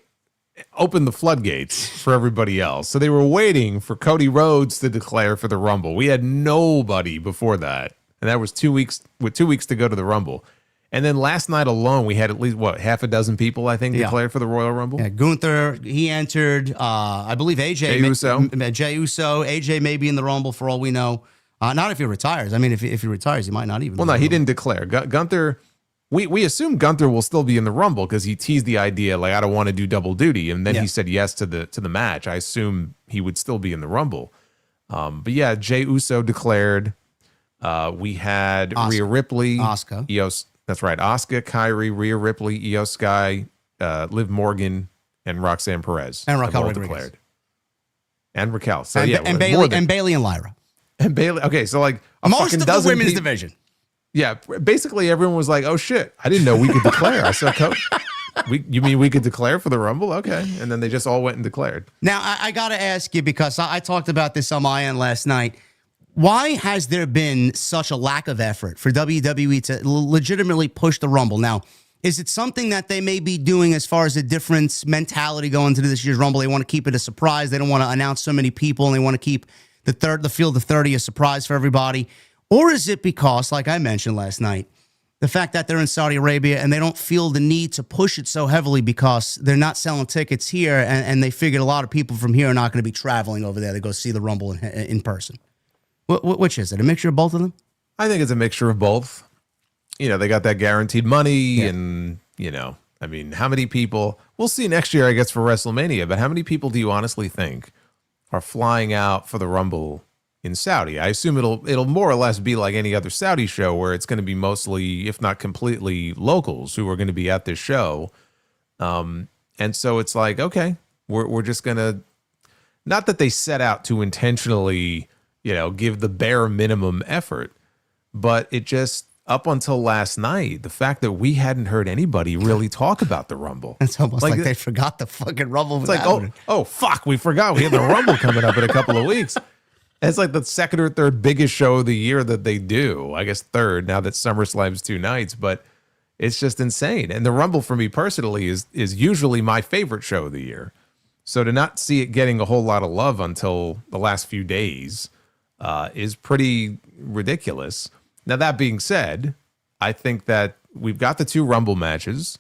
opened the floodgates for everybody else. So they were waiting for Cody Rhodes to declare for the Rumble. We had nobody before that. And that was 2 weeks, with 2 weeks to go to the Rumble. And then last night alone, we had at least, half a dozen people, I think, declared for the Royal Rumble? Yeah, Gunther, he entered, I believe AJ. Jey Uso. AJ may be in the Rumble for all we know. Not if he retires. I mean, if he retires, he might not even. Well, no, he didn't declare. Gunther, we assume Gunther will still be in the Rumble because he teased the idea, like, I don't want to do double duty. And then he said yes to the match. I assume he would still be in the Rumble. But yeah, Jey Uso declared. We had Asuka. Rhea Ripley, Asuka. That's right. Asuka, Kyrie, Rhea Ripley, Io Sky, Liv Morgan, and Roxanne Perez. And have Raquel all Rodriguez. declared. And Raquel. So and Bailey and Lyra. And Bailey. Okay, so like Most of the women's division. Yeah, basically everyone was like, "Oh shit, I didn't know we could declare." I said, "Coach, you mean we could declare for the Rumble?" Okay, and then they just all went and declared. Now I got to ask you, because I talked about this on my end last night. Why has there been such a lack of effort for WWE to legitimately push the Rumble? Now, is it something that they may be doing as far as a different mentality going into this year's Rumble? They want to keep it a surprise. They don't want to announce so many people, and they want to keep the field of 30 a surprise for everybody. Or is it because, like I mentioned last night, the fact that they're in Saudi Arabia and they don't feel the need to push it so heavily because they're not selling tickets here, and they figured a lot of people from here are not going to be traveling over there to go see the Rumble in person? Which is it? A mixture of both of them? I think it's a mixture of both. You know, they got that guaranteed money, and, you know, I mean, how many people, we'll see next year, I guess, for WrestleMania, but how many people do you honestly think are flying out for the Rumble in Saudi? I assume it'll more or less be like any other Saudi show, where it's going to be mostly, if not completely, locals who are going to be at this show. And so it's like, okay, we're just going to, not that they set out to intentionally, you know, give the bare minimum effort, but it just, up until last night, the fact that we hadn't heard anybody really talk about the Rumble. It's almost like they forgot the fucking Rumble was happening. Oh, fuck, we forgot we had the Rumble coming up in a couple of weeks. It's like the second or third biggest show of the year that they do. I guess third, now that SummerSlam's 2 nights, but it's just insane. And the Rumble, for me personally, is usually my favorite show of the year. So to not see it getting a whole lot of love until the last few days is pretty ridiculous. Now, that being said, I think that we've got the 2 Rumble matches.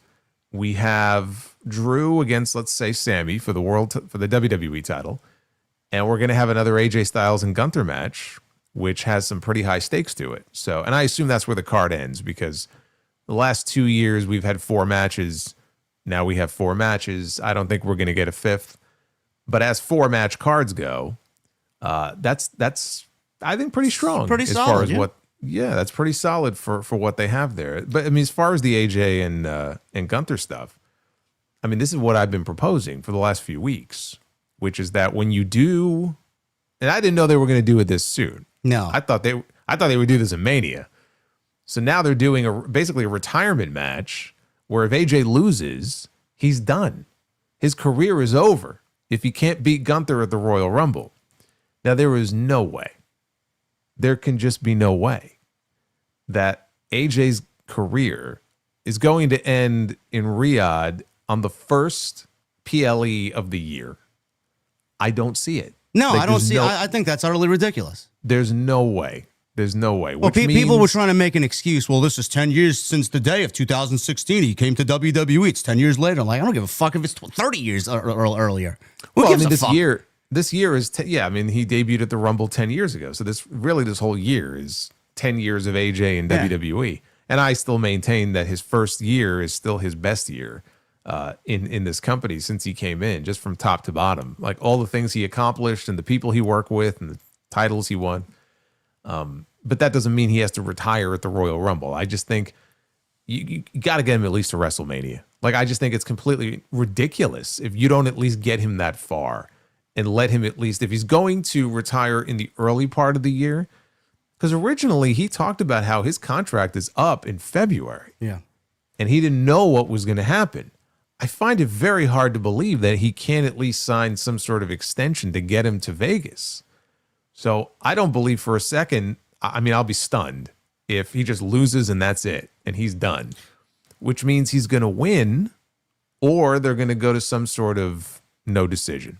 We have Drew against, let's say, Sammy for the WWE title. And we're going to have another AJ Styles and Gunther match, which has some pretty high stakes to it. So, and I assume that's where the card ends, because the last 2 years we've had 4 matches. Now we have 4 matches. I don't think we're going to get a 5th. But as 4 match cards go, that's I think pretty strong. Pretty as solid, far as yeah. that's pretty solid for what they have there. But I mean, as far as the AJ and Gunther stuff, I mean, this is what I've been proposing for the last few weeks, which is that when you do, and I didn't know they were going to do it this soon. No, I thought they would do this in Mania. So now they're doing basically a retirement match where if AJ loses, he's done. His career is over if he can't beat Gunther at the Royal Rumble. Now, there is no way. There can just be no way that AJ's career is going to end in Riyadh on the first PLE of the year. I don't see it. No, I don't see. I think that's utterly ridiculous. There's no way. There's no way. Well, people were trying to make an excuse. Well, this is 10 years since the day of 2016. He came to WWE. It's 10 years later. I'm like, I don't give a fuck if it's 30 years earlier. Who gives a fuck? This year is, I mean, he debuted at the Rumble 10 years ago. So this whole year is 10 years of AJ in WWE. And I still maintain that his first year is still his best year in this company since he came in, just from top to bottom. Like all the things he accomplished and the people he worked with and the titles he won. But that doesn't mean he has to retire at the Royal Rumble. I just think you got to get him at least to WrestleMania. Like, I just think it's completely ridiculous if you don't at least get him that far and let him at least, if he's going to retire in the early part of the year, because originally he talked about how his contract is up in February. Yeah. And he didn't know what was going to happen. I find it very hard to believe that he can't at least sign some sort of extension to get him to Vegas. So I don't believe for a second, I mean, I'll be stunned if he just loses and that's it, and he's done, which means he's going to win, or they're going to go to some sort of no decision,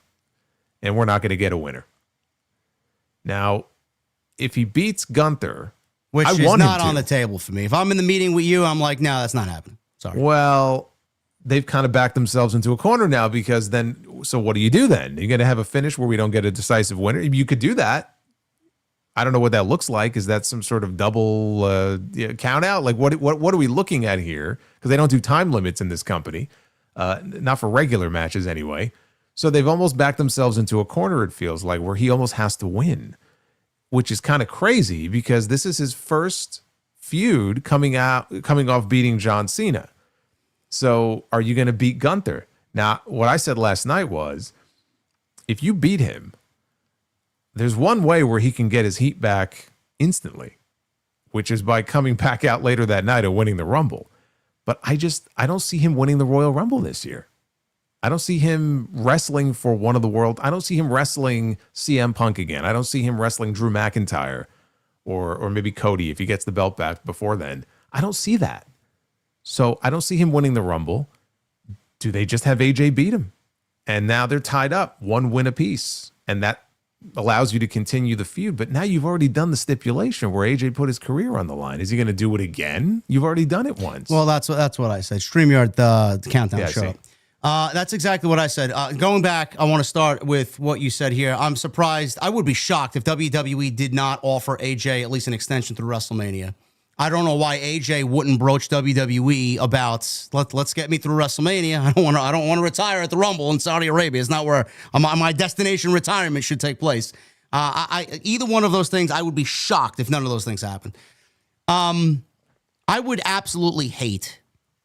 and we're not going to get a winner. Now, if he beats Gunther, which I is want not him to. on the table for me. If I'm in the meeting with you, I'm like, no, that's not happening. Sorry. Well, they've kind of backed themselves into a corner now, because then, so what do you do then? You're going to have a finish where we don't get a decisive winner? You could do that. I don't know what that looks like. Is that some sort of double count out? Like what are we looking at here? Because they don't do time limits in this company, not for regular matches anyway. So they've almost backed themselves into a corner, it feels like, where he almost has to win, which is kind of crazy because this is his first feud coming off beating John Cena. So are you going to beat Gunther? Now, what I said last night was, if you beat him, there's one way where he can get his heat back instantly, which is by coming back out later that night and winning the Rumble. But I don't see him winning the Royal Rumble this year. I don't see him wrestling for one of the world. I don't see him wrestling CM Punk again. I don't see him wrestling Drew McIntyre or maybe Cody if he gets the belt back before then. I don't see that. So I don't see him winning the Rumble. Do they just have AJ beat him? And now they're tied up, 1 win apiece. And that allows you to continue the feud. But now you've already done the stipulation where AJ put his career on the line. Is he going to do it again? You've already done it once. Well, that's what I said. StreamYard, the countdown show. That's exactly what I said. Going back, I want to start with what you said here. I'm surprised. I would be shocked if WWE did not offer AJ at least an extension through WrestleMania. I don't know why AJ wouldn't broach WWE about let's get me through WrestleMania. I don't want to retire at the Rumble in Saudi Arabia. It's not where my destination retirement should take place. Either one of those things, I would be shocked if none of those things happen. I would absolutely hate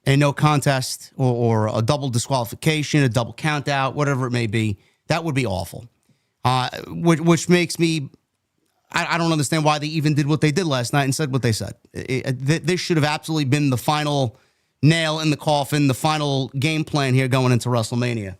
a no contest or a double disqualification, a double count out, whatever it may be. That would be awful. Which makes me. I don't understand why they even did what they did last night and said what they said. This should have absolutely been the final nail in the coffin, the final game plan here going into WrestleMania.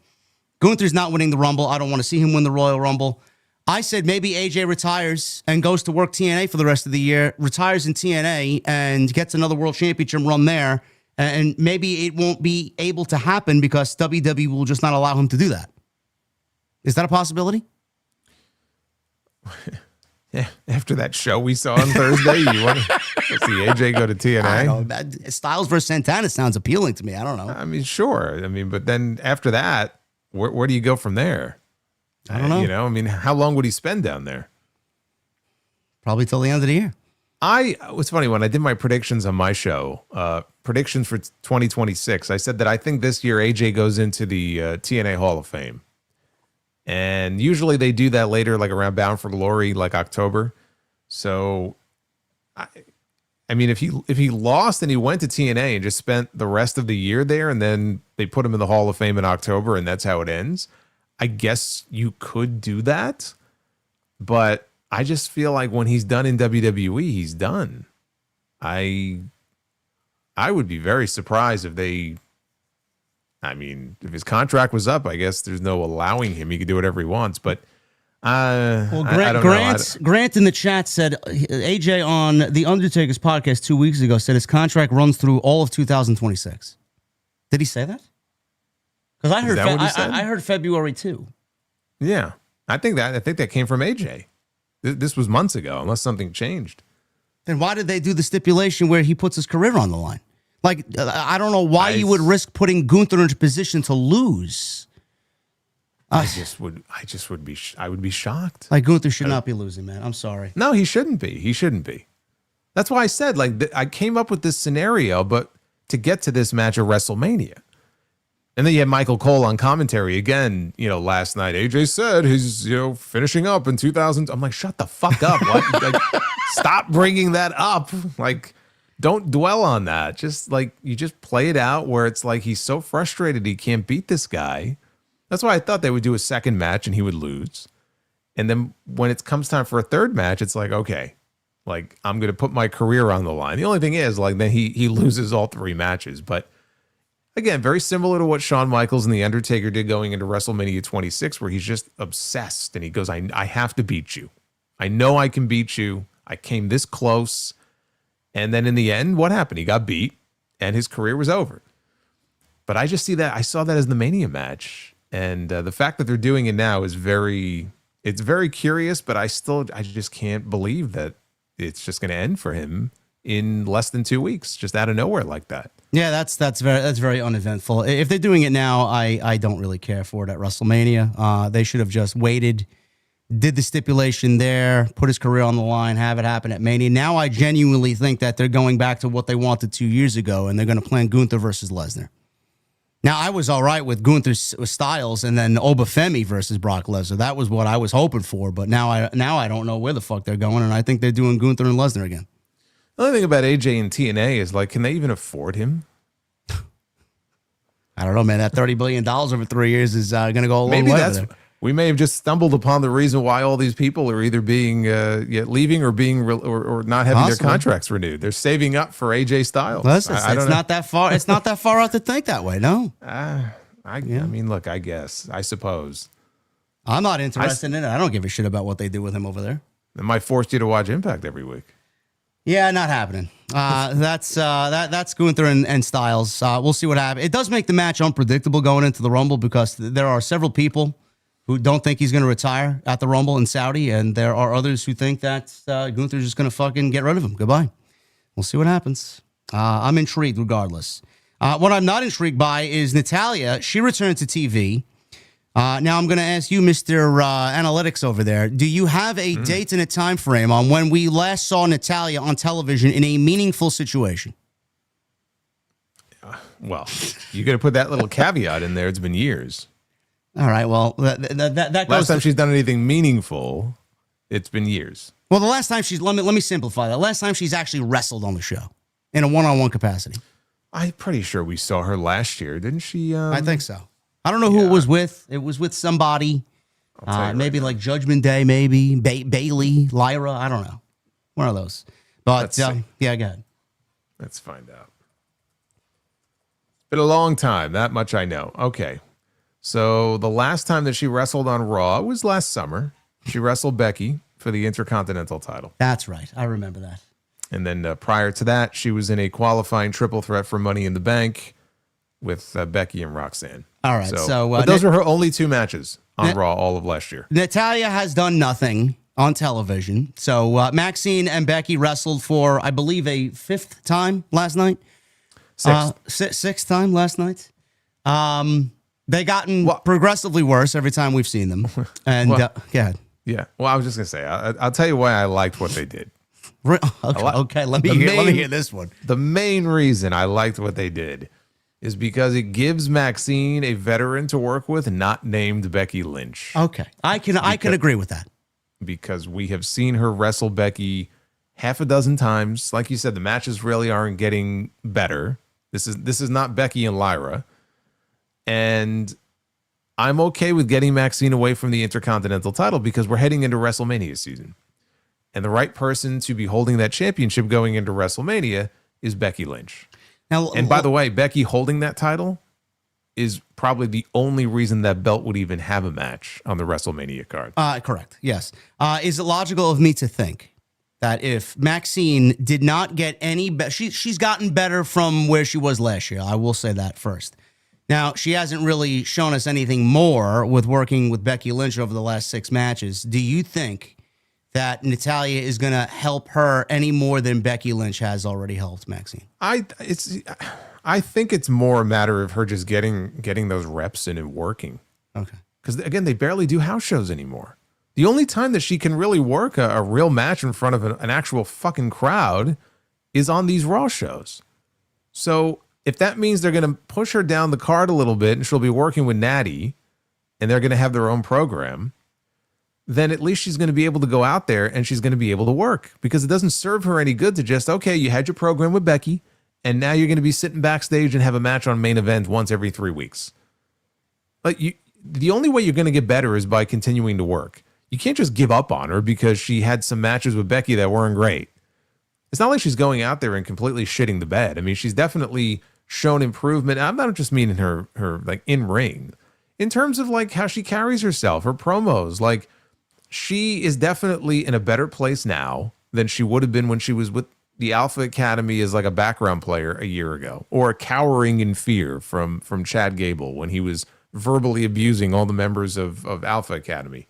Gunther's not winning the Rumble. I don't want to see him win the Royal Rumble. I said maybe AJ retires and goes to work TNA for the rest of the year, retires in TNA and gets another World Championship run there. And maybe it won't be able to happen because WWE will just not allow him to do that. Is that a possibility? Yeah, after that show we saw on Thursday, you want to see AJ go to TNA? I don't know. Styles versus Santana sounds appealing to me. I don't know. I mean, sure. I mean, but then after that, where do you go from there? I don't know. You know, I mean, how long would he spend down there? Probably till the end of the year. It's funny, when I did my predictions on my show, predictions for 2026, I said that I think this year AJ goes into the TNA Hall of Fame. And usually they do that later, like around Bound for Glory, like October. So, I mean, if he lost and he went to TNA and just spent the rest of the year there, and then they put him in the Hall of Fame in October, and that's how it ends, I guess you could do that. But I just feel like when he's done in WWE, he's done. I would be very surprised if they. I mean, if his contract was up, I guess there's no allowing him. He could do whatever he wants. But well, I don't Grant, know. Grant in the chat said AJ on the Undertaker's podcast 2 weeks ago said his contract runs through all of 2026. Did he say that? Because I heard I heard February too. Yeah, I think that came from AJ. This was months ago, unless something changed. Then why did they do the stipulation where he puts his career on the line? Like, I don't know why you would risk putting Gunther into position to lose. I would be shocked. Like, Gunther should not be losing, man. I'm sorry. No, he shouldn't be. He shouldn't be. That's why I said, like, I came up with this scenario, but to get to this match at WrestleMania. And then you had Michael Cole on commentary again, last night. AJ said he's, finishing up in 2000. I'm like, shut the fuck up. Like, stop bringing that up. Like, don't dwell on that. Just like you just play it out where it's like he's so frustrated he can't beat this guy. That's why I thought they would do a second match and he would lose. And then when it comes time for a third match, it's like, okay, like I'm going to put my career on the line. The only thing is, like, then he loses all 3 matches. But again, very similar to what Shawn Michaels and The Undertaker did going into WrestleMania 26, where he's just obsessed and he goes, I have to beat you. I know I can beat you. I came this close. And then in the end, what happened? He got beat and his career was over. But I just I saw that as the Mania match. And the fact that they're doing it now is it's very curious, but I just can't believe that it's just going to end for him in less than 2 weeks, just out of nowhere like that. Yeah, that's very uneventful. If they're doing it now, I don't really care for it at WrestleMania. They should have just waited, did the stipulation there, put his career on the line, have it happen at Mania. Now I genuinely think that they're going back to what they wanted 2 years ago, and they're going to plan Gunther versus Lesnar. Now, I was all right with Gunther Styles and then Obafemi versus Brock Lesnar. That was what I was hoping for, but now I don't know where the fuck they're going, and I think they're doing Gunther and Lesnar again. The only thing about AJ and TNA is, like, can they even afford him? I don't know, man. That $30 billion over 3 years is going to go a long way. We may have just stumbled upon the reason why all these people are either being leaving or being or not having their contracts renewed. They're saving up for AJ Styles. Listen, it's not that far. It's not that far out to think that way. No. I mean, look, I suppose. I'm not interested in it. I don't give a shit about what they do with him over there. It might force you to watch Impact every week. Yeah, not happening. That's Gunther and Styles. We'll see what happens. It does make the match unpredictable going into the Rumble because there are several people who don't think he's going to retire at the Rumble in Saudi, and there are others who think that Gunther's just going to fucking get rid of him. Goodbye. We'll see what happens. I'm intrigued regardless. What I'm not intrigued by is Natalya. She returned to TV. Now I'm going to ask you, Mr. Analytics over there, do you have a date and a time frame on when we last saw Natalya on television in a meaningful situation? Well, you got to put that little caveat in there. It's been years. All right, well, that goes last time she's done anything meaningful, it's been years. Well, the last time let me simplify that. Last time she's actually wrestled on the show in a one-on-one capacity. I'm pretty sure we saw her last year, didn't she? I think so. I don't know who it was with. It was with somebody, maybe like Judgment Day, maybe Bailey, Lyra. I don't know, one of those. But yeah, go ahead. Let's find out. It's been a long time. That much I know. Okay. So the last time that she wrestled on Raw was last summer. She wrestled Becky for the Intercontinental title. That's right. I remember that. And then prior to that, she was in a qualifying triple threat for Money in the Bank with Becky and Roxanne. All right. So but those were her only two matches on Raw all of last year. Natalya has done nothing on television. So Maxine and Becky wrestled for, I believe, a fifth time last night. Sixth time last night. They gotten progressively worse every time we've seen them. And go ahead. Yeah. Well, I was just gonna say, I'll tell you why I liked what they did. Okay. Let me hear this one. The main reason I liked what they did is because it gives Maxine a veteran to work with, not named Becky Lynch. Okay, I can agree with that because we have seen her wrestle Becky half a dozen times. Like you said, the matches really aren't getting better. This is not Becky and Lyra. And I'm okay with getting Maxine away from the Intercontinental title because we're heading into WrestleMania season. And the right person to be holding that championship going into WrestleMania is Becky Lynch. Now, and by the way, Becky holding that title is probably the only reason that belt would even have a match on the WrestleMania card. Correct. Yes. Is it logical of me to think that if Maxine did not get any better, she's gotten better from where she was last year. I will say that first. Now, she hasn't really shown us anything more with working with Becky Lynch over the last 6 matches. Do you think that Natalya is going to help her any more than Becky Lynch has already helped Maxine? I think it's more a matter of her just getting those reps in and working. Okay. Because, again, they barely do house shows anymore. The only time that she can really work a real match in front of an actual fucking crowd is on these Raw shows. So if that means they're going to push her down the card a little bit and she'll be working with Natty and they're going to have their own program, then at least she's going to be able to go out there and she's going to be able to work, because it doesn't serve her any good to just, okay, you had your program with Becky and now you're going to be sitting backstage and have a match on Main Event once every 3 weeks. Like, the only way you're going to get better is by continuing to work. You can't just give up on her because she had some matches with Becky that weren't great. It's not like she's going out there and completely shitting the bed. I mean, she's definitely shown improvement. I'm not just meaning her like in ring, in terms of like how she carries herself, her promos. Like, she is definitely in a better place now than she would have been when she was with the Alpha Academy as like a background player a year ago, or cowering in fear from Chad Gable when he was verbally abusing all the members of Alpha Academy.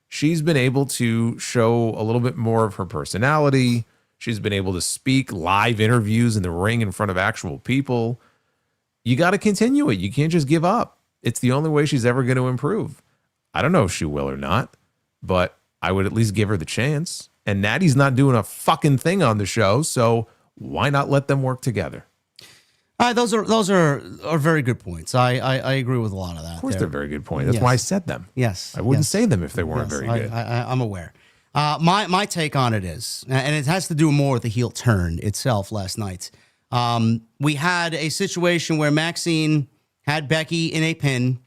She's been able to show a little bit more of her personality. She's been able to speak live interviews in the ring in front of actual people. You got to continue it. You can't just give up. It's the only way she's ever going to improve. I don't know if she will or not, but I would at least give her the chance. And Natty's not doing a fucking thing on the show, so why not let them work together? Those are very good points. I agree with a lot of that. Of course, they're very good points. That's why I said them. Yes, I wouldn't say them if they weren't very good. I'm aware. My take on it is, and it has to do more with the heel turn itself last night. We had a situation where Maxine had Becky in a pin,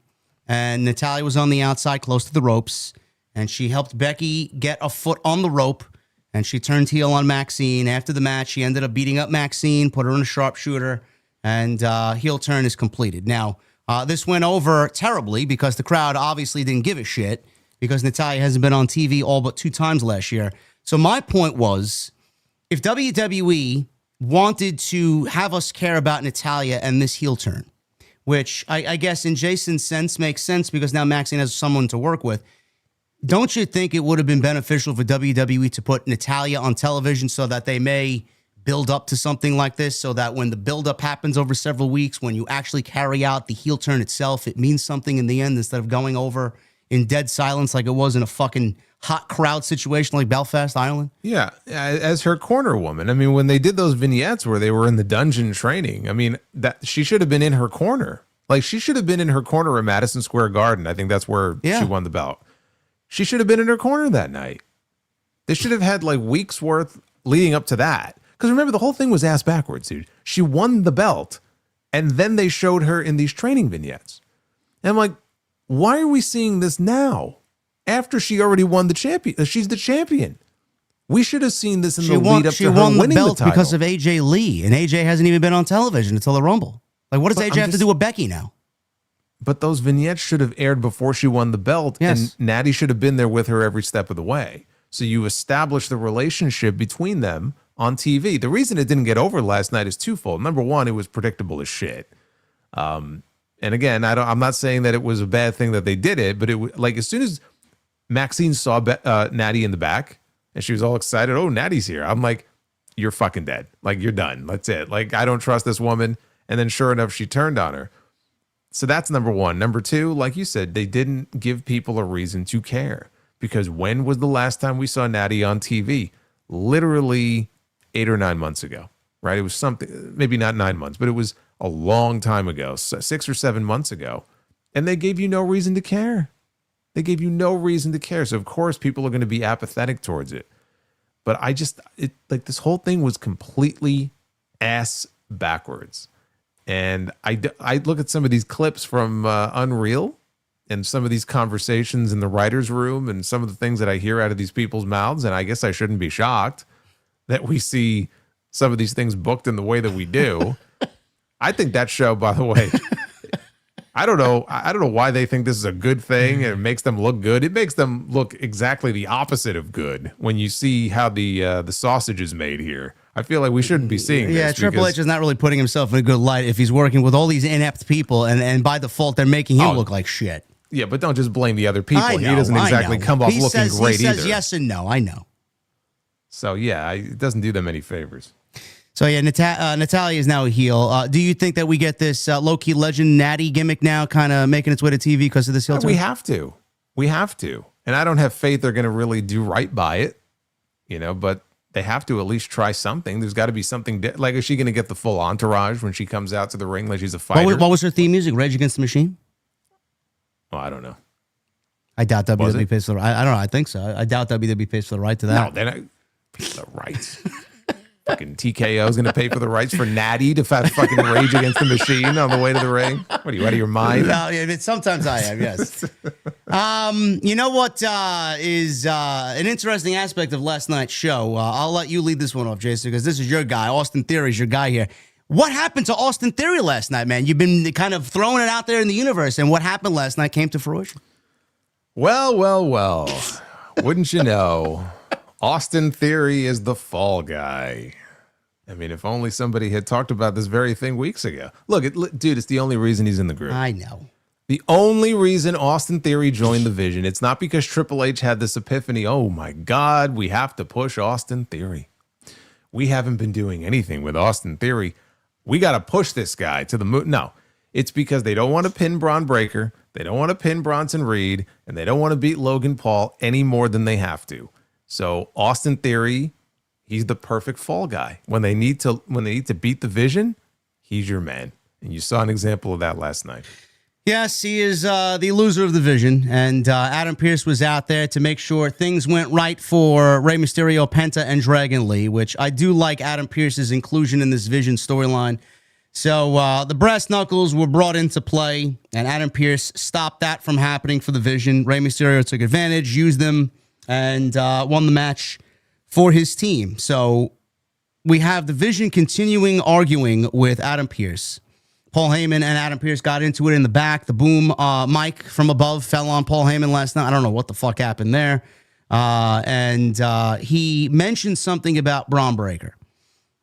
and Natalya was on the outside close to the ropes, and she helped Becky get a foot on the rope, and she turned heel on Maxine. After the match, she ended up beating up Maxine, put her in a sharpshooter, and heel turn is completed. Now, this went over terribly because the crowd obviously didn't give a shit because Natalya hasn't been on TV all but 2 times last year. So my point was, if WWE wanted to have us care about Natalya and this heel turn, which I guess in Jason's sense makes sense because now Maxine has someone to work with, don't you think it would have been beneficial for WWE to put Natalya on television so that they may build up to something like this, so that when the buildup happens over several weeks, when you actually carry out the heel turn itself, it means something in the end instead of going over in dead silence like it was in a fucking hot crowd situation like Belfast, Ireland? Yeah, as her corner woman. I mean, when they did those vignettes where they were in the dungeon training, I mean, that she should have been in her corner. Like, she should have been in her corner at Madison Square Garden. I think that's where she won the belt. She should have been in her corner that night. They should have had like weeks worth leading up to that. Because remember, the whole thing was ass backwards, dude. She won the belt, and then they showed her in these training vignettes. And I'm like, why are we seeing this now? After she already won the champion. She's the champion. We should have seen this in the lead up to her winning the title. She won the belt because of AJ Lee, and AJ hasn't even been on television until the Rumble. Like, what does AJ have to do with Becky now? But those vignettes should have aired before she won the belt, and Natty should have been there with her every step of the way. So you establish the relationship between them on TV. The reason it didn't get over last night is twofold. Number one, it was predictable as shit. And again, I'm not saying that it was a bad thing that they did it, but it was like as soon as Maxine saw Natty in the back and she was all excited, oh, Natty's here. I'm like, you're fucking dead. Like, you're done. That's it. Like, I don't trust this woman. And then sure enough, she turned on her. So that's number one. Number two, like you said, they didn't give people a reason to care. Because when was the last time we saw Natty on TV? Literally 8 or 9 months ago, right? It was something, maybe not 9 months, but it was a long time ago, 6 or 7 months ago. And they gave you no reason to care. They gave you no reason to care. So of course people are going to be apathetic towards it. But like this whole thing was completely ass backwards. And I look at some of these clips from Unreal and some of these conversations in the writer's room and some of the things that I hear out of these people's mouths. And I guess I shouldn't be shocked that we see some of these things booked in the way that we do. I think that show, by the way, I don't know why they think this is a good thing and it makes them look good. It makes them look exactly the opposite of good when you see how the sausage is made here. I feel like we shouldn't be seeing this. Yeah, Triple H is not really putting himself in a good light if he's working with all these inept people and by default they're making him look like shit. Yeah, but don't just blame the other people. He doesn't exactly come off looking great either. He says yes and no, I know. So yeah, it doesn't do them any favors. So yeah, Natalya is now a heel. Do you think that we get this low-key legend Natty gimmick now kind of making its way to TV because of this heel turn? We have to. We have to. And I don't have faith they're going to really do right by it, but they have to at least try something. There's got to be something. Like, is she going to get the full entourage when she comes out to the ring like she's a fighter? What was her theme music? Rage Against the Machine? Oh, I don't know. I doubt WWE pays for the right. I don't know. I think so. I doubt WWE pays for the right to that. No, they're not pay for the rights. Fucking TKO is going to pay for the rights for Natty to fucking Rage Against the Machine on the way to the ring. What are you, out of your mind? No, sometimes I am, yes. You know what is an interesting aspect of last night's show? I'll let you lead this one off, Jason, because this is your guy. Austin Theory's your guy here. What happened to Austin Theory last night, man? You've been kind of throwing it out there in the universe, and what happened last night came to fruition. Well. Wouldn't you know? Austin Theory is the fall guy. I mean, if only somebody had talked about this very thing weeks ago. Look, dude, it's the only reason he's in the group. I know. The only reason Austin Theory joined the Vision, it's not because Triple H had this epiphany, oh my God, we have to push Austin Theory. We haven't been doing anything with Austin Theory. We got to push this guy to the moon. No, it's because they don't want to pin Braun Breaker, they don't want to pin Bronson Reed, and they don't want to beat Logan Paul any more than they have to. So Austin Theory, he's the perfect fall guy. When they need to beat the Vision, he's your man. And you saw an example of that last night. Yes, he is the loser of the Vision, and Adam Pearce was out there to make sure things went right for Rey Mysterio, Penta, and Dragon Lee, which I do like Adam Pearce's inclusion in this Vision storyline. So the brass knuckles were brought into play, and Adam Pearce stopped that from happening for the Vision. Rey Mysterio took advantage, used them, and won the match for his team. So we have the Vision continuing arguing with Adam Pearce. Paul Heyman and Adam Pearce got into it in the back. The boom mic from above fell on Paul Heyman last night. I don't know what the fuck happened there. And he mentioned something about Braun Breaker.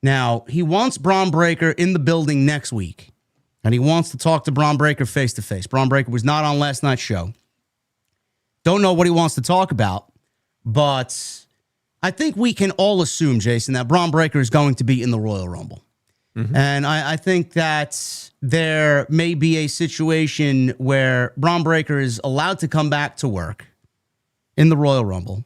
Now, he wants Braun Breaker in the building next week, and he wants to talk to Braun Breaker face-to-face. Braun Breaker was not on last night's show. Don't know what he wants to talk about, but I think we can all assume, Jason, that Braun Breaker is going to be in the Royal Rumble. Mm-hmm. And I think that there may be a situation where Braun Breaker is allowed to come back to work in the Royal Rumble.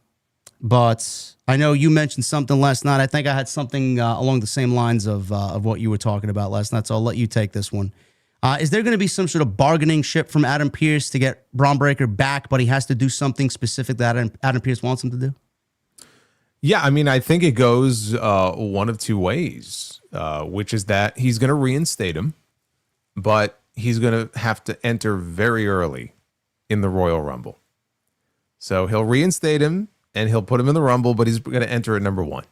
But I know you mentioned something last night. I think I had something along the same lines of what you were talking about last night, so I'll let you take this one. Is there going to be some sort of bargaining chip from Adam Pearce to get Braun Breaker back, but he has to do something specific that Adam Pearce wants him to do? Yeah, I mean, I think it goes one of two ways, which is that he's going to reinstate him, but he's going to have to enter very early in the Royal Rumble. So he'll reinstate him, and he'll put him in the Rumble, but he's going to enter at number 1.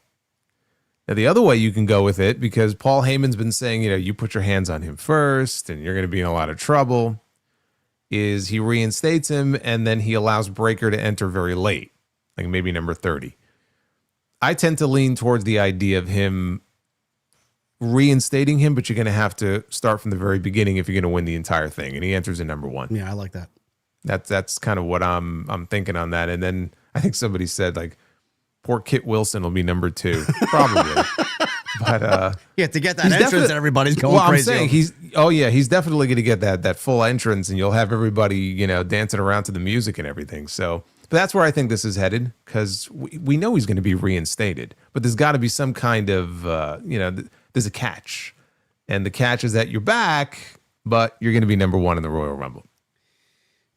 Now, the other way you can go with it, because Paul Heyman's been saying, you put your hands on him first, and you're going to be in a lot of trouble, is he reinstates him, and then he allows Breaker to enter very late, like maybe number 30. I tend to lean towards the idea of him reinstating him, but you're going to have to start from the very beginning if you're going to win the entire thing, and he enters in number 1. Yeah, I like that. That's kind of what I'm thinking on that. And then I think somebody said, like, poor Kit Wilson will be number 2, probably. But yeah, to get that entrance, everybody's going crazy. I'm saying he's definitely going to get that full entrance, and you'll have everybody dancing around to the music and everything. So, but that's where I think this is headed, because we know he's going to be reinstated, but there's got to be some kind of there's a catch, and the catch is that you're back, but you're going to be number 1 in the Royal Rumble.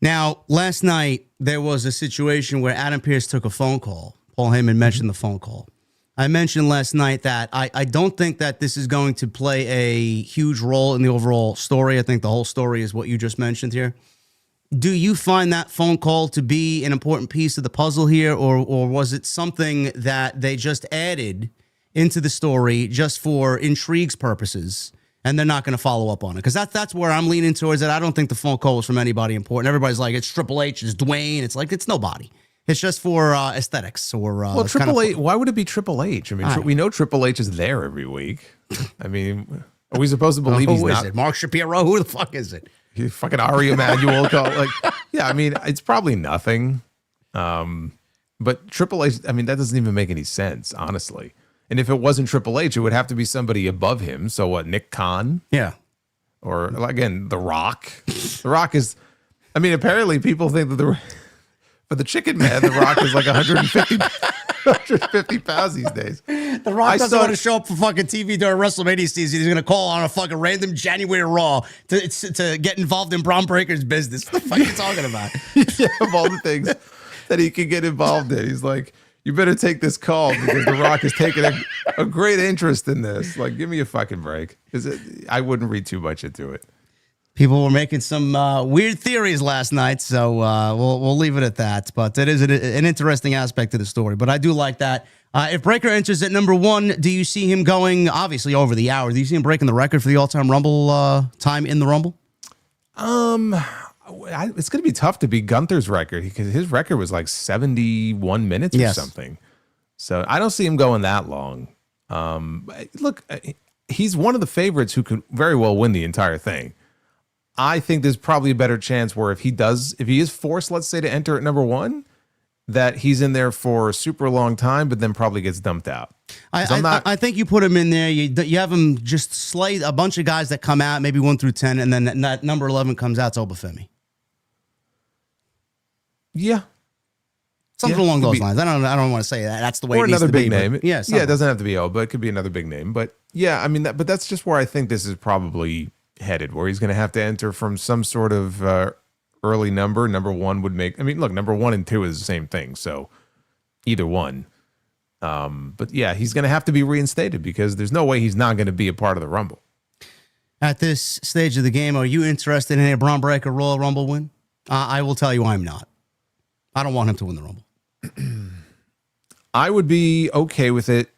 Now, last night, there was a situation where Adam Pearce took a phone call. Paul Heyman mentioned the phone call. I mentioned last night that I don't think that this is going to play a huge role in the overall story. I think the whole story is what you just mentioned here. Do you find that phone call to be an important piece of the puzzle here, or was it something that they just added into the story just for intrigue's purposes, and they're not going to follow up on it? Because that's where I'm leaning towards it. I don't think the phone call was from anybody important. Everybody's like, it's Triple H, it's Dwayne. It's like, it's nobody. It's just for aesthetics. Or Triple H, why would it be Triple H? I mean, we know Triple H is there every week. I mean, are we supposed to believe he's not? Who is it? Mark Shapiro? Who the fuck is it? You fucking Ari Emanuel call. Like, yeah, I mean, it's probably nothing. But Triple H, I mean, that doesn't even make any sense, honestly. And if it wasn't Triple H, it would have to be somebody above him. So what, Nick Khan? Yeah. Or, again, The Rock. The Rock is, I mean, apparently people think that for the Chicken Man, The Rock is like 150 pounds these days. The Rock doesn't want to show up for fucking TV during WrestleMania season. He's going to call on a fucking random January Raw to get involved in Braun Breaker's business. What the fuck are you talking about? Yeah, of all the things that he could get involved in. He's like, you better take this call because The Rock is taking a great interest in this. Like, give me a fucking break. I wouldn't read too much into it. People were making some weird theories last night, so we'll leave it at that. But it is an interesting aspect to the story. But I do like that. If Breaker enters at number 1, do you see him going, obviously, over the hour? Do you see him breaking the record for the all-time Rumble time in the Rumble? It's going to be tough to beat Gunther's record because his record was like 71 minutes or something. So I don't see him going that long. Look, he's one of the favorites who could very well win the entire thing. I think there's probably a better chance where if he is forced, let's say, to enter at number 1, that he's in there for a super long time, but then probably gets dumped out. I think you put him in there. You have him just slay a bunch of guys that come out, maybe 1 through 10, and then that number 11 comes out to Obafemi. Yeah. Something along those lines. I don't want to say that. That's the way or it needs another to big be, name. But yeah, It doesn't have to be O, but it could be another big name. But yeah, I mean, but that's just where I think this is probably headed, where he's going to have to enter from some sort of early number. Number one would make. I mean, look, number 1 and 2 is the same thing, so either one. But yeah, he's going to have to be reinstated because there's no way he's not going to be a part of the Rumble. At this stage of the game, are you interested in a Braun Breaker Royal Rumble win? I will tell you, I'm not. I don't want him to win the Rumble. I would be okay with it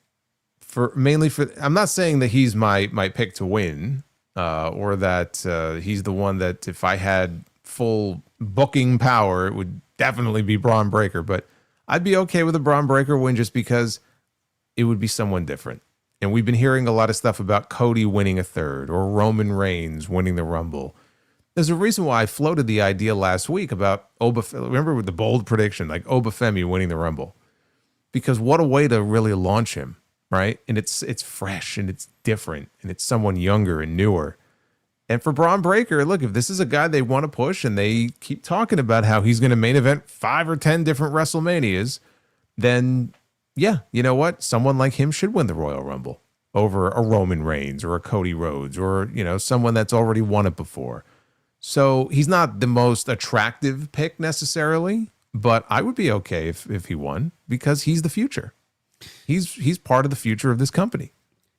mainly for. I'm not saying that he's my pick to win, or that he's the one that if I had full booking power, it would definitely be Braun Breaker. But I'd be okay with a Braun Breaker win just because it would be someone different. And we've been hearing a lot of stuff about Cody winning a third or Roman Reigns winning the Rumble. There's a reason why I floated the idea last week about remember with the bold prediction, like Obafemi winning the Rumble. Because what a way to really launch him, right? And it's fresh and it's different and it's someone younger and newer. And for Braun Breaker, look, if this is a guy they want to push and they keep talking about how he's going to main event 5 or 10 different WrestleManias, then yeah, you know what? Someone like him should win the Royal Rumble over a Roman Reigns or a Cody Rhodes or, someone that's already won it before. So he's not the most attractive pick necessarily, but I would be okay if he won because he's the future. He's part of the future of this company.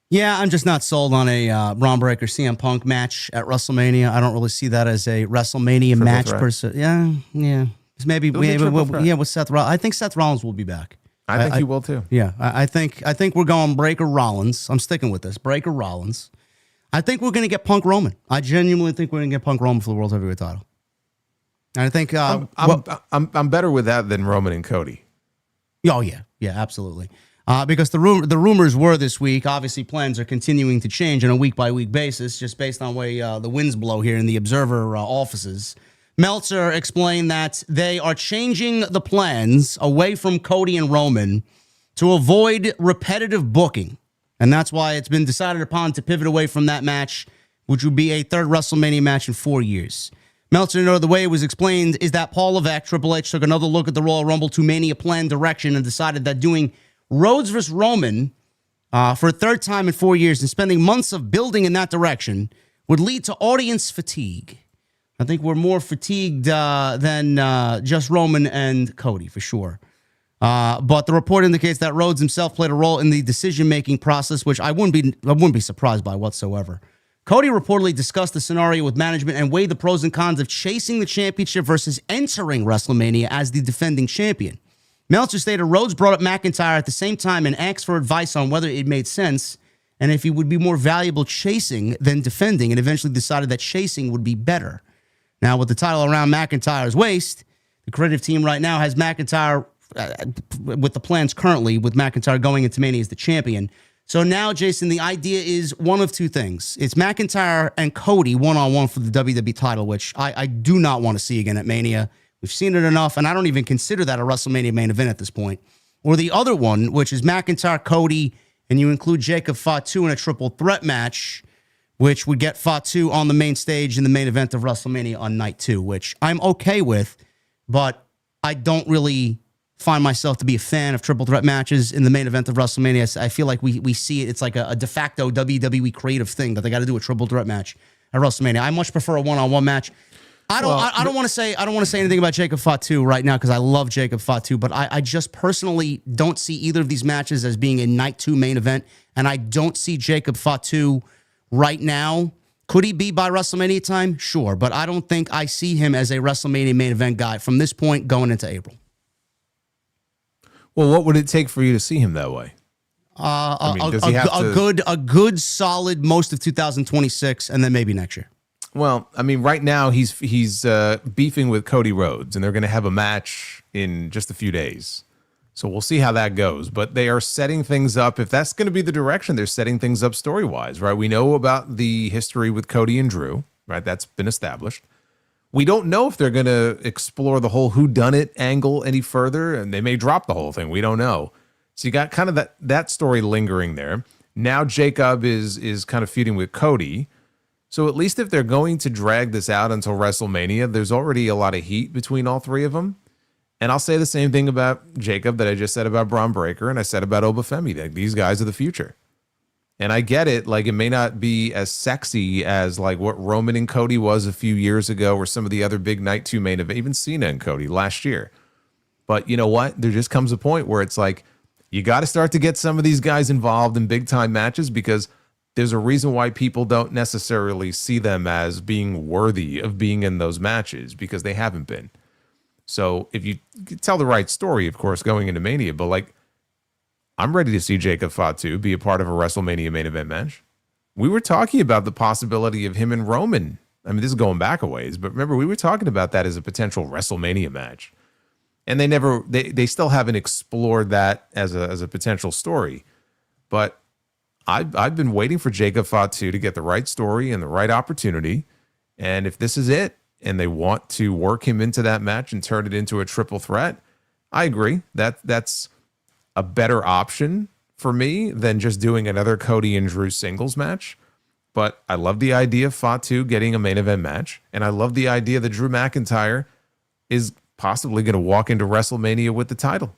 Yeah, I'm just not sold on a Braun Breaker CM Punk match at WrestleMania. I don't really see that as a WrestleMania match per se. Yeah. Maybe with Seth Rollins. I think Seth Rollins will be back. I think he will too. Yeah, I think we're going Breaker Rollins. I'm sticking with this. Breaker Rollins. I think we're going to get Punk Roman. I genuinely think we're going to get Punk Roman for the World Heavyweight title. And I think I'm better with that than Roman and Cody. Oh yeah, absolutely. Because the rumors were this week. Obviously, plans are continuing to change on a week by week basis, just based on where the winds blow here in the Observer offices. Meltzer explained that they are changing the plans away from Cody and Roman to avoid repetitive booking. And that's why it's been decided upon to pivot away from that match, which would be a third WrestleMania match in 4 years. Meltzer noted the way it was explained is that Paul Levesque, Triple H, took another look at the Royal Rumble 2 Mania plan direction and decided that doing Rhodes versus Roman for a third time in 4 years and spending months of building in that direction would lead to audience fatigue. I think we're more fatigued than just Roman and Cody, for sure. But the report indicates that Rhodes himself played a role in the decision-making process, which I wouldn't be surprised by whatsoever. Cody reportedly discussed the scenario with management and weighed the pros and cons of chasing the championship versus entering WrestleMania as the defending champion. Meltzer stated Rhodes brought up McIntyre at the same time and asked for advice on whether it made sense and if he would be more valuable chasing than defending, and eventually decided that chasing would be better. Now, with the title around McIntyre's waist, the creative team right now has McIntyre, with the plans currently, with McIntyre going into Mania as the champion. So now, Jason, the idea is one of two things. It's McIntyre and Cody one-on-one for the WWE title, which I do not want to see again at Mania. We've seen it enough, and I don't even consider that a WrestleMania main event at this point. Or the other one, which is McIntyre, Cody, and you include Jacob Fatu in a triple threat match, which would get Fatu on the main stage in the main event of WrestleMania on night 2, which I'm okay with, but I don't really find myself to be a fan of triple threat matches in the main event of WrestleMania. I feel like we see it. It's like a de facto WWE creative thing that they got to do a triple threat match at WrestleMania. I much prefer a one-on-one match. I don't want to say anything about Jacob Fatu right now because I love Jacob Fatu, but I just personally don't see either of these matches as being a night 2 main event, and I don't see Jacob Fatu right now. Could he be by WrestleMania time? Sure, but I don't think I see him as a WrestleMania main event guy from this point going into April. Well, what would it take for you to see him that way? A good solid most of 2026, and then maybe next year. Well, I mean, right now he's beefing with Cody Rhodes, and they're going to have a match in just a few days. So we'll see how that goes. But they are setting things up. If that's going to be the direction, they're setting things up story-wise, right? We know about the history with Cody and Drew, right? That's been established. We don't know if they're going to explore the whole whodunit angle any further, and they may drop the whole thing. We don't know. So you got kind of that story lingering there. Now Jacob is kind of feuding with Cody. So at least if they're going to drag this out until WrestleMania, there's already a lot of heat between all three of them. And I'll say the same thing about Jacob that I just said about Braun Breaker and I said about Obafemi. Like, these guys are the future. And I get it. Like, it may not be as sexy as like what Roman and Cody was a few years ago or some of the other big night 2 main event, even Cena and Cody last year. But you know what? There just comes a point where it's like, you got to start to get some of these guys involved in big time matches, because there's a reason why people don't necessarily see them as being worthy of being in those matches, because they haven't been. So if you tell the right story, of course, going into Mania, but like, I'm ready to see Jacob Fatu be a part of a WrestleMania main event match. We were talking about the possibility of him and Roman. I mean, this is going back a ways, but remember, we were talking about that as a potential WrestleMania match. And they still haven't explored that as a potential story. But I've been waiting for Jacob Fatu to get the right story and the right opportunity. And if this is it, and they want to work him into that match and turn it into a triple threat, I agree. That's a better option for me than just doing another Cody and Drew singles match. But I love the idea of Fatu getting a main event match. And I love the idea that Drew McIntyre is possibly going to walk into WrestleMania with the title.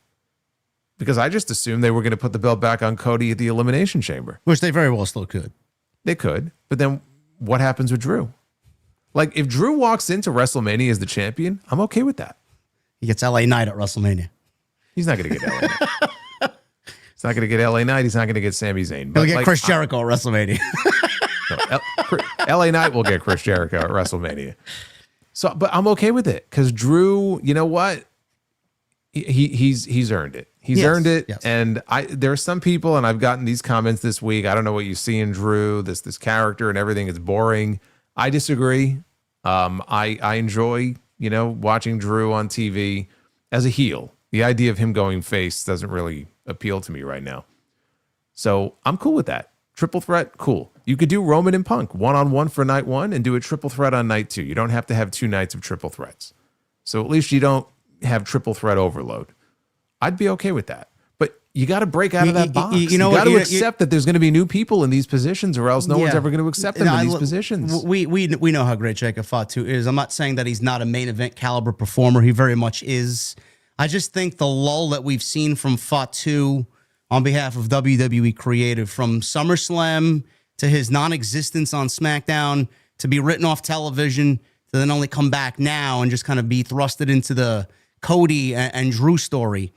Because I just assumed they were going to put the belt back on Cody at the Elimination Chamber. Which they very well still could. They could. But then what happens with Drew? Like, if Drew walks into WrestleMania as the champion, I'm okay with that. He gets LA Knight at WrestleMania. He's not going to get LA Knight. He's not going to get LA Knight. He's not going to get Sami Zayn. He'll get Chris Jericho at WrestleMania. LA Knight will get Chris Jericho at WrestleMania. So, but I'm okay with it, because Drew, you know what? He's earned it. He's earned it. Yes. And there are some people, and I've gotten these comments this week. I don't know what you see in Drew, this character and everything is boring. I disagree. I enjoy, watching Drew on TV as a heel. The idea of him going face doesn't really appeal to me right now. So I'm cool with that. Triple threat, cool. You could do Roman and Punk one-on-one for night 1 and do a triple threat on night 2. You don't have to have 2 nights of triple threats. So at least you don't have triple threat overload. I'd be okay with that. But you got to break out of that box. You got to accept that there's going to be new people in these positions, or else no one's ever going to accept them in these positions. We know how great Jacob Fatu is. I'm not saying that he's not a main event caliber performer. He very much is. I just think the lull that we've seen from Fatu on behalf of WWE Creative, from SummerSlam to his non-existence on SmackDown, to be written off television, to then only come back now and just kind of be thrusted into the Cody and Drew story.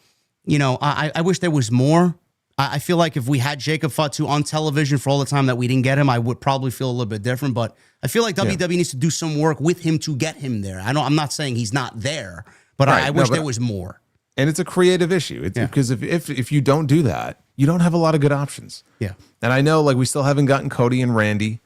I wish there was more. I feel like if we had Jacob Fatu on television for all the time that we didn't get him, I would probably feel a little bit different. But I feel like WWE needs to do some work with him to get him there. I'm not saying he's not there, but I wish there was more. And it's a creative issue. Because if you don't do that, you don't have a lot of good options. Yeah. And I know, like, we still haven't gotten Cody and Randy.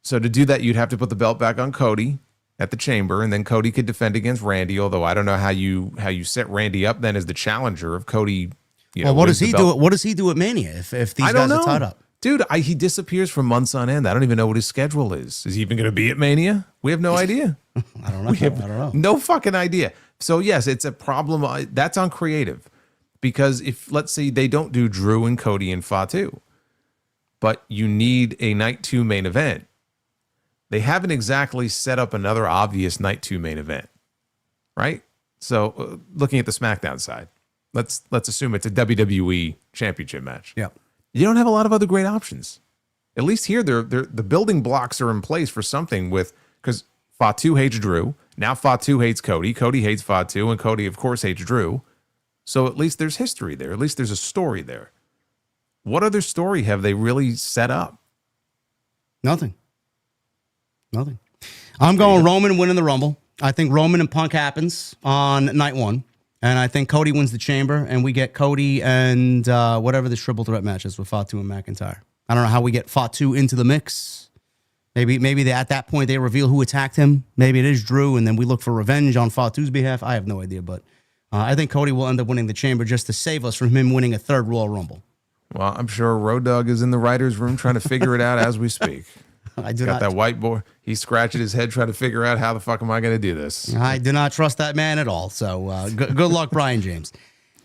So to do that, you'd have to put the belt back on Cody at the Chamber, and then Cody could defend against Randy. Although I don't know how you set Randy up then as the challenger of Cody. What does he do? What does he do at Mania if these guys are tied up? Dude, he disappears for months on end. I don't even know what his schedule is. Is he even going to be at Mania? We have no idea. I don't know. I don't know. No fucking idea. So yes, it's a problem. That's on creative, because if, let's say, they don't do Drew and Cody and Fatu, but you need a night 2 main event, they haven't exactly set up another obvious night 2 main event, right? So looking at the SmackDown side, let's assume it's a WWE championship match. Yeah. You don't have a lot of other great options. At least here, the building blocks are in place for something, because Fatu hates Drew. Now Fatu hates Cody. Cody hates Fatu, and Cody, of course, hates Drew. So at least there's history there. At least there's a story there. What other story have they really set up? Nothing. I'm going Roman winning the Rumble. I think Roman and Punk happens on night 1. And I think Cody wins the Chamber, and we get Cody and whatever the triple threat match is with Fatu and McIntyre. I don't know how we get Fatu into the mix. Maybe at that point they reveal who attacked him. Maybe it is Drew, and then we look for revenge on Fatu's behalf. I have no idea, but I think Cody will end up winning the Chamber just to save us from him winning a 3rd Royal Rumble. Well, I'm sure Road Dogg is in the writer's room trying to figure it out as we speak. He's got that whiteboard. He's scratching his head trying to figure out how the fuck am I going to do this. I do not trust that man at all. So good luck, Brian James.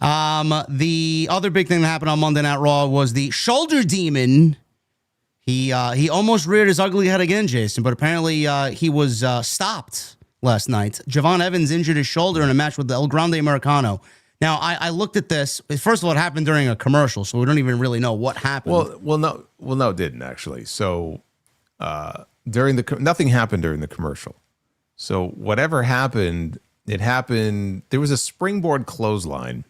The other big thing that happened on Monday Night Raw was the shoulder demon. He almost reared his ugly head again, Jason, but apparently he was stopped last night. Javon Evans injured his shoulder in a match with the El Grande Americano. Now, I looked at this. First of all, it happened during a commercial, so we don't even really know what happened. No, it didn't actually. So nothing happened during the commercial. So whatever happened, it happened. There was a springboard clothesline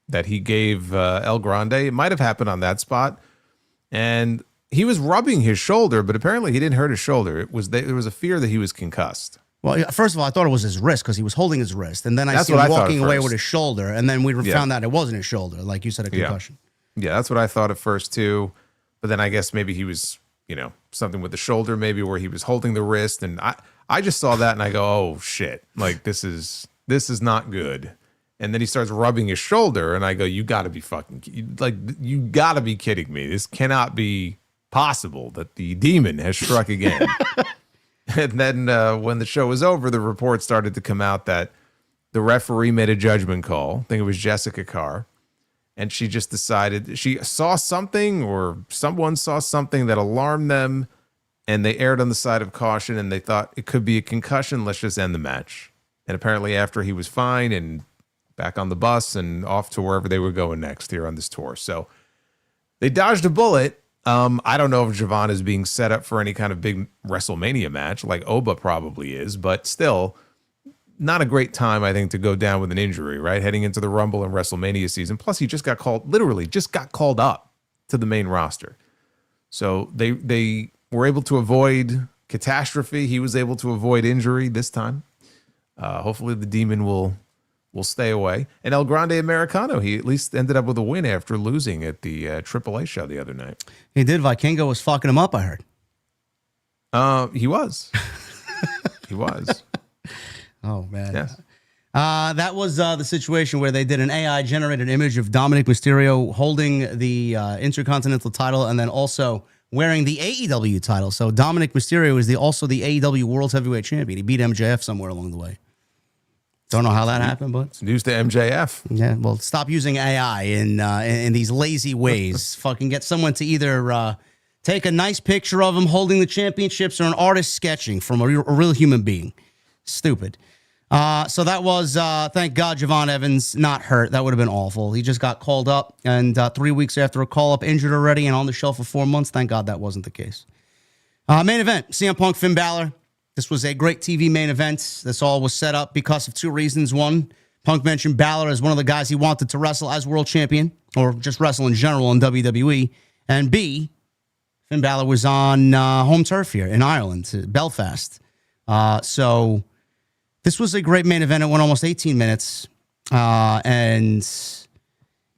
that he gave El Grande. It might have happened on that spot, and he was rubbing his shoulder, but apparently he didn't hurt his shoulder. There was a fear that he was concussed. Well, first of all, I thought it was his wrist because he was holding his wrist. And then I see him walking away with his shoulder. And then we found out it wasn't his shoulder. Like you said, a concussion. Yeah, that's what I thought at first, too. But then I guess maybe he was, something with the shoulder, maybe where he was holding the wrist. And I just saw that and I go, oh, shit. Like, this is not good. And then he starts rubbing his shoulder. And I go, you got to be you got to be kidding me. This cannot be possible that the demon has struck again. And then when the show was over, the report started to come out that the referee made a judgment call. I think it was Jessica Carr. And she just decided she saw something or someone saw something that alarmed them. And they erred on the side of caution. And they thought it could be a concussion. Let's just end the match. And apparently after he was fine and back on the bus and off to wherever they were going next here on this tour. So they dodged a bullet. I don't know if Javon is being set up for any kind of big WrestleMania match like Oba probably is, but still not a great time, I think, to go down with an injury, right? Heading into the Rumble and WrestleMania season. Plus, he just got called up to the main roster. So they were able to avoid catastrophe. He was able to avoid injury this time. Hopefully the demon will stay away. And El Grande Americano, he at least ended up with a win after losing at the AAA show the other night. He did. Vikingo was fucking him up, I heard. He was. He was. Oh, man. Yes. That was the situation where they did an AI-generated image of Dominic Mysterio holding the Intercontinental title and then also wearing the AEW title. So Dominic Mysterio is also the AEW World Heavyweight Champion. He beat MJF somewhere along the way. Don't know how that happened, but it's news to MJF. Yeah, well, stop using AI in these lazy ways. Fucking get someone to either take a nice picture of him holding the championships or an artist sketching from a real human being. Stupid. So that was, thank God, Javon Evans not hurt. That would have been awful. He just got called up, and 3 weeks after a call-up, injured already and on the shelf for 4 months. Thank God that wasn't the case. Main event, CM Punk, Finn Balor. This was a great TV main event. This all was set up because of two reasons. One, Punk mentioned Balor as one of the guys he wanted to wrestle as world champion, or just wrestle in general in WWE. And B, Finn Balor was on home turf here in Ireland, Belfast. So this was a great main event. It went almost 18 minutes. And,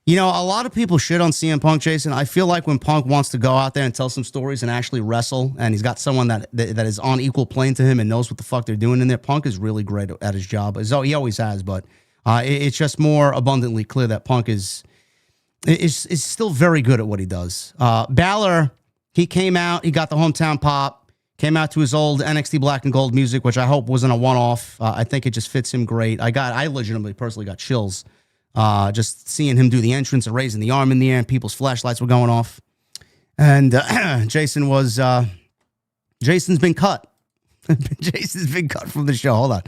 a lot of people shit on CM Punk, Jason. I feel like when Punk wants to go out there and tell some stories and actually wrestle, and he's got someone that is on equal plane to him and knows what the fuck they're doing in there, Punk is really great at his job. He always has, but it's just more abundantly clear that Punk is still very good at what he does. Balor, he came out, he got the hometown pop, came out to his old NXT Black and Gold music, which I hope wasn't a one-off. I think it just fits him great. I legitimately, personally got chills just seeing him do the entrance and raising the arm in the air and people's flashlights were going off. And Jason's been cut. Jason's been cut from the show. Hold on.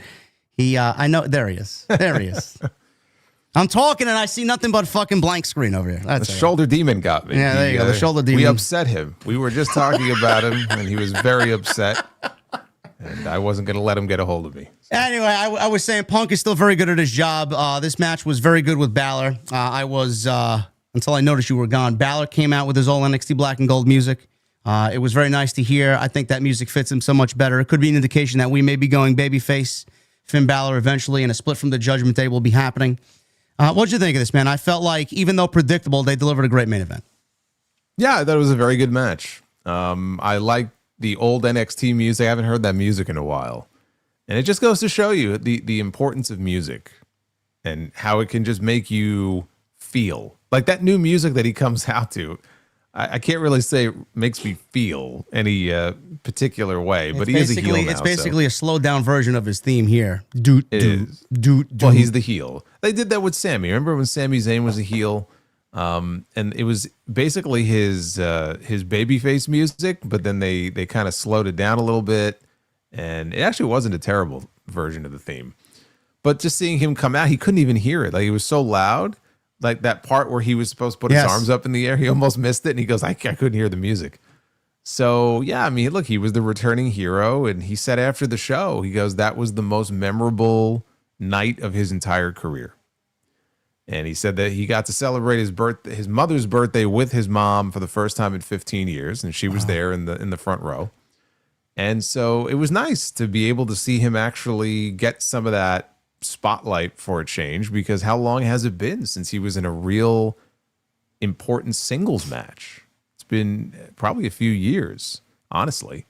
I know, there he is. There he is. I'm talking and I see nothing but fucking blank screen over here. That's the shoulder demon got me. Yeah, there you go. The shoulder demon. We upset him. We were just talking about him and he was very upset. And I wasn't going to let him get a hold of me. So. Anyway, I was saying Punk is still very good at his job. This match was very good with Balor. Until I noticed you were gone. Balor came out with his old NXT Black and Gold music. It was very nice to hear. I think that music fits him so much better. It could be an indication that we may be going babyface Finn Balor eventually, and a split from the Judgment Day will be happening. What'd you think of this, man? I felt like, even though predictable, they delivered a great main event. Yeah, I thought it was a very good match. I like the old NXT music. I haven't heard that music in a while. And it just goes to show you the importance of music and how it can just make you feel. Like that new music that he comes out to, I can't really say it makes me feel any particular way, but he is a heel now. It's basically a slowed down version of his theme here. Doot. Well, he's the heel. They did that with Sami. Remember when Sami Zayn was a heel? And it was basically his babyface music, but then they kind of slowed it down a little bit, and it actually wasn't a terrible version of the theme. But just seeing him come out, he couldn't even hear it. Like, it was so loud. Like that part where he was supposed to put his arms up in the air, he almost missed it. And he goes, I couldn't hear the music. So, yeah, I mean, look, he was the returning hero. And he said after the show, he goes, that was the most memorable night of his entire career. And he said that he got to celebrate his mother's birthday with his mom for the first time in 15 years. And she was there in the front row. And so it was nice to be able to see him actually get some of that spotlight for a change, because how long has it been since he was in a real important singles match? It's been probably a few years, honestly.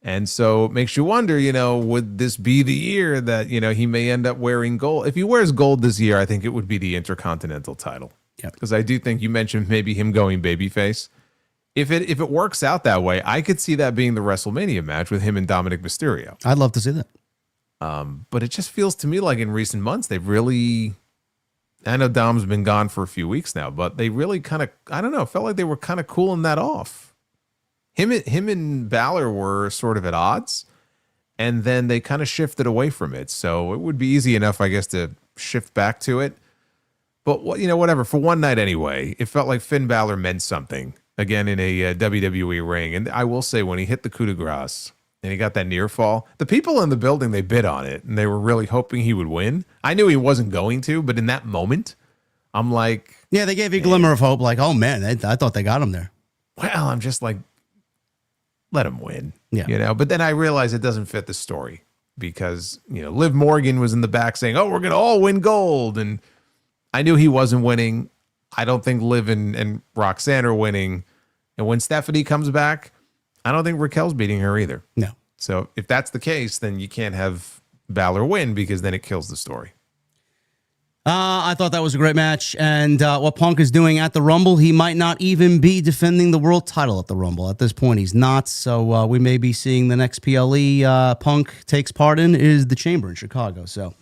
And so it makes you wonder, would this be the year that, he may end up wearing gold? If he wears gold this year, I think it would be the Intercontinental title. Yeah. Because I do think you mentioned maybe him going babyface. If it works out that way, I could see that being the WrestleMania match with him and Dominic Mysterio. I'd love to see that. But it just feels to me like in recent months, they've really, I know Dom's been gone for a few weeks now, but they really kind of, I don't know, felt like they were kind of cooling that off. Him and Balor were sort of at odds, and then they kind of shifted away from it. So it would be easy enough, I guess, to shift back to it. But, whatever. For one night anyway, it felt like Finn Balor meant something, again, in a WWE ring. And I will say, when he hit the coup de grace and he got that near fall, the people in the building, they bid on it, and they were really hoping he would win. I knew he wasn't going to, but in that moment, I'm like... Yeah, they gave you a glimmer of hope, like, oh, man, I thought they got him there. Well, I'm just like... let him win, yeah. But then I realized it doesn't fit the story, because, Liv Morgan was in the back saying, oh, we're going to all win gold. And I knew he wasn't winning. I don't think Liv and Roxanne are winning. And when Stephanie comes back, I don't think Raquel's beating her either. No. So if that's the case, then you can't have Balor win, because then it kills the story. I thought that was a great match, and what Punk is doing at the Rumble, he might not even be defending the world title at the Rumble. At this point, he's not, so we may be seeing the next PLE Punk takes part in is the Chamber in Chicago. So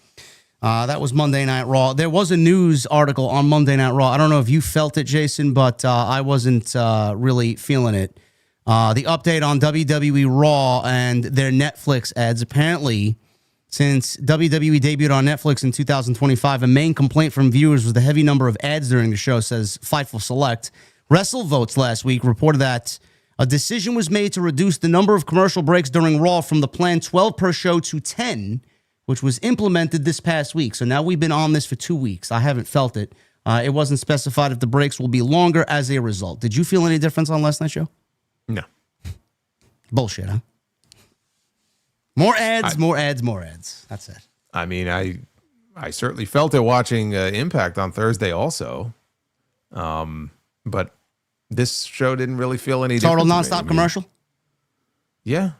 that was Monday Night Raw. There was a news article on Monday Night Raw. I don't know if you felt it, Jason, but I wasn't really feeling it. The update on WWE Raw and their Netflix ads. Apparently, since WWE debuted on Netflix in 2025, a main complaint from viewers was the heavy number of ads during the show, says Fightful Select. WrestleVotes last week reported that a decision was made to reduce the number of commercial breaks during Raw from the planned 12 per show to 10, which was implemented this past week. So now we've been on this for 2 weeks. I haven't felt it. It wasn't specified if the breaks will be longer as a result. Did you feel any difference on last night's show? No. Bullshit, huh? More ads, more ads, more ads. That's it. I mean, I certainly felt it watching Impact on Thursday also. But this show didn't really feel any total different. nonstop commercial? Yeah.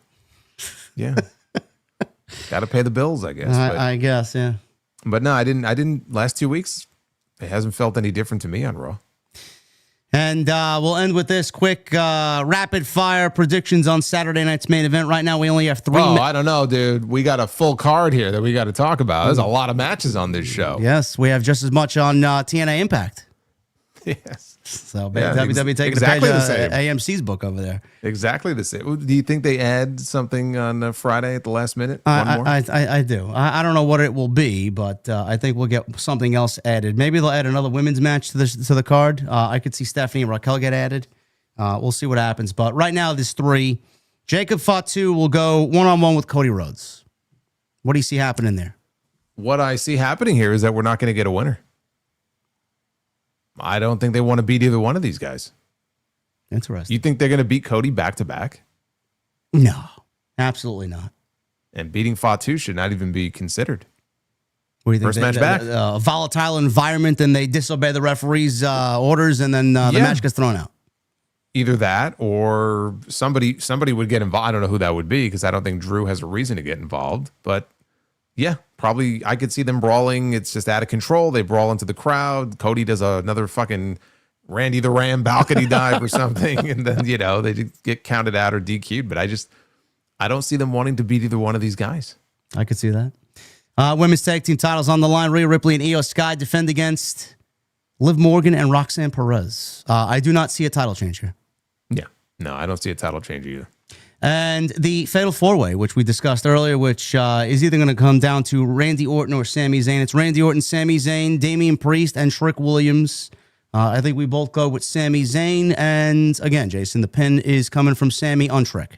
Yeah. Got to pay the bills, I guess. I guess, yeah. But no, I didn't last 2 weeks. It hasn't felt any different to me on Raw. And we'll end with this quick rapid fire predictions on Saturday night's main event. Right now, we only have three. I don't know, dude. We got a full card here that we got to talk about. There's a lot of matches on this show. Yes, we have just as much on TNA Impact. Yes. So WWE taking exactly the same. AMC's book over there. Exactly the same. Do you think they add something on Friday at the last minute? I do. I don't know what it will be, but I think we'll get something else added. Maybe they'll add another women's match to the card. I could see Stephanie and Raquel get added. We'll see what happens. But right now, there's three. Jacob Fatu will go one-on-one with Cody Rhodes. What do you see happening there? What I see happening here is that we're not going to get a winner. I don't think they want to beat either one of these guys. Interesting. You think they're going to beat Cody back-to-back? No, absolutely not. And beating Fatu should not even be considered. What do you think? First match back? A volatile environment, and they disobey the referee's orders, and then the match gets thrown out. Either that, or somebody would get involved. I don't know who that would be, because I don't think Drew has a reason to get involved. But yeah, probably I could see them brawling. It's just out of control. They brawl into the crowd. Cody does another fucking Randy the Ram balcony dive or something, and then they get counted out or DQ'd. But I don't see them wanting to beat either one of these guys. I could see that. Women's tag team titles on the line. Rhea Ripley and Io Sky defend against Liv Morgan and Roxanne Perez. I do not see a title change here. Yeah, no, I don't see a title change either. And the Fatal 4-Way, which we discussed earlier, which is either going to come down to Randy Orton or Sami Zayn. It's Randy Orton, Sami Zayn, Damian Priest, and Trick Williams. I think we both go with Sami Zayn. And again, Jason, the pin is coming from Sami on Trick.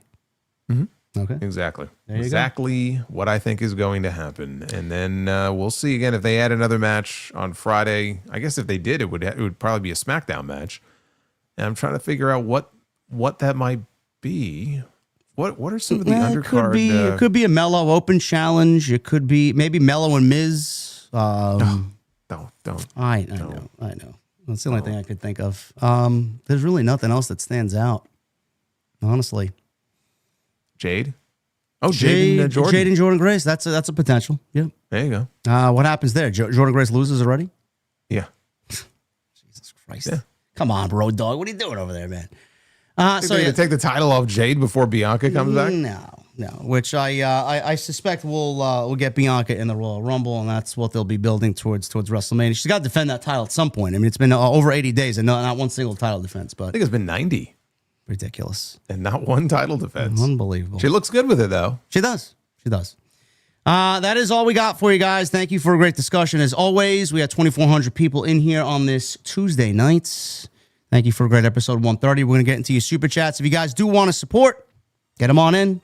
Mm-hmm. Okay. Exactly. There Exactly what I think is going to happen. And then we'll see again if they add another match on Friday. I guess if they did, it would probably be a SmackDown match. And I'm trying to figure out what that might be. What are some of the undercard? It could be a Mello Open challenge. It could be maybe Mello and Miz. Don't. I know. That's the only thing I could think of. There's really nothing else that stands out, honestly. Jade? Oh, Jade and Jordan. Jade and Jordan Grace. That's a potential. Yep. There you go. What happens there? Jordan Grace loses already? Yeah. Jesus Christ. Yeah. Come on, bro, dog. What are you doing over there, man? So you're going to take the title off Jade before Bianca comes back? No. Which I suspect we'll get Bianca in the Royal Rumble, and that's what they'll be building towards WrestleMania. She's got to defend that title at some point. I mean, it's been over 80 days and not one single title defense. But I think it's been 90. Ridiculous. And not one title defense. Unbelievable. She looks good with it, though. She does. That is all we got for you guys. Thank you for a great discussion. As always, we had 2,400 people in here on this Tuesday night. Thank you for a great episode 130. We're going to get into your super chats. If you guys do want to support, get them on in.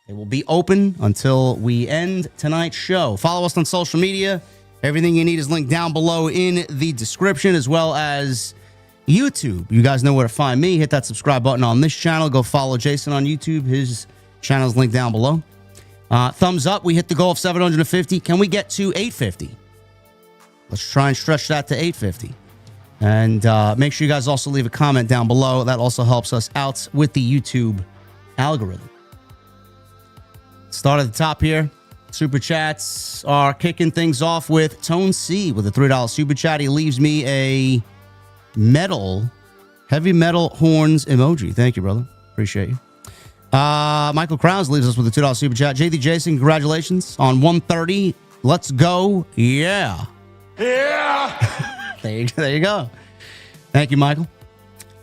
They will be open until we end tonight's show. Follow us on social media. Everything you need is linked down below in the description, as well as YouTube. You guys know where to find me. Hit that subscribe button on this channel. Go follow Jason on YouTube. His channel is linked down below. Thumbs up. We hit the goal of 750. Can we get to 850? Let's try and stretch that to 850. And make sure you guys also leave a comment down below. That also helps us out with the YouTube algorithm. Start at the top here. Super chats are kicking things off with Tone C with a $3 super chat. He leaves me a heavy metal horns emoji. Thank you, brother. Appreciate you. Michael Krause leaves us with a $2 super chat. JD Jason, congratulations on 130. Let's go. Yeah. There you go. Thank you, Michael.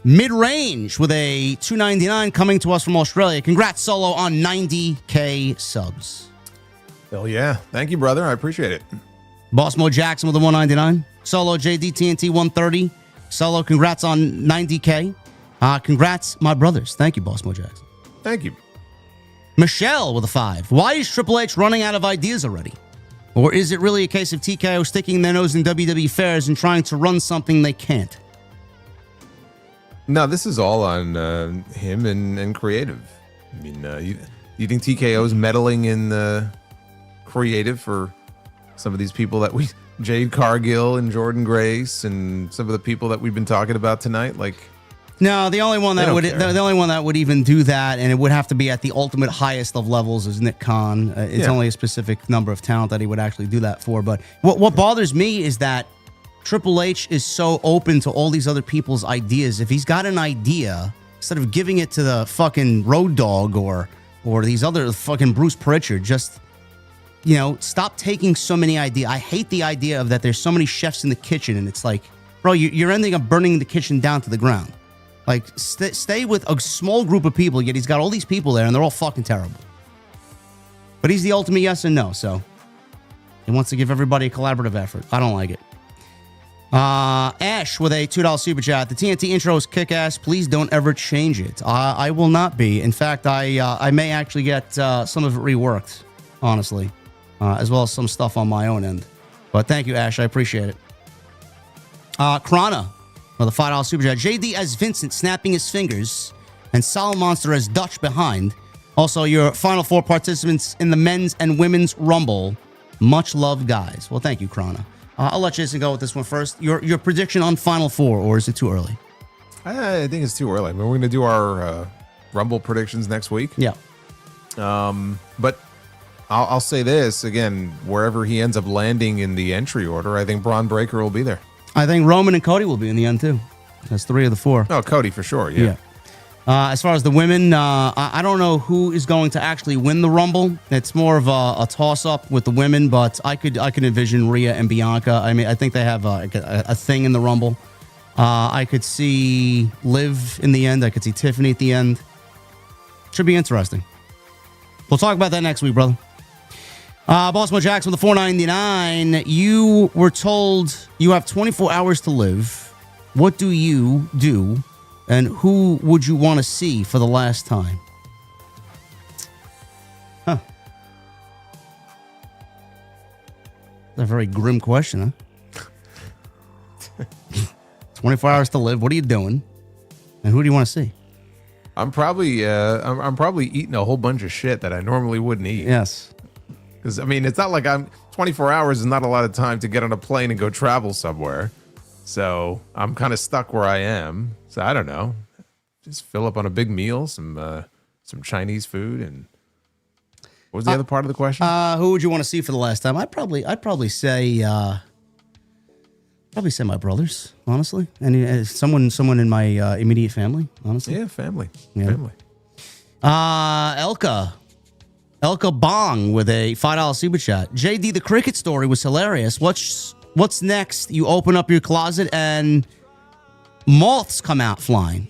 Mid-range with a $2.99 coming to us from Australia. Congrats, Solo, on 90K subs. Hell yeah. Thank you, brother. I appreciate it. Boss Mo Jackson with a $1.99. Solo JD TNT 130. Solo, congrats on 90K. Congrats, my brothers. Thank you, Boss Mo Jackson. Thank you. Michelle with a 5. Why is Triple H running out of ideas already? Or is it really a case of TKO sticking their nose in WWE fairs and trying to run something they can't? No, this is all on him and creative. I mean, you think TKO's meddling in the creative for some of these people that Jade Cargill and Jordan Grace and some of the people that we've been talking about tonight? Like, no, the only one that would even do that, and it would have to be at the ultimate highest of levels, is Nick Khan. It's only a specific number of talent that he would actually do that for. But what bothers me is that Triple H is so open to all these other people's ideas. If he's got an idea, instead of giving it to the fucking Road Dogg or these other fucking Bruce Pritchard, just, stop taking so many ideas. I hate the idea of that there's so many chefs in the kitchen, and it's like, bro, you're ending up burning the kitchen down to the ground. Like, stay with a small group of people, yet he's got all these people there, and they're all fucking terrible. But he's the ultimate yes and no, so he wants to give everybody a collaborative effort. I don't like it. Ash with a $2 super chat. The TNT intro is kick-ass. Please don't ever change it. I will not be. In fact, I may actually get some of it reworked, honestly, as well as some stuff on my own end. But thank you, Ash. I appreciate it. Krana with a $5 super chat. JD as Vincent snapping his fingers and Solid Monster as Dutch behind. Also, your final 4 participants in the men's and women's Rumble. Much love, guys. Well, thank you, Krana. I'll let Jason go with this one first. Your prediction on Final 4, or is it too early? I think it's too early. I mean, we're going to do our Rumble predictions next week. Yeah. But I'll say this, again, wherever he ends up landing in the entry order, I think Braun Breaker will be there. I think Roman and Cody will be in the end, too. That's 3 of the 4. Oh, Cody for sure, yeah. As far as the women, I don't know who is going to actually win the Rumble. It's more of a toss-up with the women, but I could envision Rhea and Bianca. I mean, I think they have a thing in the Rumble. I could see Liv in the end. I could see Tiffany at the end. Should be interesting. We'll talk about that next week, brother. Baltimore Jackson with the $4.99. You were told you have 24 hours to live. What do you do, and who would you want to see for the last time? Huh. That's a very grim question, huh? 24 hours to live. What are you doing, and who do you want to see? I'm probably eating a whole bunch of shit that I normally wouldn't eat. Yes. Because, I mean, it's not like 24 hours is not a lot of time to get on a plane and go travel somewhere. So I'm kind of stuck where I am. So I don't know. Just fill up on a big meal, some Chinese food. And what was the other part of the question? Who would you want to see for the last time? I'd probably say my brothers, honestly. And someone in my immediate family, honestly. Yeah, family. Yeah. Family. Elka Bong with a $5 super chat. JD, the cricket story was hilarious. What's next? You open up your closet and moths come out flying.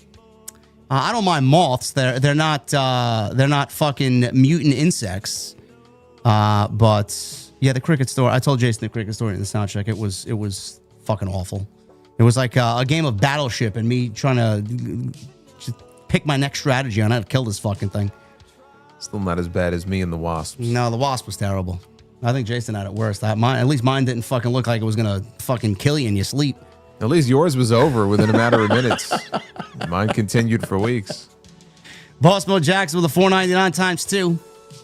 I don't mind moths. They're not fucking mutant insects. But yeah, the cricket story. I told Jason the cricket story in the sound check. It was fucking awful. It was like a game of Battleship and me trying to just pick my next strategy on how to kill this fucking thing. Still not as bad as me and the wasps. No, the wasp was terrible. I think Jason had it worse. At least mine didn't fucking look like it was gonna fucking kill you in your sleep. At least yours was over within a matter of minutes. Mine continued for weeks. Boss Mo Jackson with a $4.99 times 2.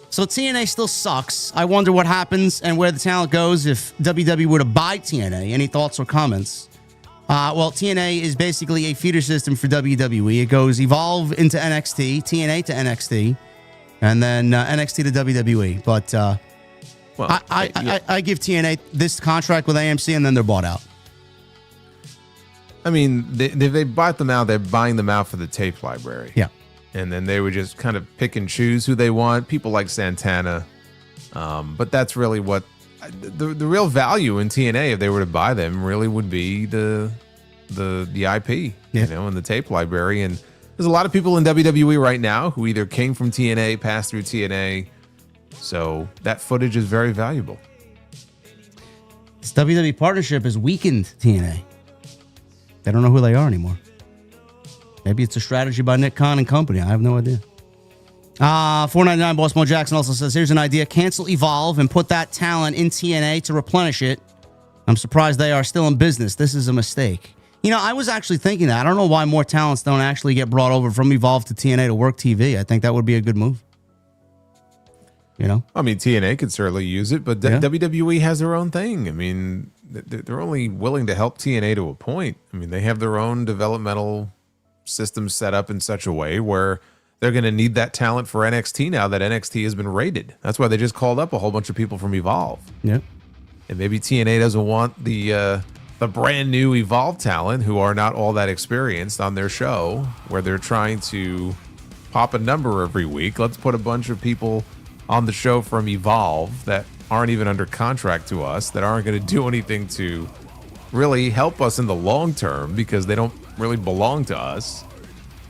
So TNA still sucks. I wonder what happens and where the talent goes if WWE were to buy TNA. Any thoughts or comments? Well, TNA is basically a feeder system for WWE. It goes Evolve into NXT, TNA to NXT, and then NXT to WWE. But Well, I give TNA this contract with AMC, and then they're bought out. I mean, they bought them out. They're buying them out for the tape library. Yeah. And then they would just kind of pick and choose who they want. People like Santana. But that's really what the real value in TNA, if they were to buy them, really would be the IP, yeah. And the tape library. And there's a lot of people in WWE right now who either came from TNA, passed through TNA. So that footage is very valuable. This WWE partnership has weakened TNA. They don't know who they are anymore. Maybe it's a strategy by Nick Khan and company. I have no idea. $4.99 Boss Mo Jackson also says, here's an idea. Cancel Evolve and put that talent in TNA to replenish it. I'm surprised they are still in business. This is a mistake. I was actually thinking that. I don't know why more talents don't actually get brought over from Evolve to TNA to work TV. I think that would be a good move. I mean, TNA could certainly use it, but yeah. WWE has their own thing. I mean, they're only willing to help TNA to a point. I mean, they have their own developmental system set up in such a way where they're going to need that talent for NXT now that NXT has been raided. That's why they just called up a whole bunch of people from Evolve. Yeah. And maybe TNA doesn't want the brand new Evolve talent who are not all that experienced on their show where they're trying to pop a number every week. Let's put a bunch of people on the show from Evolve that aren't even under contract to us, that aren't going to do anything to really help us in the long term because they don't really belong to us.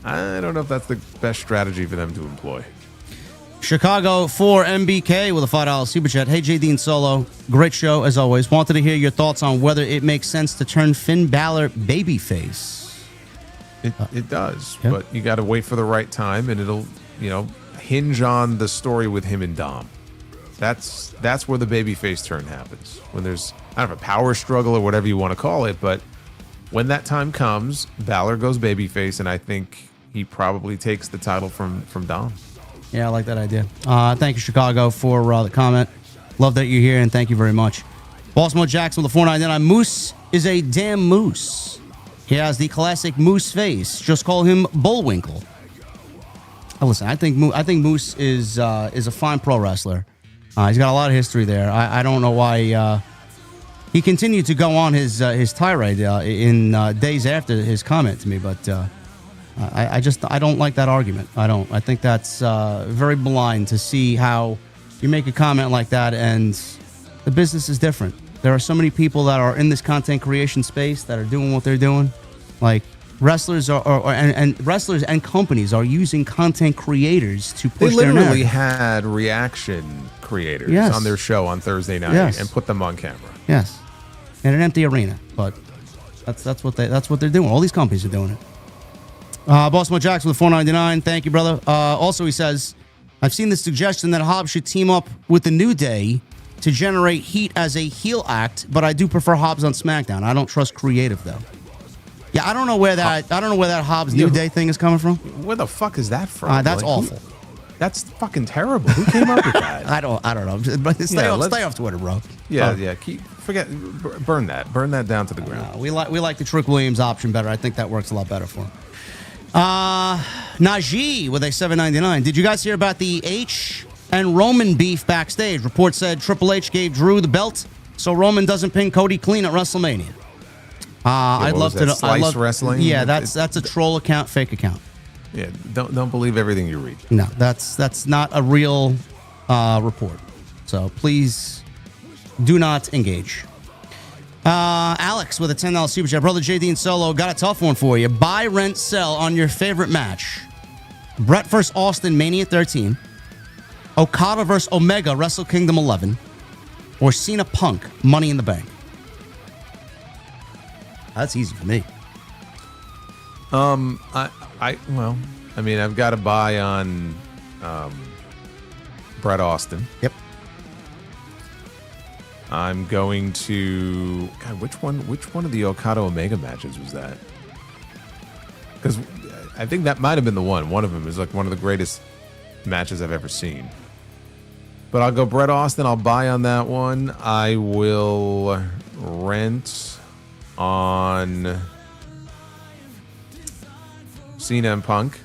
I don't know if that's the best strategy for them to employ. Chicago for MBK with a $5 super chat. Hey, JD and Solo. Great show, as always. Wanted to hear your thoughts on whether it makes sense to turn Finn Balor babyface. It does, yeah. But you got to wait for the right time, and it'll, hinge on the story with him and Dom. That's where the babyface turn happens. When there's a power struggle or whatever you want to call it, but when that time comes, Balor goes babyface, and I think he probably takes the title from Dom. Yeah, I like that idea. Thank you, Chicago, for the comment. Love that you're here, and thank you very much. Baltimore Jackson with the $4.99. Moose is a damn moose. He has the classic moose face. Just call him Bullwinkle. Listen, I think Moose is a fine pro wrestler. He's got a lot of history there. I don't know why he continued to go on his tirade in days after his comment to me, but I don't like that argument. I don't. I think that's very blind to see how you make a comment like that and the business is different. There are so many people that are in this content creation space that are doing what they're doing. Like, Wrestlers and wrestlers and companies are using content creators to push They their literally narrative. had reaction creators Yes. on their show on Thursday night Yes. and put them on camera. Yes, in an empty arena, but that's what they're doing. All these companies are doing it. Boss Mo Jackson with $4.99. Thank you, brother. Also, he says, I've seen the suggestion that Hobbs should team up with the New Day to generate heat as a heel act, but I do prefer Hobbs on SmackDown. I don't trust creative though. Yeah, I don't know where that Hobbs New Day thing is coming from. Where the fuck is that from? That's Like, awful. That's fucking terrible. Who came up with that? I don't know. But stay off Twitter, bro. Yeah. Burn that down to the ground. We like the Trick Williams option better. I think that works a lot better for him. Najee with a $7.99. Did you guys hear about the H and Roman beef backstage? Report said Triple H gave Drew the belt so Roman doesn't pin Cody clean at WrestleMania. I'd love to know. Slice wrestling. Yeah, that's a troll account, fake account. Yeah, don't believe everything you read. No, that's not a real report. So please do not engage. Alex with a $10 super chat. Brother JD and Solo, got a tough one for you. Buy, rent, sell on your favorite match. Brett vs. Austin, Mania 13. Okada vs. Omega, Wrestle Kingdom 11. Or Cena Punk, Money in the Bank. That's easy for me. I've got to buy on Bret Austin. Yep. I'm going to which one of the Okada Omega matches was that? Because I think that might have been the one. One of them is like one of the greatest matches I've ever seen. But I'll go Bret Austin. I'll buy on that one. I will rent on Cena and Punk,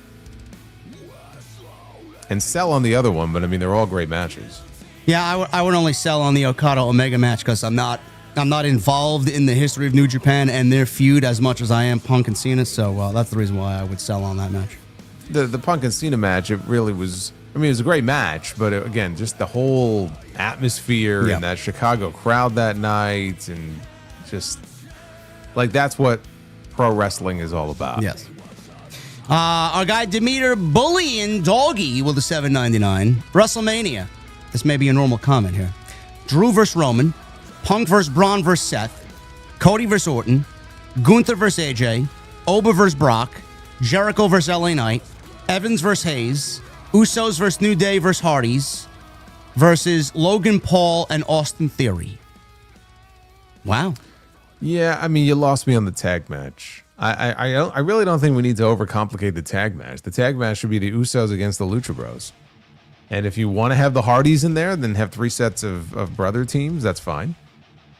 and sell on the other one. But I mean, they're all great matches. Yeah, I would only sell on the Okada Omega match because I'm not involved in the history of New Japan and their feud as much as I am Punk and Cena. So that's the reason why I would sell on that match. The Punk and Cena match, it really was. I mean, it was a great match, but again, just the whole atmosphere and that Chicago crowd that night, and just like that's what pro wrestling is all about. Yes. Our guy Demeter Bullying Doggy with a $7.99. WrestleMania. This may be a normal comment here. Drew versus Roman, Punk versus Braun versus Seth, Cody versus Orton, Gunther versus AJ, Oba versus Brock, Jericho versus LA Knight, Evans versus Hayes, Usos versus New Day versus Hardys, versus Logan Paul and Austin Theory. Wow. Yeah, I mean, you lost me on the tag match. I really don't think we need to overcomplicate the tag match. The tag match should be the Usos against the Lucha Bros. And if you want to have the Hardys in there, then have 3 sets of brother teams. That's fine.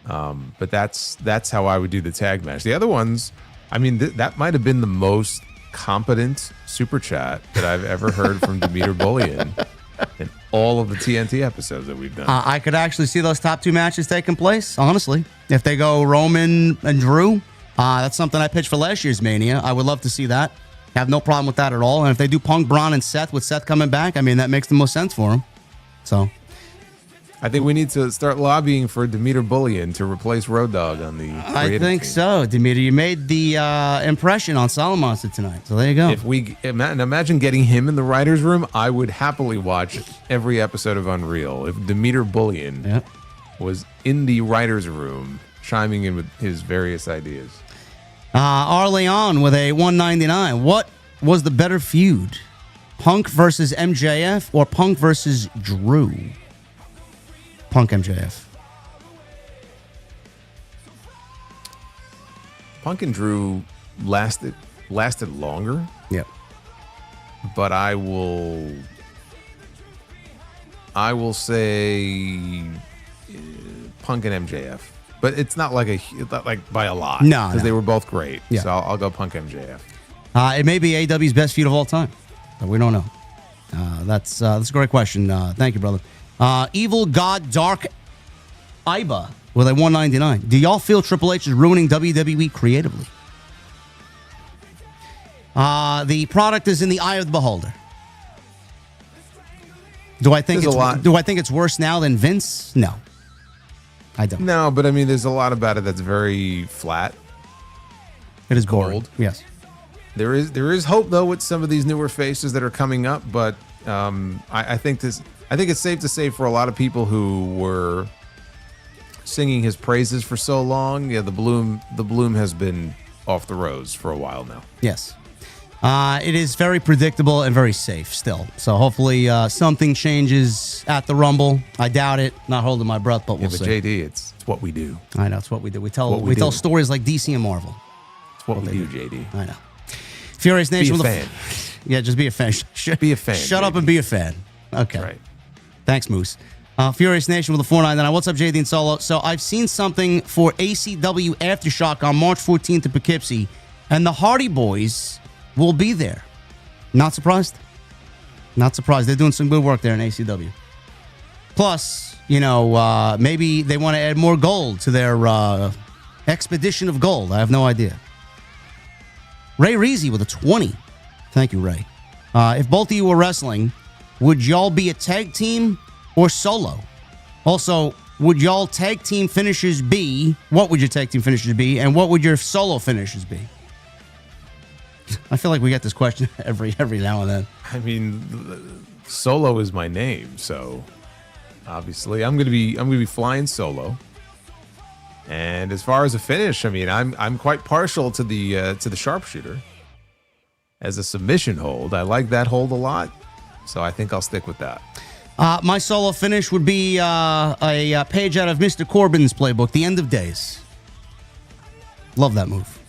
But that's how I would do the tag match. The other ones, I mean, that might have been the most competent super chat that I've ever heard from Demeter Bullion in all of the TNT episodes that we've done. I could actually see those top 2 matches taking place, honestly. If they go Roman and Drew, that's something I pitched for last year's Mania. I would love to see that. Have no problem with that at all. And if they do Punk, Braun, and Seth, with Seth coming back, I mean, that makes the most sense for him. So I think we need to start lobbying for Demeter Bullion to replace Road Dogg on the creative I think team. so, Demeter. You made the impression on Salamonster tonight. So there you go. If we imagine getting him in the writer's room, I would happily watch every episode of Unreal. If Demeter Bullion was in the writer's room chiming in with his various ideas. Arleon with a $1.99. What was the better feud? Punk versus MJF or Punk versus Drew? Punk MJF. Punk and Drew lasted longer. Yep. But I will say Punk and MJF. But it's not like by a lot. No, because they were both great. Yeah. So I'll go Punk MJF. It may be AEW's best feud of all time, but we don't know. That's a great question. Thank you, brother. Evil God Dark Iba with a $1.99. Do y'all feel Triple H is ruining WWE creatively? The product is in the eye of the beholder. Do I think it's worse now than Vince? No. I don't. No, but I mean, there's a lot about it that's very flat. It is boring. Cold. Yes. There is hope though with some of these newer faces that are coming up, but I think it's safe to say for a lot of people who were singing his praises for so long, yeah, the bloom has been off the rose for a while now. Yes. It is very predictable and very safe still. So hopefully something changes at the Rumble. I doubt it. Not holding my breath, but we'll see. JD, it's what we do. I know, it's what we do. We tell stories like DC and Marvel. It's what we do, JD. I know. Furious Nation. Be a fan. Yeah, just be a fan. Be a fan. Shut up and be a fan. Okay. That's right. Thanks, Moose. Furious Nation with the 499. What's up, JD and Solo? So I've seen something for ACW Aftershock on March 14th in Poughkeepsie, and the Hardy Boys will be there. Not surprised. Not surprised. They're doing some good work there in ACW. Plus, maybe they want to add more gold to their expedition of gold. I have no idea. Ray Reezy with a 20. Thank you, Ray. If both of you were wrestling, would y'all be a tag team or solo? Also, would y'all tag team finishers be? What would your tag team finishers be? And what would your solo finishers be? I feel like we get this question every now and then. I mean, Solo is my name, so obviously I'm gonna be flying solo. And as far as a finish, I mean, I'm quite partial to the sharpshooter as a submission hold. I like that hold a lot, so I think I'll stick with that. My solo finish would be a page out of Mr. Corbin's playbook, The End of Days. Love that move.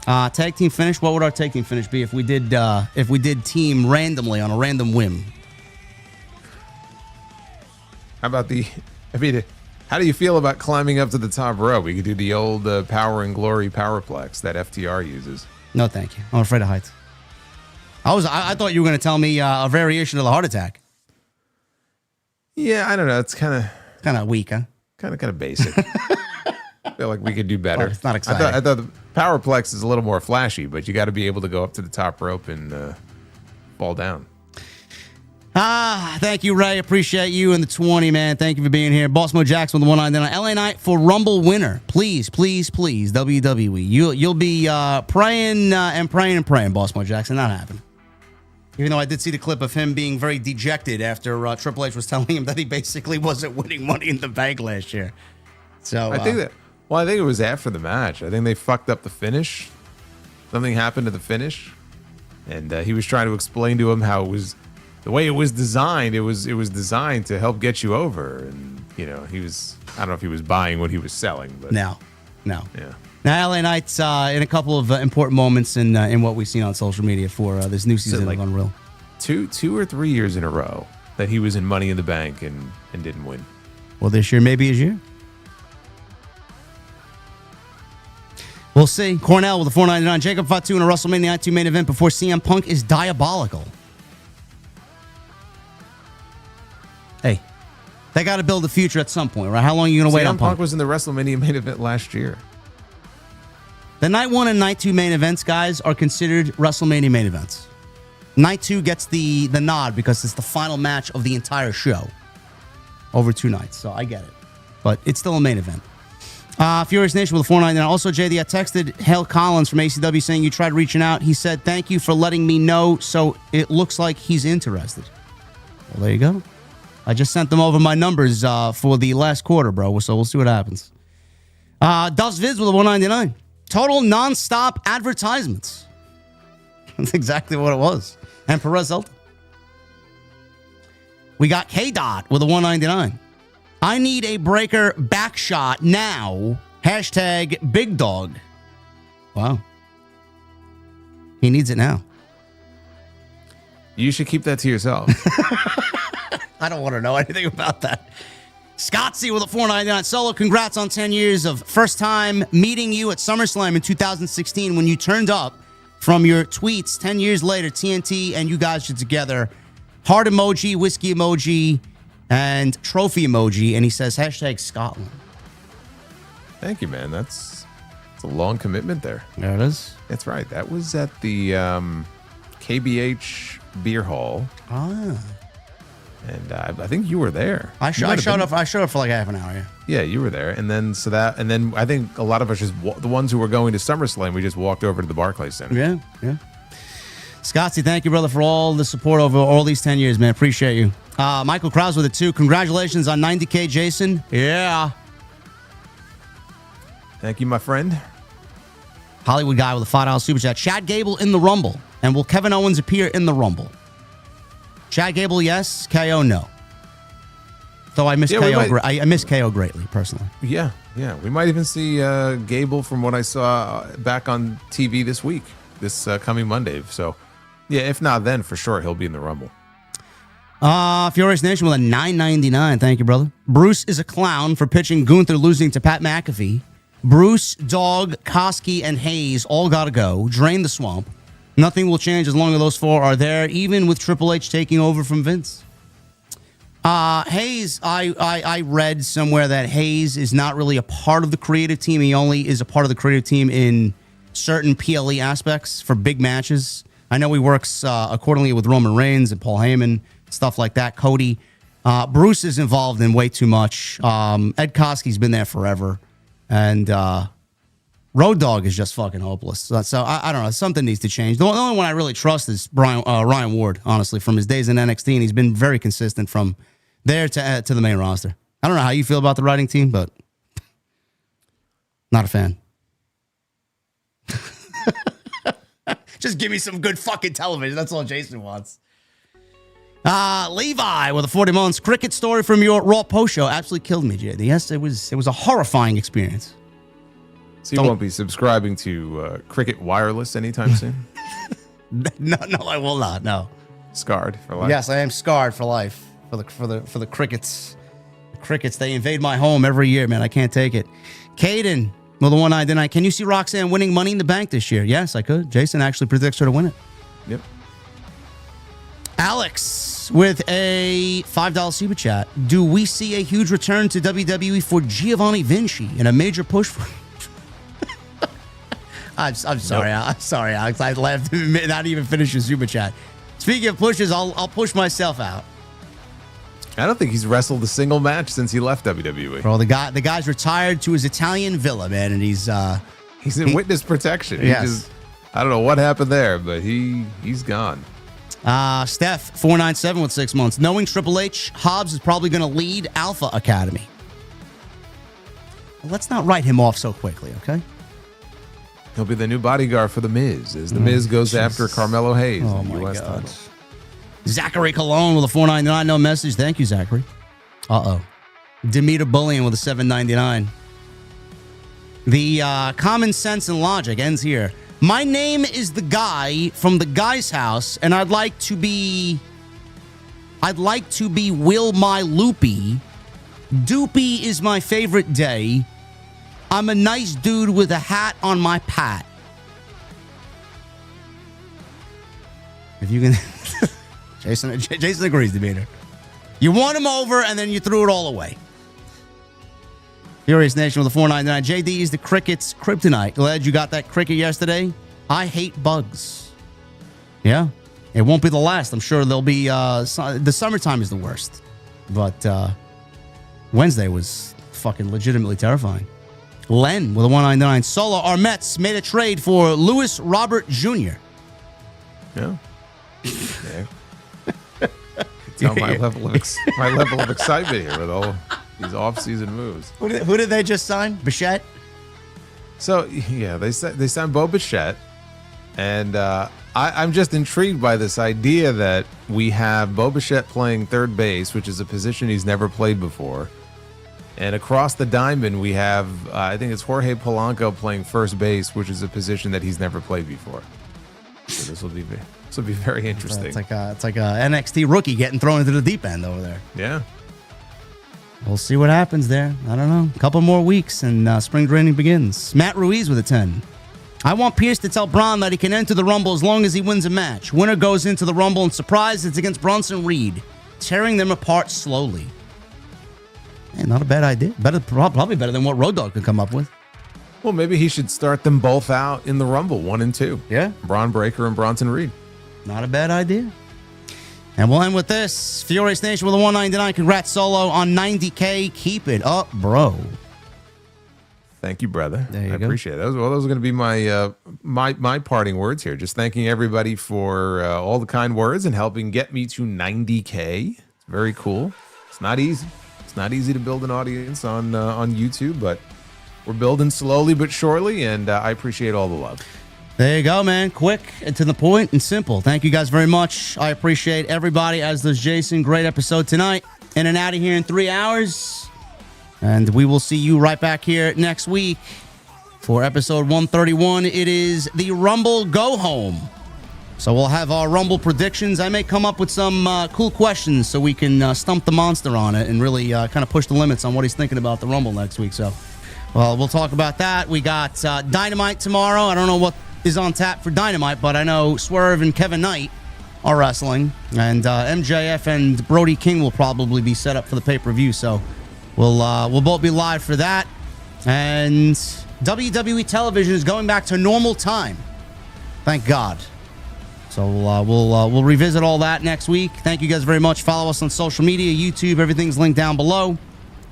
Tag team finish. What would our tag team finish be if we did team randomly on a random whim? How about how do you feel about climbing up to the top rope? We could do the old Power and Glory Powerplex that FTR uses. No, thank you. I'm afraid of heights. I thought you were going to tell me a variation of the heart attack. Yeah, I don't know. It's kind of weak, huh? Kind of basic. I feel like we could do better. Well, it's not exciting. I thought the Powerplex is a little more flashy, but you got to be able to go up to the top rope and fall down. Thank you, Ray. Appreciate you and the 20, man. Thank you for being here. Boss Mo Jackson with the 199. LA Knight for Rumble winner. Please, please, please, WWE. You'll be praying and praying and praying, Boss Mo Jackson. Not happening. Even though I did see the clip of him being very dejected after Triple H was telling him that he basically wasn't winning Money in the Bank last year. So I think it was after the match. I think they fucked up the finish. Something happened to the finish, and he was trying to explain to him how it was. The way it was designed, it was designed to help get you over, and he was. I don't know if he was buying what he was selling, but no. Yeah. Now LA Knight's in a couple of important moments in what we've seen on social media for this new season of Unreal. 2 or 3 years in a row that he was in Money in the Bank and didn't win. Well, this year maybe his year. We'll see. Cornell with a 499. Jacob Fatu in a WrestleMania Night 2 main event before CM Punk is diabolical. Hey, they got to build a future at some point, right? How long are you going to wait on Punk? Punk was in the WrestleMania main event last year. The Night 1 and Night 2 main events, guys, are considered WrestleMania main events. Night 2 gets the nod because it's the final match of the entire show over 2 nights. So I get it. But it's still a main event. Furious Nation with a 499. Also, JD, I texted Hale Collins from ACW saying you tried reaching out. He said, thank you for letting me know. So it looks like he's interested. Well, there you go. I just sent them over my numbers for the last quarter, bro. So we'll see what happens. Duff's Vids with a 199. Total non-stop advertisements. That's exactly what it was. And Perez Elton. We got K-Dot with a 199. I need a breaker back shot now. Hashtag big dog. Wow. He needs it now. You should keep that to yourself. I don't want to know anything about that. Scott C with a 499. Solo, congrats on 10 years of first time meeting you at SummerSlam in 2016 when you turned up from your tweets. 10 years later, TNT and you guys are together. Heart emoji, whiskey emoji, and trophy emoji. And he says, hashtag Scotland. Thank you, man. That's a long commitment there. There it is. That's right. That was at the KBH Beer Hall. Ah. And I think you were there. I showed up for like half an hour. Yeah, you were there, and then I think a lot of us the ones who were going to SummerSlam, we just walked over to the Barclays Center. Yeah. Scotty, thank you, brother, for all the support over all these 10 years, man. Appreciate you. Michael Krause with it, too. Congratulations on 90K, Jason. Yeah. Thank you, my friend. Hollywood guy with a $5 super chat. Chad Gable in the Rumble. And will Kevin Owens appear in the Rumble? Chad Gable, yes. KO, no. Though I miss KO. I miss KO greatly, personally. Yeah. We might even see Gable from what I saw back on TV this week, this coming Monday. So, yeah, if not then, for sure, he'll be in the Rumble. Furious Nation with a $9.99. Thank you, brother. Bruce is a clown for pitching Gunther losing to Pat McAfee. Bruce, Dog, Koski, and Hayes all got to go. Drain the swamp. Nothing will change as long as those four are there, even with Triple H taking over from Vince. Hayes, I read somewhere that Hayes is not really a part of the creative team. He only is a part of the creative team in certain PLE aspects for big matches. I know he works accordingly with Roman Reigns and Paul Heyman, stuff like that. Cody. Bruce is involved in way too much. Ed Koski's been there forever. And Road Dogg is just fucking hopeless. So I don't know. Something needs to change. The only one I really trust is Ryan Ward, honestly, from his days in NXT. And he's been very consistent from there to the main roster. I don't know how you feel about the writing team, but not a fan. Just give me some good fucking television. That's all Jason wants. Levi with a 40 months. Cricket story from your Raw post show absolutely killed me, JD. Yes, it was a horrifying experience. So you won't be subscribing to Cricket Wireless anytime soon? No, I will not. No. Scarred for life. Yes, I am scarred for life for the Crickets. The Crickets, they invade my home every year, man. I can't take it. Caden, well, the one I deny. Can you see Roxanne winning Money in the Bank this year? Yes, I could. Jason actually predicts her to win it. Yep. Alex with a $5 super chat. Do we see a huge return to WWE for Giovanni Vinci and a major push for... I'm sorry. Nope. I'm sorry, Alex. I laughed. Not even finish your super chat. Speaking of pushes, I'll push myself out. I don't think he's wrestled a single match since he left WWE. Bro, the guy's retired to his Italian villa, man, and he's in witness protection. Yes. I don't know what happened there, but he's gone. Steph 497 with 6 months. Knowing Triple H, Hobbs is probably going to lead Alpha Academy. Well, let's not write him off so quickly, okay? He'll be the new bodyguard for The Miz as The Miz goes after Carmelo Hayes in the U.S. title. Zachary Cologne with a $4.99. No message. Thank you, Zachary. Demeter Bullion with a $7.99. The common sense and logic ends here. My name is the guy from the guy's house, and I'd like to be Will My Loopy. Doopy is my favorite day. I'm a nice dude with a hat on my pat. If you can... Jason agrees, Demeter. You won him over, and then you threw it all away. Furious Nation with a $4.99. JD is the Cricket's kryptonite. Glad you got that cricket yesterday. I hate bugs. Yeah. It won't be the last. I'm sure there'll be... the summertime is the worst. But Wednesday was fucking legitimately terrifying. Len with a $1.99. Solo, our Mets made a trade for Louis Robert Jr. Yeah. Tell my level of excitement here with all these off-season moves. Who did they just sign? Bichette? So, yeah, they signed Bo Bichette. And I'm just intrigued by this idea that we have Bo Bichette playing third base, which is a position he's never played before. And across the diamond, we have, I think it's Jorge Polanco playing first base, which is a position that he's never played before. So this will be very interesting. It's like a NXT rookie getting thrown into the deep end over there. Yeah. We'll see what happens there. I don't know. A couple more weeks and spring training begins. Matt Ruiz with a 10. I want Pierce to tell Braun that he can enter the Rumble as long as he wins a match. Winner goes into the Rumble, and surprise, it's against Bronson Reed, tearing them apart slowly. Man, not a bad idea. Probably better than what Road Dogg could come up with. Well, maybe he should start them both out in the Rumble, 1 and 2. Yeah. Braun Breaker and Bronson Reed. Not a bad idea. And we'll end with this. Furious Nation with a $1.99. Congrats, Solo, on 90K. Keep it up, bro. Thank you, brother. There you I go. appreciate it. Those are going to be my my parting words here. Just thanking everybody for all the kind words and helping get me to 90K. It's very cool. It's not easy. It's not easy to build an audience on YouTube, but we're building slowly but surely, and I appreciate all the love. There you go, man. Quick and to the point and simple. Thank you guys very much. I appreciate everybody, as does Jason. Great episode tonight. In and out of here in 3 hours. And we will see you right back here next week for episode 131. It is the Rumble Go Home. So we'll have our Rumble predictions. I may come up with some cool questions so we can stump the monster on it and really kind of push the limits on what he's thinking about the Rumble next week. So, well, we'll talk about that. We got Dynamite tomorrow. I don't know what is on tap for Dynamite, but I know Swerve and Kevin Knight are wrestling. And MJF and Brody King will probably be set up for the pay-per-view. So we'll both be live for that. And WWE television is going back to normal time. Thank God. So we'll revisit all that next week. Thank you guys very much. Follow us on social media, YouTube. Everything's linked down below.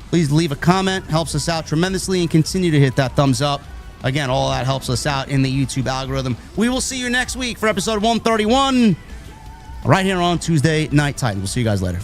Please leave a comment. Helps us out tremendously. And continue to hit that thumbs up. Again, all that helps us out in the YouTube algorithm. We will see you next week for episode 131. Right here on Tuesday Night Titan. We'll see you guys later.